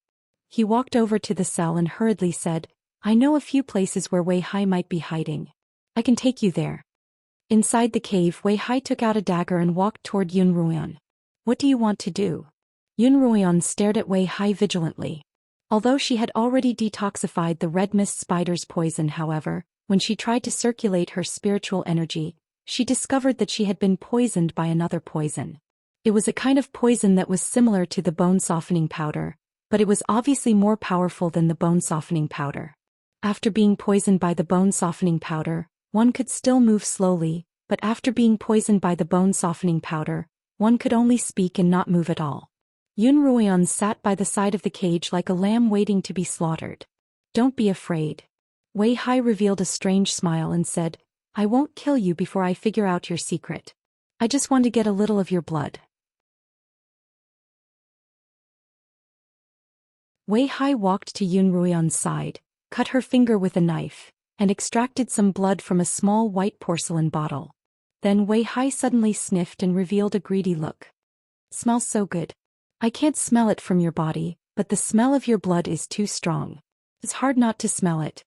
He walked over to the cell and hurriedly said, "I know a few places where Wei Hai might be hiding. I can take you there." Inside the cave, Wei Hai took out a dagger and walked toward Yun Ruian. "What do you want to do?" Yun Ruian stared at Wei Hai vigilantly. Although she had already detoxified the red mist spider's poison, however, when she tried to circulate her spiritual energy, she discovered that she had been poisoned by another poison. It was a kind of poison that was similar to the bone-softening powder, but it was obviously more powerful than the bone-softening powder. After being poisoned by the bone-softening powder, one could still move slowly, but after being poisoned by the bone-softening powder, one could only speak and not move at all. Yun Ruian sat by the side of the cage like a lamb waiting to be slaughtered. "Don't be afraid." Wei Hai revealed a strange smile and said, "I won't kill you before I figure out your secret. I just want to get a little of your blood." Wei Hai walked to Yun Ruian's side, cut her finger with a knife, and extracted some blood from a small white porcelain bottle. Then Wei Hai suddenly sniffed and revealed a greedy look. "Smells so good. I can't smell it from your body, but the smell of your blood is too strong." It's hard not to smell it.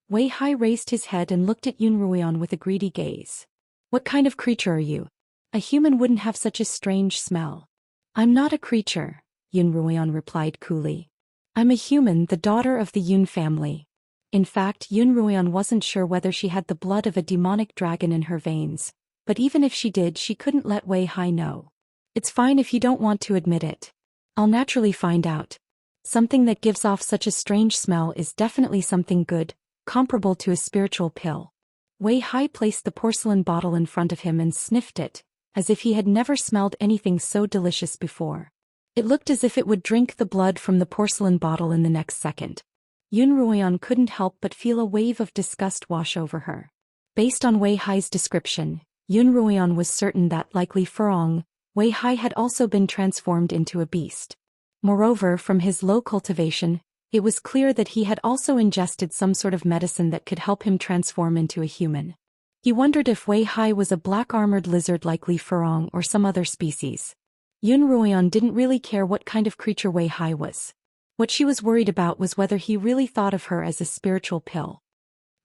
Wei Hai raised his head and looked at Yun Ruian with a greedy gaze. What kind of creature are you? A human wouldn't have such a strange smell. I'm not a creature, Yun Ruian replied coolly. I'm a human, the daughter of the Yun family. In fact, Yun Ruian wasn't sure whether she had the blood of a demonic dragon in her veins, but even if she did, she couldn't let Wei Hai know. It's fine if you don't want to admit it. I'll naturally find out. Something that gives off such a strange smell is definitely something good, comparable to a spiritual pill. Wei Hai placed the porcelain bottle in front of him and sniffed it, as if he had never smelled anything so delicious before. It looked as if it would drink the blood from the porcelain bottle in the next second. Yun Ruian couldn't help but feel a wave of disgust wash over her. Based on Wei Hai's description, Yun Ruian was certain that, like Li Furong, Wei Hai had also been transformed into a beast. Moreover, from his low cultivation, it was clear that he had also ingested some sort of medicine that could help him transform into a human. He wondered if Wei Hai was a black-armored lizard like Li Furong or some other species. Yun Ruian didn't really care what kind of creature Wei Hai was. What she was worried about was whether he really thought of her as a spiritual pill.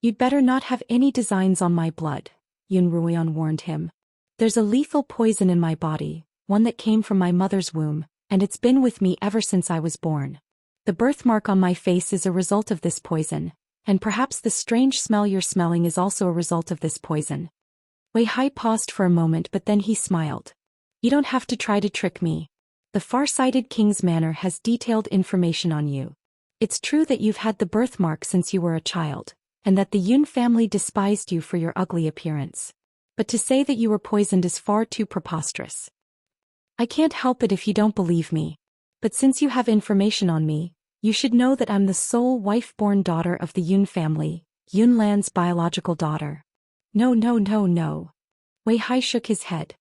You'd better not have any designs on my blood, Yun Ruian warned him. There's a lethal poison in my body, one that came from my mother's womb, and it's been with me ever since I was born. The birthmark on my face is a result of this poison, and perhaps the strange smell you're smelling is also a result of this poison. Wei Hai paused for a moment, but then he smiled. You don't have to try to trick me. The far-sighted king's manor has detailed information on you. It's true that you've had the birthmark since you were a child, and that the Yun family despised you for your ugly appearance. But to say that you were poisoned is far too preposterous. I can't help it if you don't believe me. But since you have information on me, you should know that I'm the sole wife-born daughter of the Yun family, Yun Lan's biological daughter. No. Wei Hai shook his head.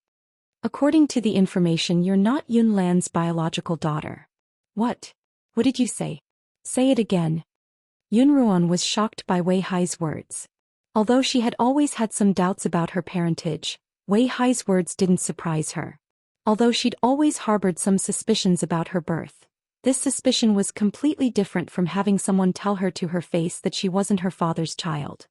According to the information, you're not Yun Lan's biological daughter. What? What did you say? Say it again. Yun Ruian was shocked by Wei Hai's words. Although she had always had some doubts about her parentage, Wei Hai's words didn't surprise her. Although she'd always harbored some suspicions about her birth, this suspicion was completely different from having someone tell her to her face that she wasn't her father's child.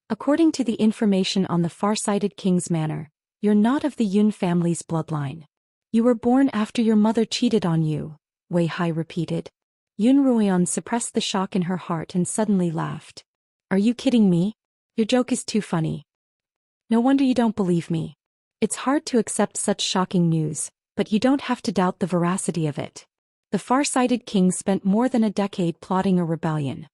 According to the information on the far-sighted king's manor, you're not of the Yun family's bloodline. You were born after your mother cheated on you, Wei Hai repeated. Yun Ruian suppressed the shock in her heart and suddenly laughed. Are you kidding me? Your joke is too funny. No wonder you don't believe me. It's hard to accept such shocking news, but you don't have to doubt the veracity of it. The far-sighted king spent more than a decade plotting a rebellion.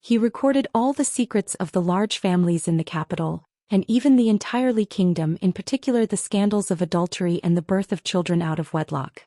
He recorded all the secrets of the large families in the capital, and even the entire Li kingdom, in particular the scandals of adultery and the birth of children out of wedlock.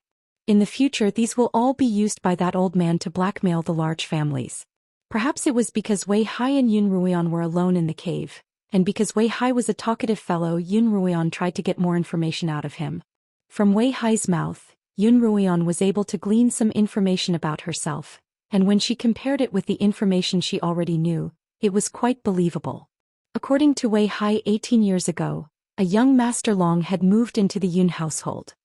In the future, these will all be used by that old man to blackmail the large families. Perhaps it was because Wei Hai and Yun Ruian were alone in the cave, and because Wei Hai was a talkative fellow, Yun Ruian tried to get more information out of him. From Wei Hai's mouth, Yun Ruian was able to glean some information about herself, and when she compared it with the information she already knew, it was quite believable. According to Wei Hai, 18 years ago, a young Master Long had moved into the Yun household.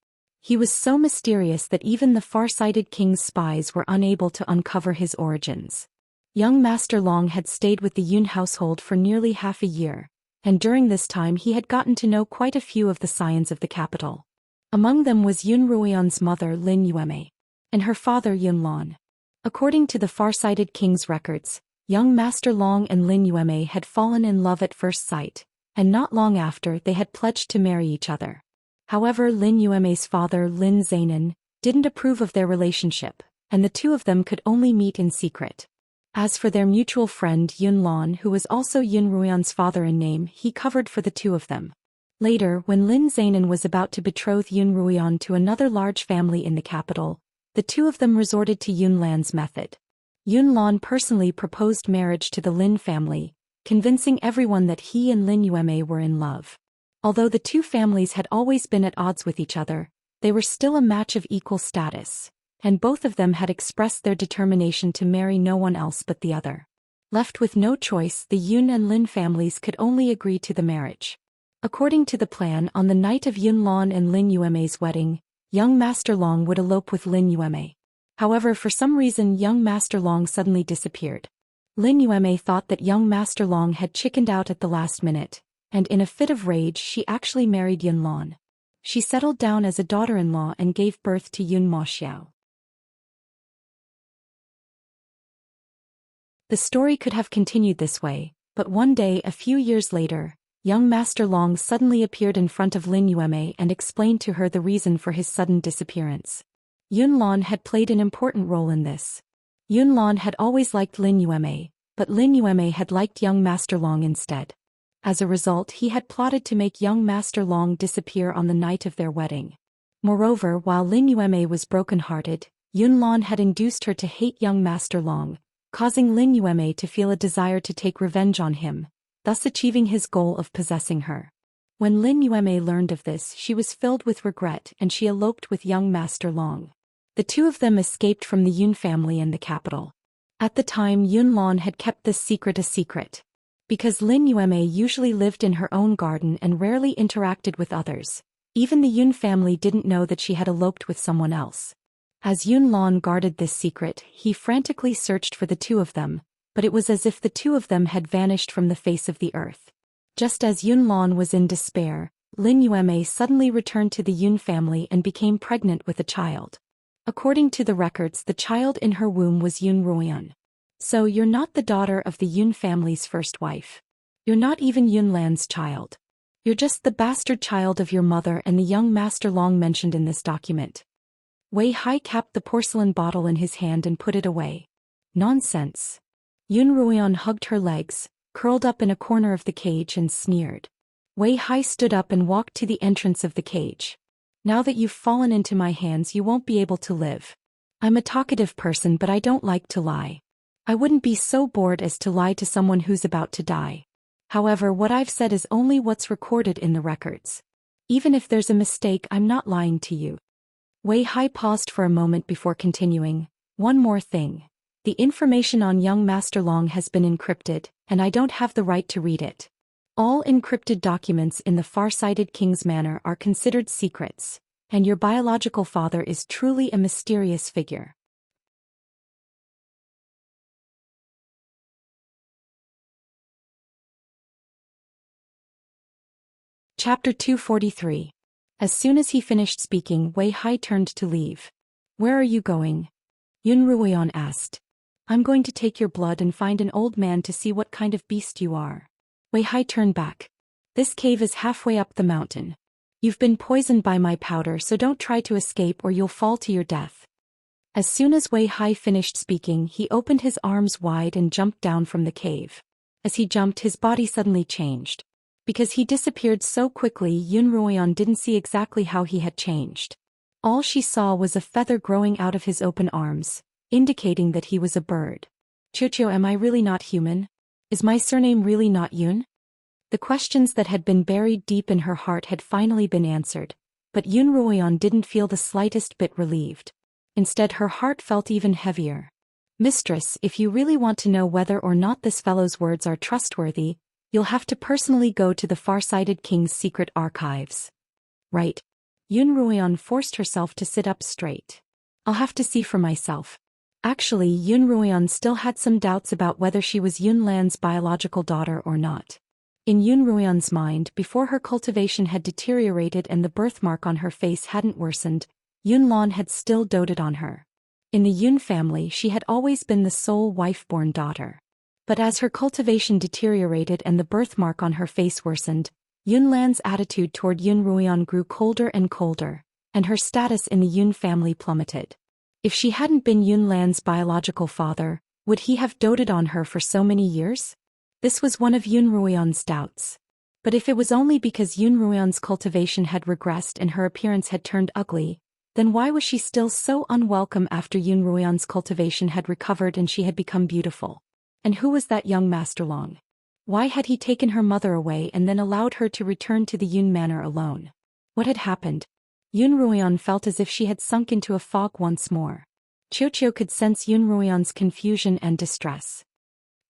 He was so mysterious that even the far-sighted king's spies were unable to uncover his origins. Young Master Long had stayed with the Yun household for nearly half a year, and during this time he had gotten to know quite a few of the scions of the capital. Among them was Yun Ruian's mother Lin Yueme, and her father Yun Lan. According to the far-sighted king's records, young Master Long and Lin Yueme had fallen in love at first sight, and not long after they had pledged to marry each other. However, Lin Yueme's father Lin Zainan didn't approve of their relationship, and the two of them could only meet in secret. As for their mutual friend Yun Lan, who was also Yun Ruian's father in name, he covered for the two of them. Later, when Lin Zainan was about to betroth Yun Ruian to another large family in the capital, the two of them resorted to Yun Lan's method. Yun Lan personally proposed marriage to the Lin family, convincing everyone that he and Lin Yueme were in love. Although the two families had always been at odds with each other, they were still a match of equal status, and both of them had expressed their determination to marry no one else but the other. Left with no choice, the Yun and Lin families could only agree to the marriage. According to the plan, on the night of Yun Lan and Lin Yueme's wedding, young Master Long would elope with Lin Yueme. However, for some reason young Master Long suddenly disappeared. Lin Yueme thought that young Master Long had chickened out at the last minute, and in a fit of rage she actually married Yun Lan. She settled down as a daughter-in-law and gave birth to Yun Ma Xiao. The story could have continued this way, but one day a few years later, young Master Long suddenly appeared in front of Lin Yueme and explained to her the reason for his sudden disappearance. Yun Lan had played an important role in this. Yun Lan had always liked Lin Yueme, but Lin Yueme had liked young Master Long instead. As a result, he had plotted to make young Master Long disappear on the night of their wedding. Moreover, while Lin Yueme was broken-hearted, Yun Lan had induced her to hate young Master Long, causing Lin Yueme to feel a desire to take revenge on him, thus achieving his goal of possessing her. When Lin Yueme learned of this, she was filled with regret and she eloped with young Master Long. The two of them escaped from the Yun family in the capital. At the time, Yun Lan had kept this secret a secret. Because Lin Yueme usually lived in her own garden and rarely interacted with others, even the Yun family didn't know that she had eloped with someone else. As Yun Lan guarded this secret, he frantically searched for the two of them, but it was as if the two of them had vanished from the face of the earth. Just as Yun Lan was in despair, Lin Yueme suddenly returned to the Yun family and became pregnant with a child. According to the records, the child in her womb was Yun Ruoyan. So you're not the daughter of the Yun family's first wife. You're not even Yun Lan's child. You're just the bastard child of your mother and the young Master Long mentioned in this document. Wei Hai capped the porcelain bottle in his hand and put it away. Nonsense. Yun Ruoyan hugged her legs, curled up in a corner of the cage and sneered. Wei Hai stood up and walked to the entrance of the cage. Now that you've fallen into my hands, you won't be able to live. I'm a talkative person, but I don't like to lie. I wouldn't be so bored as to lie to someone who's about to die. However, what I've said is only what's recorded in the records. Even if there's a mistake, I'm not lying to you. Wei Hai paused for a moment before continuing. One more thing. The information on young Master Long has been encrypted, and I don't have the right to read it. All encrypted documents in the far-sighted king's manor are considered secrets, and your biological father is truly a mysterious figure. Chapter 243. As soon as he finished speaking, Wei Hai turned to leave. Where are you going? Yun Ruoyan asked. I'm going to take your blood and find an old man to see what kind of beast you are. Wei Hai turned back. This cave is halfway up the mountain. You've been poisoned by my powder, so don't try to escape or you'll fall to your death. As soon as Wei Hai finished speaking, he opened his arms wide and jumped down from the cave. As he jumped, his body suddenly changed. Because he disappeared so quickly, Yun Ruoyan didn't see exactly how he had changed. All she saw was a feather growing out of his open arms, indicating that he was a bird. Chuchio, am I really not human? Is my surname really not Yun? The questions that had been buried deep in her heart had finally been answered, but Yun Ruoyan didn't feel the slightest bit relieved. Instead, her heart felt even heavier. Mistress, if you really want to know whether or not this fellow's words are trustworthy, you'll have to personally go to the far-sighted king's secret archives. Right. Yun Ruoyan forced herself to sit up straight. I'll have to see for myself. Actually, Yun Ruoyan still had some doubts about whether she was Yun Lan's biological daughter or not. In Yun Ruoyan's mind, before her cultivation had deteriorated and the birthmark on her face hadn't worsened, Yun Lan had still doted on her. In the Yun family, she had always been the sole wife-born daughter. But as her cultivation deteriorated and the birthmark on her face worsened, Yun Lan's attitude toward Yun Ruoyan grew colder and colder, and her status in the Yun family plummeted. If she hadn't been Yun Lan's biological father, would he have doted on her for so many years? This was one of Yun Ruoyan's doubts. But if it was only because Yun Ruoyan's cultivation had regressed and her appearance had turned ugly, then why was she still so unwelcome after Yun Ruoyan's cultivation had recovered and she had become beautiful? And who was that young Master Long? Why had he taken her mother away and then allowed her to return to the Yun manor alone? What had happened? Yun Ruoyan felt as if she had sunk into a fog once more. Qiuqiu could sense Yun Ruoyan's confusion and distress.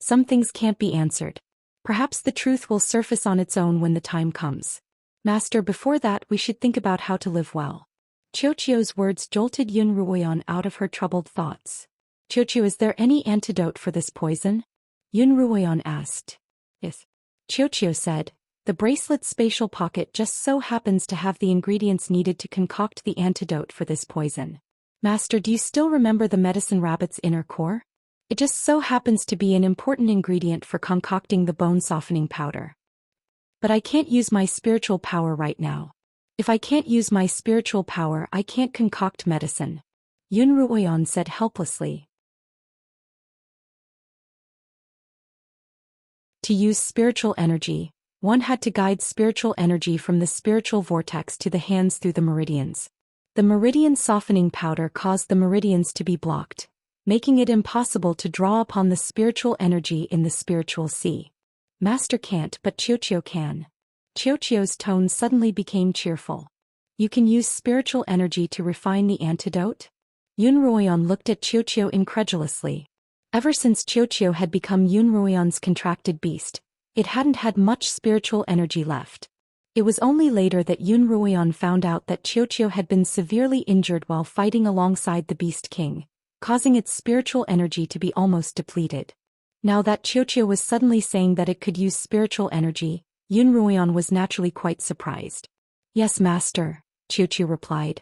Some things can't be answered. Perhaps the truth will surface on its own when the time comes. Master, before that we should think about how to live well. Qiuqiu's words jolted Yun Ruoyan out of her troubled thoughts. Qiuqiu, is there any antidote for this poison? Yun Ruoyan asked. Yes. Qiuqiu said, the bracelet's spatial pocket just so happens to have the ingredients needed to concoct the antidote for this poison. Master, do you still remember the medicine rabbit's inner core? It just so happens to be an important ingredient for concocting the bone-softening powder. But I can't use my spiritual power right now. If I can't use my spiritual power, I can't concoct medicine. Yun Ruoyan said helplessly. To use spiritual energy, one had to guide spiritual energy from the spiritual vortex to the hands through the meridians. The meridian softening powder caused the meridians to be blocked, making it impossible to draw upon the spiritual energy in the spiritual sea. Master can't, but Qiuqiu can. Qiuqiu's tone suddenly became cheerful. You can use spiritual energy to refine the antidote? Yun Ruoyan looked at Qiuqiu incredulously. Ever since Qiuqiu had become Yun Ruoyan's contracted beast, it hadn't had much spiritual energy left. It was only later that Yun Ruoyan found out that Qiuqiu had been severely injured while fighting alongside the Beast King, causing its spiritual energy to be almost depleted. Now that Qiuqiu was suddenly saying that it could use spiritual energy, Yun Ruoyan was naturally quite surprised. Yes, Master, Qiuqiu replied.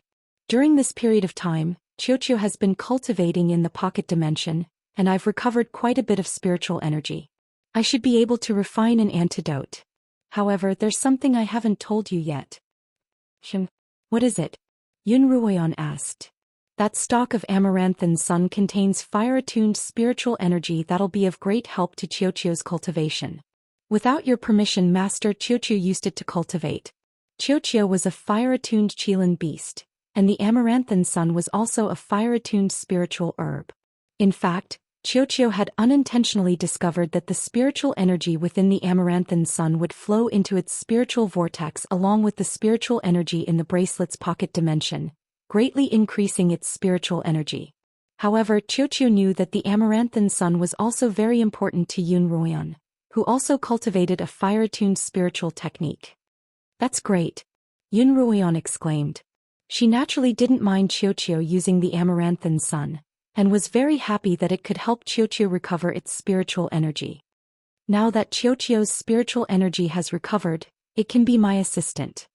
During this period of time, Qiuqiu has been cultivating in the pocket dimension, and I've recovered quite a bit of spiritual energy. I should be able to refine an antidote. However, there's something I haven't told you yet. What is it? Yun Ruoyan asked. That stalk of Amaranthan Sun contains fire-attuned spiritual energy that'll be of great help to Qiuqiu's cultivation. Without your permission, Master, Qiuqiu used it to cultivate. Qiuqiu was a fire-attuned Qilin beast, and the Amaranthan Sun was also a fire-attuned spiritual herb. In fact, Qiuqiu had unintentionally discovered that the spiritual energy within the Amaranthan Sun would flow into its spiritual vortex along with the spiritual energy in the bracelet's pocket dimension, greatly increasing its spiritual energy. However, Qiuqiu knew that the Amaranthan Sun was also very important to Yun Ruoyan, who also cultivated a fire-attuned spiritual technique. That's great, Yun Ruoyan exclaimed. She naturally didn't mind Qiuqiu using the Amaranthan Sun, and was very happy that it could help Qiuqiu recover its spiritual energy. Now that Qiuqiu's spiritual energy has recovered, it can be my assistant.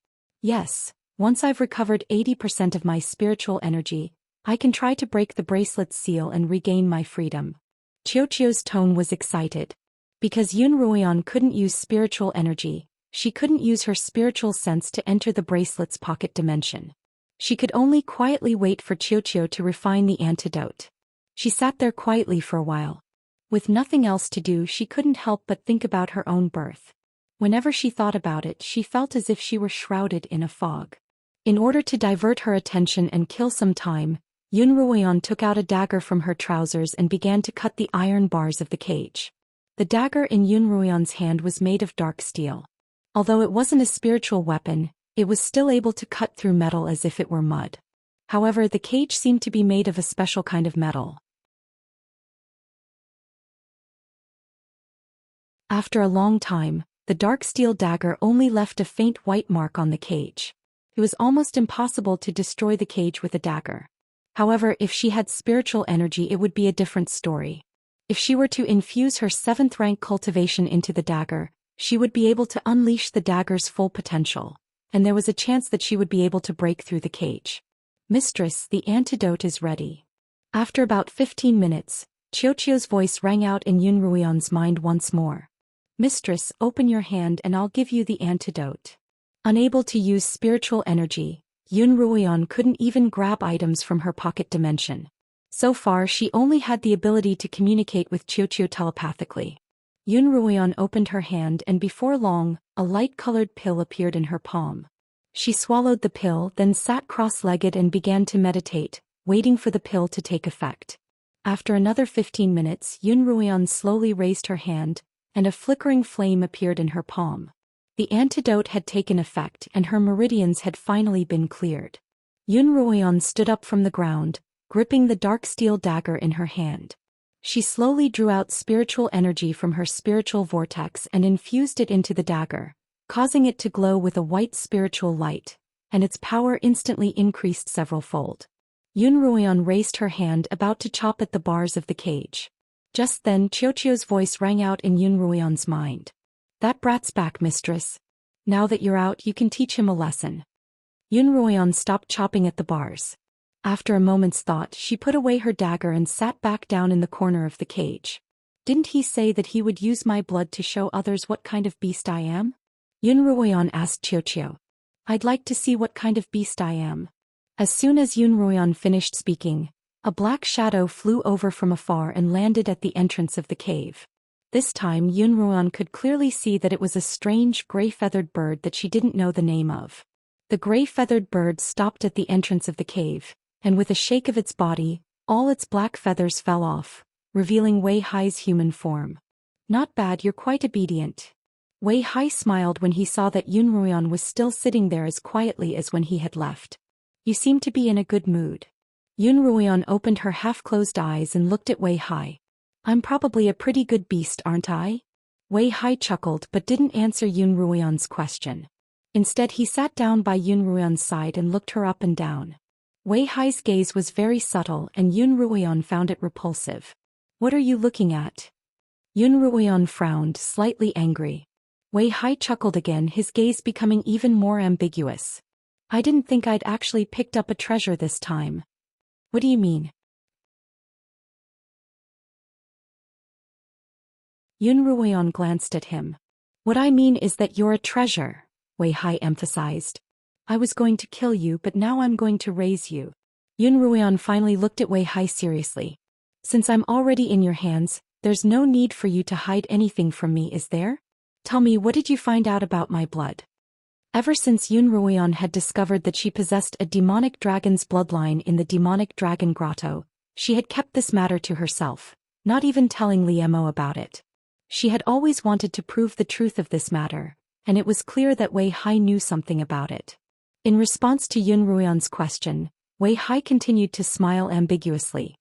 Yes, once I've recovered 80% of my spiritual energy, I can try to break the bracelet's seal and regain my freedom. Qiuqiu's tone was excited. Because Yun Ruoyan couldn't use spiritual energy, she couldn't use her spiritual sense to enter the bracelet's pocket dimension. She could only quietly wait for Qiuqiu to refine the antidote. She sat there quietly for a while. With nothing else to do, she couldn't help but think about her own birth. Whenever she thought about it, she felt as if she were shrouded in a fog. In order to divert her attention and kill some time, Yun Ruoyan took out a dagger from her trousers and began to cut the iron bars of the cage. The dagger in Yun Ruoyan's hand was made of dark steel. Although it wasn't a spiritual weapon, it was still able to cut through metal as if it were mud. However, the cage seemed to be made of a special kind of metal. After a long time, the dark steel dagger only left a faint white mark on the cage. It was almost impossible to destroy the cage with a dagger. However, if she had spiritual energy, it would be a different story. If she were to infuse her 7th rank cultivation into the dagger, she would be able to unleash the dagger's full potential, and there was a chance that she would be able to break through the cage. Mistress, the antidote is ready. After about 15 minutes, Qiuqiu's voice rang out in Yun Ruoyan's mind once more. Mistress, open your hand and I'll give you the antidote. Unable to use spiritual energy, Yun Ruoyan couldn't even grab items from her pocket dimension. So far, she only had the ability to communicate with Qiuqiu telepathically. Yun Ruoyan opened her hand and before long, a light-colored pill appeared in her palm. She swallowed the pill, then sat cross-legged and began to meditate, waiting for the pill to take effect. After another 15 minutes, Yun Ruoyan slowly raised her hand, and a flickering flame appeared in her palm. The antidote had taken effect and her meridians had finally been cleared. Yun Ruoyan stood up from the ground, gripping the dark steel dagger in her hand. She slowly drew out spiritual energy from her spiritual vortex and infused it into the dagger, causing it to glow with a white spiritual light, and its power instantly increased several-fold. Yun Ruoyan raised her hand about to chop at the bars of the cage. Just then Qiuqiu's voice rang out in Yun Ruoyan's mind. "That brat's back, mistress. Now that you're out you can teach him a lesson." Yun Ruoyan stopped chopping at the bars. After a moment's thought she put away her dagger and sat back down in the corner of the cage. "Didn't he say that he would use my blood to show others what kind of beast I am?" Yun Ruoyan asked Qiuqiu. "I'd like to see what kind of beast I am." As soon as Yun Ruoyan finished speaking, a black shadow flew over from afar and landed at the entrance of the cave. This time Yun Ruoyan could clearly see that it was a strange gray-feathered bird that she didn't know the name of. The gray-feathered bird stopped at the entrance of the cave, and with a shake of its body, all its black feathers fell off, revealing Wei Hai's human form. "Not bad, you're quite obedient." Wei Hai smiled when he saw that Yun Ruoyan was still sitting there as quietly as when he had left. "You seem to be in a good mood." Yun Ruoyan opened her half-closed eyes and looked at Wei Hai. "I'm probably a pretty good beast, aren't I?" Wei Hai chuckled but didn't answer Yun Ruoyan's question. Instead he sat down by Yun Ruoyan's side and looked her up and down. Wei Hai's gaze was very subtle and Yun Ruoyan found it repulsive. "What are you looking at?" Yun Ruoyan frowned, slightly angry. Wei Hai chuckled again, his gaze becoming even more ambiguous. "I didn't think I'd actually picked up a treasure this time." "What do you mean?" Yun Ruoyan glanced at him. "What I mean is that you're a treasure," Wei Hai emphasized. "I was going to kill you but now I'm going to raise you." Yun Ruoyan finally looked at Wei Hai seriously. "Since I'm already in your hands, there's no need for you to hide anything from me, is there? Tell me, what did you find out about my blood?" Ever since Yun Ruoyan had discovered that she possessed a demonic dragon's bloodline in the demonic dragon grotto, she had kept this matter to herself, not even telling Liemo about it. She had always wanted to prove the truth of this matter, and it was clear that Wei Hai knew something about it. In response to Yun Ruoyan's question, Wei Hai continued to smile ambiguously.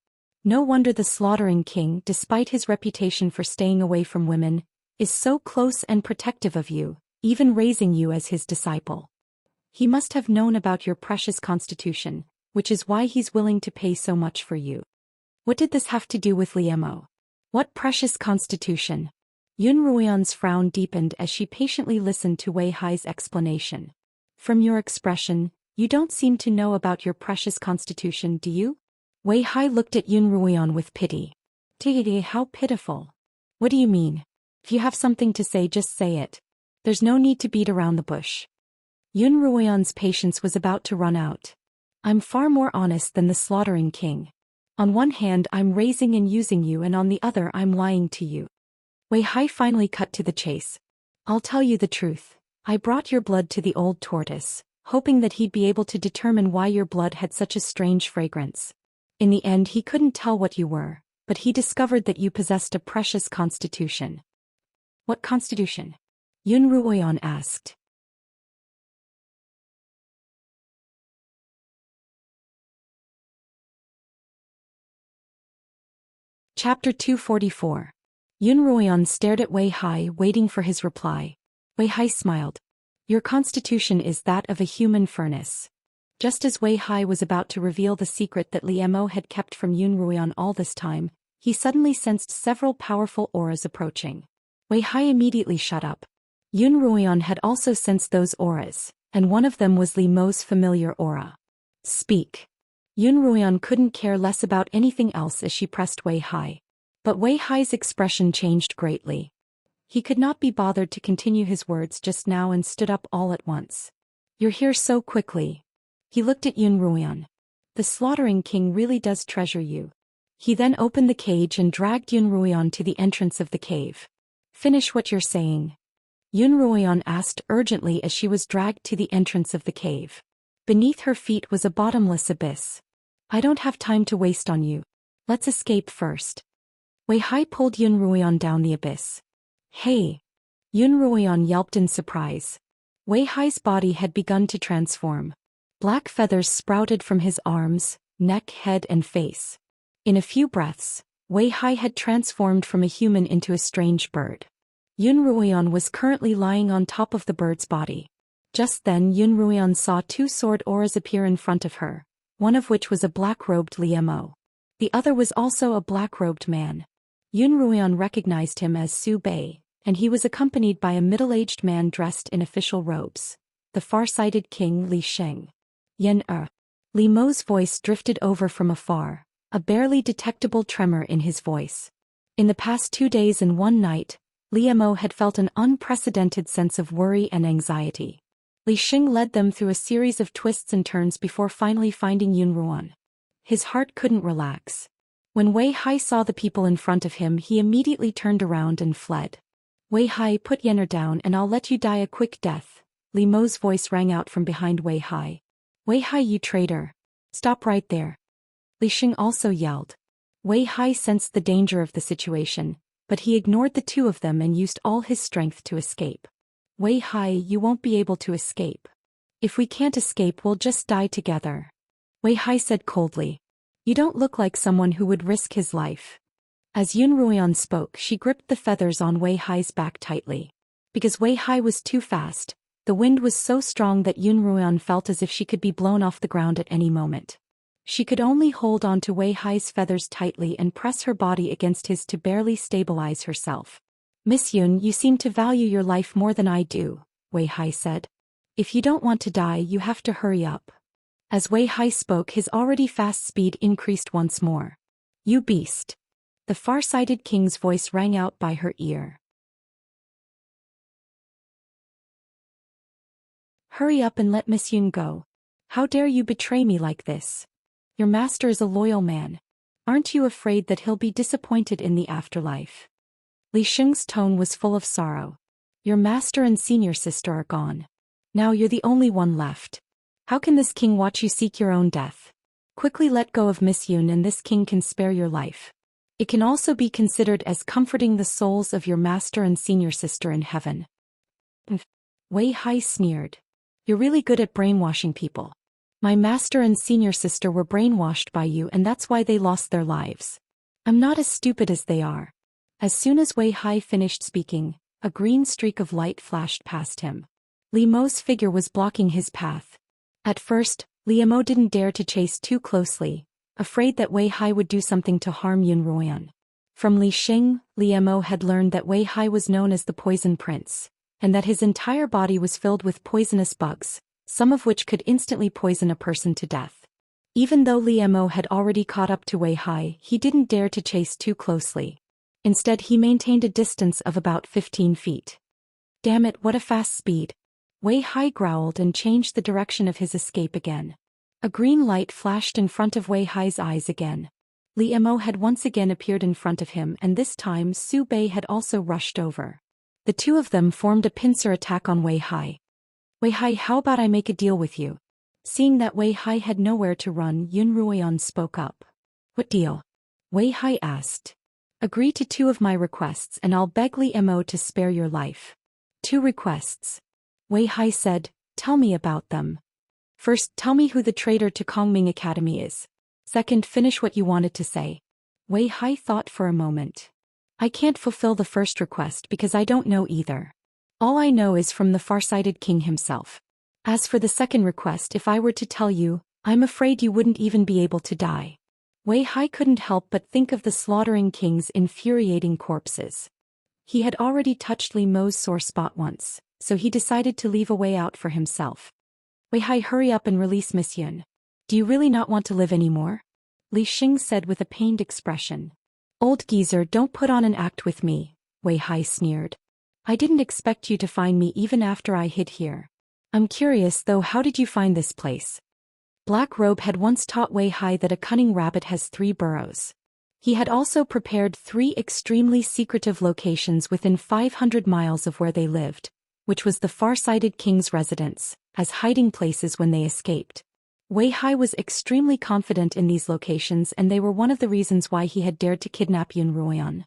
"No wonder the Slaughtering King, despite his reputation for staying away from women, is so close and protective of you, even raising you as his disciple. He must have known about your precious constitution, which is why he's willing to pay so much for you." What did this have to do with Liemo? What precious constitution? Yun Ruoyan's frown deepened as she patiently listened to Wei Hai's explanation. "From your expression, you don't seem to know about your precious constitution, do you?" Wei Hai looked at Yun Ruoyan with pity. "Tiggy, how pitiful. What do you mean? If you have something to say, just say it. There's no need to beat around the bush." Yun Ruoyan's patience was about to run out. "I'm far more honest than the Slaughtering King. On one hand I'm raising and using you and on the other I'm lying to you." Wei Hai finally cut to the chase. "I'll tell you the truth. I brought your blood to the old tortoise, hoping that he'd be able to determine why your blood had such a strange fragrance. In the end he couldn't tell what you were, but he discovered that you possessed a precious constitution." "What constitution?" Yun Ruoyan asked. Chapter 244. Yun Ruoyan stared at Wei Hai, waiting for his reply. Wei Hai smiled. "Your constitution is that of a human furnace." Just as Wei Hai was about to reveal the secret that Liemo had kept from Yun Ruoyan all this time, he suddenly sensed several powerful auras approaching. Wei Hai immediately shut up. Yun Ruoyan had also sensed those auras, and one of them was Liemo's familiar aura. "Speak." Yun Ruoyan couldn't care less about anything else as she pressed Wei Hai. But Wei Hai's expression changed greatly. He could not be bothered to continue his words just now and stood up all at once. "You're here so quickly." He looked at Yun Ruoyan. "The Slaughtering King really does treasure you." He then opened the cage and dragged Yun Ruoyan to the entrance of the cave. "Finish what you're saying." Yun Ruoyan asked urgently as she was dragged to the entrance of the cave. Beneath her feet was a bottomless abyss. "I don't have time to waste on you. Let's escape first." Wei Hai pulled Yun Ruoyan down the abyss. "Hey!" Yun Ruoyan yelped in surprise. Wei Hai's body had begun to transform. Black feathers sprouted from his arms, neck, head and face. In a few breaths, Wei Hai had transformed from a human into a strange bird. Yun Ruoyan was currently lying on top of the bird's body. Just then Yun Ruian saw two sword auras appear in front of her, one of which was a black-robed Liemo. The other was also a black-robed man. Yun Ruian recognized him as Su Bei, and he was accompanied by a middle-aged man dressed in official robes, the far-sighted king Li Sheng. Yen-er. Li Mo's voice drifted over from afar, a barely detectable tremor in his voice. In the past 2 days and 1 night, Liemo had felt an unprecedented sense of worry and anxiety. Li Sheng led them through a series of twists and turns before finally finding Yun Ruan. His heart couldn't relax. When Wei Hai saw the people in front of him, he immediately turned around and fled. Wei Hai, put Yen'er down and I'll let you die a quick death. Li Mo's voice rang out from behind Wei Hai. Wei Hai, you traitor. Stop right there. Li Sheng also yelled. Wei Hai sensed the danger of the situation, but he ignored the two of them and used all his strength to escape. Wei Hai, you won't be able to escape. If we can't escape, we'll just die together. Wei Hai said coldly. You don't look like someone who would risk his life. As Yun Ruian spoke, she gripped the feathers on Wei Hai's back tightly. Because Wei Hai was too fast, the wind was so strong that Yun Ruian felt as if she could be blown off the ground at any moment. She could only hold on to Wei Hai's feathers tightly and press her body against his to barely stabilize herself. Miss Yun, you seem to value your life more than I do, Wei Hai said. If you don't want to die, you have to hurry up. As Wei Hai spoke, his already fast speed increased once more. You beast. The far-sighted king's voice rang out by her ear. Hurry up and let Miss Yun go. How dare you betray me like this? Your master is a loyal man. Aren't you afraid that he'll be disappointed in the afterlife? Li Sheng's tone was full of sorrow. Your master and senior sister are gone. Now you're the only one left. How can this king watch you seek your own death? Quickly let go of Miss Yun and this king can spare your life. It can also be considered as comforting the souls of your master and senior sister in heaven. Wei Hai sneered. You're really good at brainwashing people. My master and senior sister were brainwashed by you and that's why they lost their lives. I'm not as stupid as they are. As soon as Wei Hai finished speaking, a green streak of light flashed past him. Li Mo's figure was blocking his path. At first, Liemo didn't dare to chase too closely, afraid that Wei Hai would do something to harm Yun Ruian. From Li Sheng, Liemo had learned that Wei Hai was known as the Poison Prince, and that his entire body was filled with poisonous bugs, some of which could instantly poison a person to death. Even though Liemo had already caught up to Wei Hai, he didn't dare to chase too closely. Instead, he maintained a distance of about 15 feet. Damn it, what a fast speed. Wei Hai growled and changed the direction of his escape again. A green light flashed in front of Wei Hai's eyes again. Liemo had once again appeared in front of him and this time Su Bei had also rushed over. The two of them formed a pincer attack on Wei Hai. Wei Hai, how about I make a deal with you? Seeing that Wei Hai had nowhere to run, Yun Ruian spoke up. What deal? Wei Hai asked. Agree to 2 of my requests and I'll beg Liemo to spare your life. 2 requests. Wei Hai said, tell me about them. First, tell me who the traitor to Kongming Academy is. Second, finish what you wanted to say. Wei Hai thought for a moment. I can't fulfill the first request because I don't know either. All I know is from the far-sighted king himself. As for the second request, if I were to tell you, I'm afraid you wouldn't even be able to die. Wei Hai couldn't help but think of the slaughtering king's infuriating corpses. He had already touched Li Mo's sore spot once, so he decided to leave a way out for himself. Wei Hai, hurry up and release Miss Yun. Do you really not want to live anymore? Li Sheng said with a pained expression. Old geezer, don't put on an act with me, Wei Hai sneered. I didn't expect you to find me even after I hid here. I'm curious though, how did you find this place? Black Robe had once taught Wei Hai that a cunning rabbit has 3 burrows. He had also prepared 3 extremely secretive locations within 500 miles of where they lived, which was the far-sighted king's residence, as hiding places when they escaped. Wei Hai was extremely confident in these locations and they were one of the reasons why he had dared to kidnap Yun Ruian.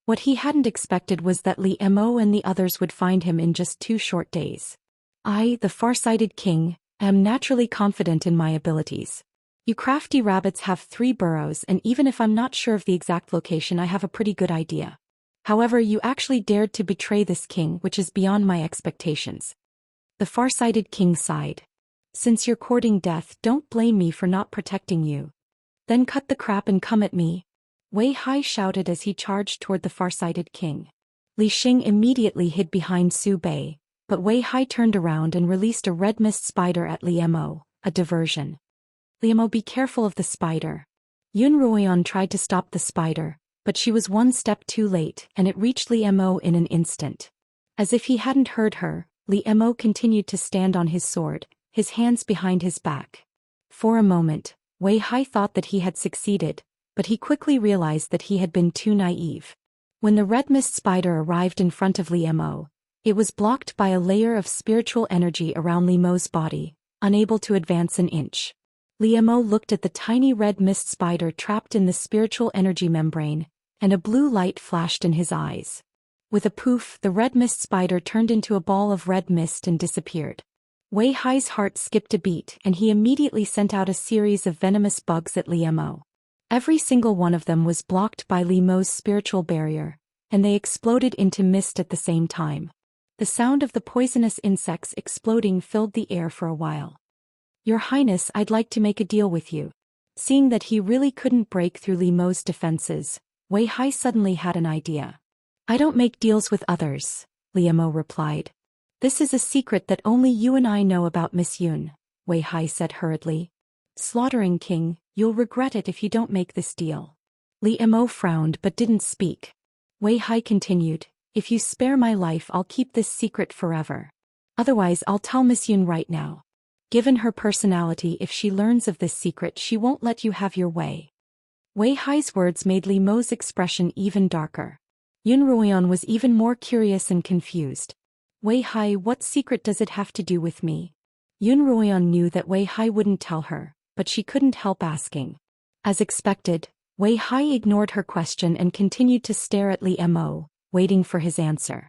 What he hadn't expected was that Liemo and the others would find him in just 2 short days. I, the far-sighted king, am naturally confident in my abilities. You crafty rabbits have 3 burrows and even if I'm not sure of the exact location, I have a pretty good idea. However, you actually dared to betray this king, which is beyond my expectations. The far-sighted king sighed. Since you're courting death, don't blame me for not protecting you. Then cut the crap and come at me. Wei Hai shouted as he charged toward the far-sighted king. Li Xing immediately hid behind Su Bei, but Wei Hai turned around and released a red mist spider at Li Mo, a diversion. Li Mo, be careful of the spider. Yun Ruoyan tried to stop the spider, but she was one step too late and it reached Li Mo in an instant. As if he hadn't heard her, Li Mo continued to stand on his sword, his hands behind his back. For a moment, Wei Hai thought that he had succeeded, but he quickly realized that he had been too naive. When the red mist spider arrived in front of Li Mo, it was blocked by a layer of spiritual energy around Li Mo's body, unable to advance an inch. Li Mo looked at the tiny red mist spider trapped in the spiritual energy membrane, and a blue light flashed in his eyes. With a poof, the red mist spider turned into a ball of red mist and disappeared. Wei Hai's heart skipped a beat and he immediately sent out a series of venomous bugs at Li Mo. Every single one of them was blocked by Li Mo's spiritual barrier, and they exploded into mist at the same time. The sound of the poisonous insects exploding filled the air for a while. Your Highness, I'd like to make a deal with you. Seeing that he really couldn't break through Li Mo's defenses, Wei Hai suddenly had an idea. I don't make deals with others, Li Mo replied. This is a secret that only you and I know about, Miss Yun, Wei Hai said hurriedly. Slaughtering King, you'll regret it if you don't make this deal. Li Mo frowned but didn't speak. Wei Hai continued, if you spare my life I'll keep this secret forever. Otherwise I'll tell Miss Yun right now. Given her personality, if she learns of this secret she won't let you have your way. Wei Hai's words made Li Mo's expression even darker. Yun Ruoyan was even more curious and confused. Wei Hai, what secret does it have to do with me? Yun Ruoyan knew that Wei Hai wouldn't tell her, but she couldn't help asking. As expected, Wei Hai ignored her question and continued to stare at Li Mo, waiting for his answer.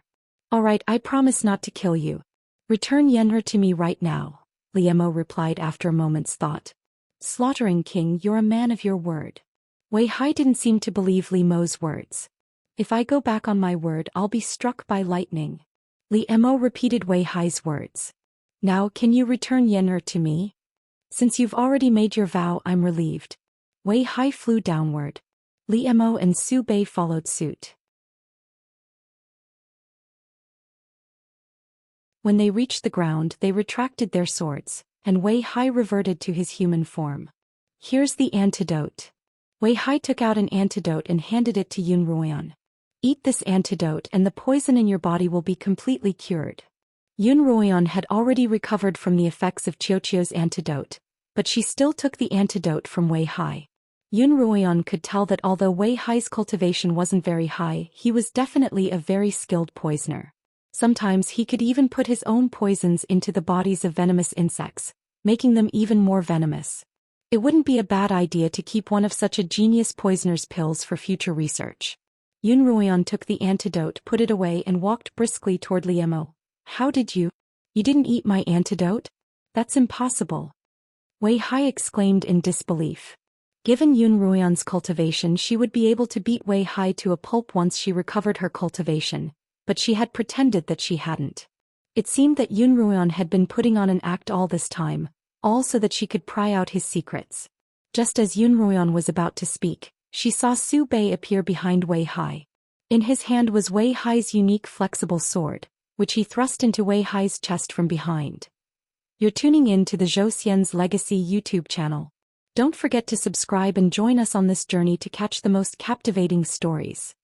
All right, I promise not to kill you. Return Yen'er to me right now, Li Mo replied after a moment's thought. Slaughtering King, you're a man of your word. Wei Hai didn't seem to believe Li Mo's words. If I go back on my word I'll be struck by lightning. Li Mo repeated Wei Hai's words. Now can you return Yen'er to me? Since you've already made your vow I'm relieved. Wei Hai flew downward. Li Mo and Su Bei followed suit. When they reached the ground they retracted their swords, and Wei Hai reverted to his human form. Here's the antidote. Wei Hai took out an antidote and handed it to Yun Ruoyan. Eat this antidote and the poison in your body will be completely cured. Yun Ruoyan had already recovered from the effects of Qiuqiu's antidote, but she still took the antidote from Wei Hai. Yun Ruoyan could tell that although Wei Hai's cultivation wasn't very high, he was definitely a very skilled poisoner. Sometimes he could even put his own poisons into the bodies of venomous insects, making them even more venomous. It wouldn't be a bad idea to keep one of such a genius poisoner's pills for future research. Yun Ruoyan took the antidote, put it away and walked briskly toward Li Mo. How did you? You didn't eat my antidote? That's impossible. Wei Hai exclaimed in disbelief. Given Yun Ruoyan's cultivation she would be able to beat Wei Hai to a pulp once she recovered her cultivation, but she had pretended that she hadn't. It seemed that Yun Ruoyan had been putting on an act all this time, all so that she could pry out his secrets. Just as Yun Ruoyan was about to speak, she saw Su Bei appear behind Wei Hai. In his hand was Wei Hai's unique flexible sword, which he thrust into Wei Hai's chest from behind. You're tuning in to the Zhou Xian's Legacy YouTube channel. Don't forget to subscribe and join us on this journey to catch the most captivating stories.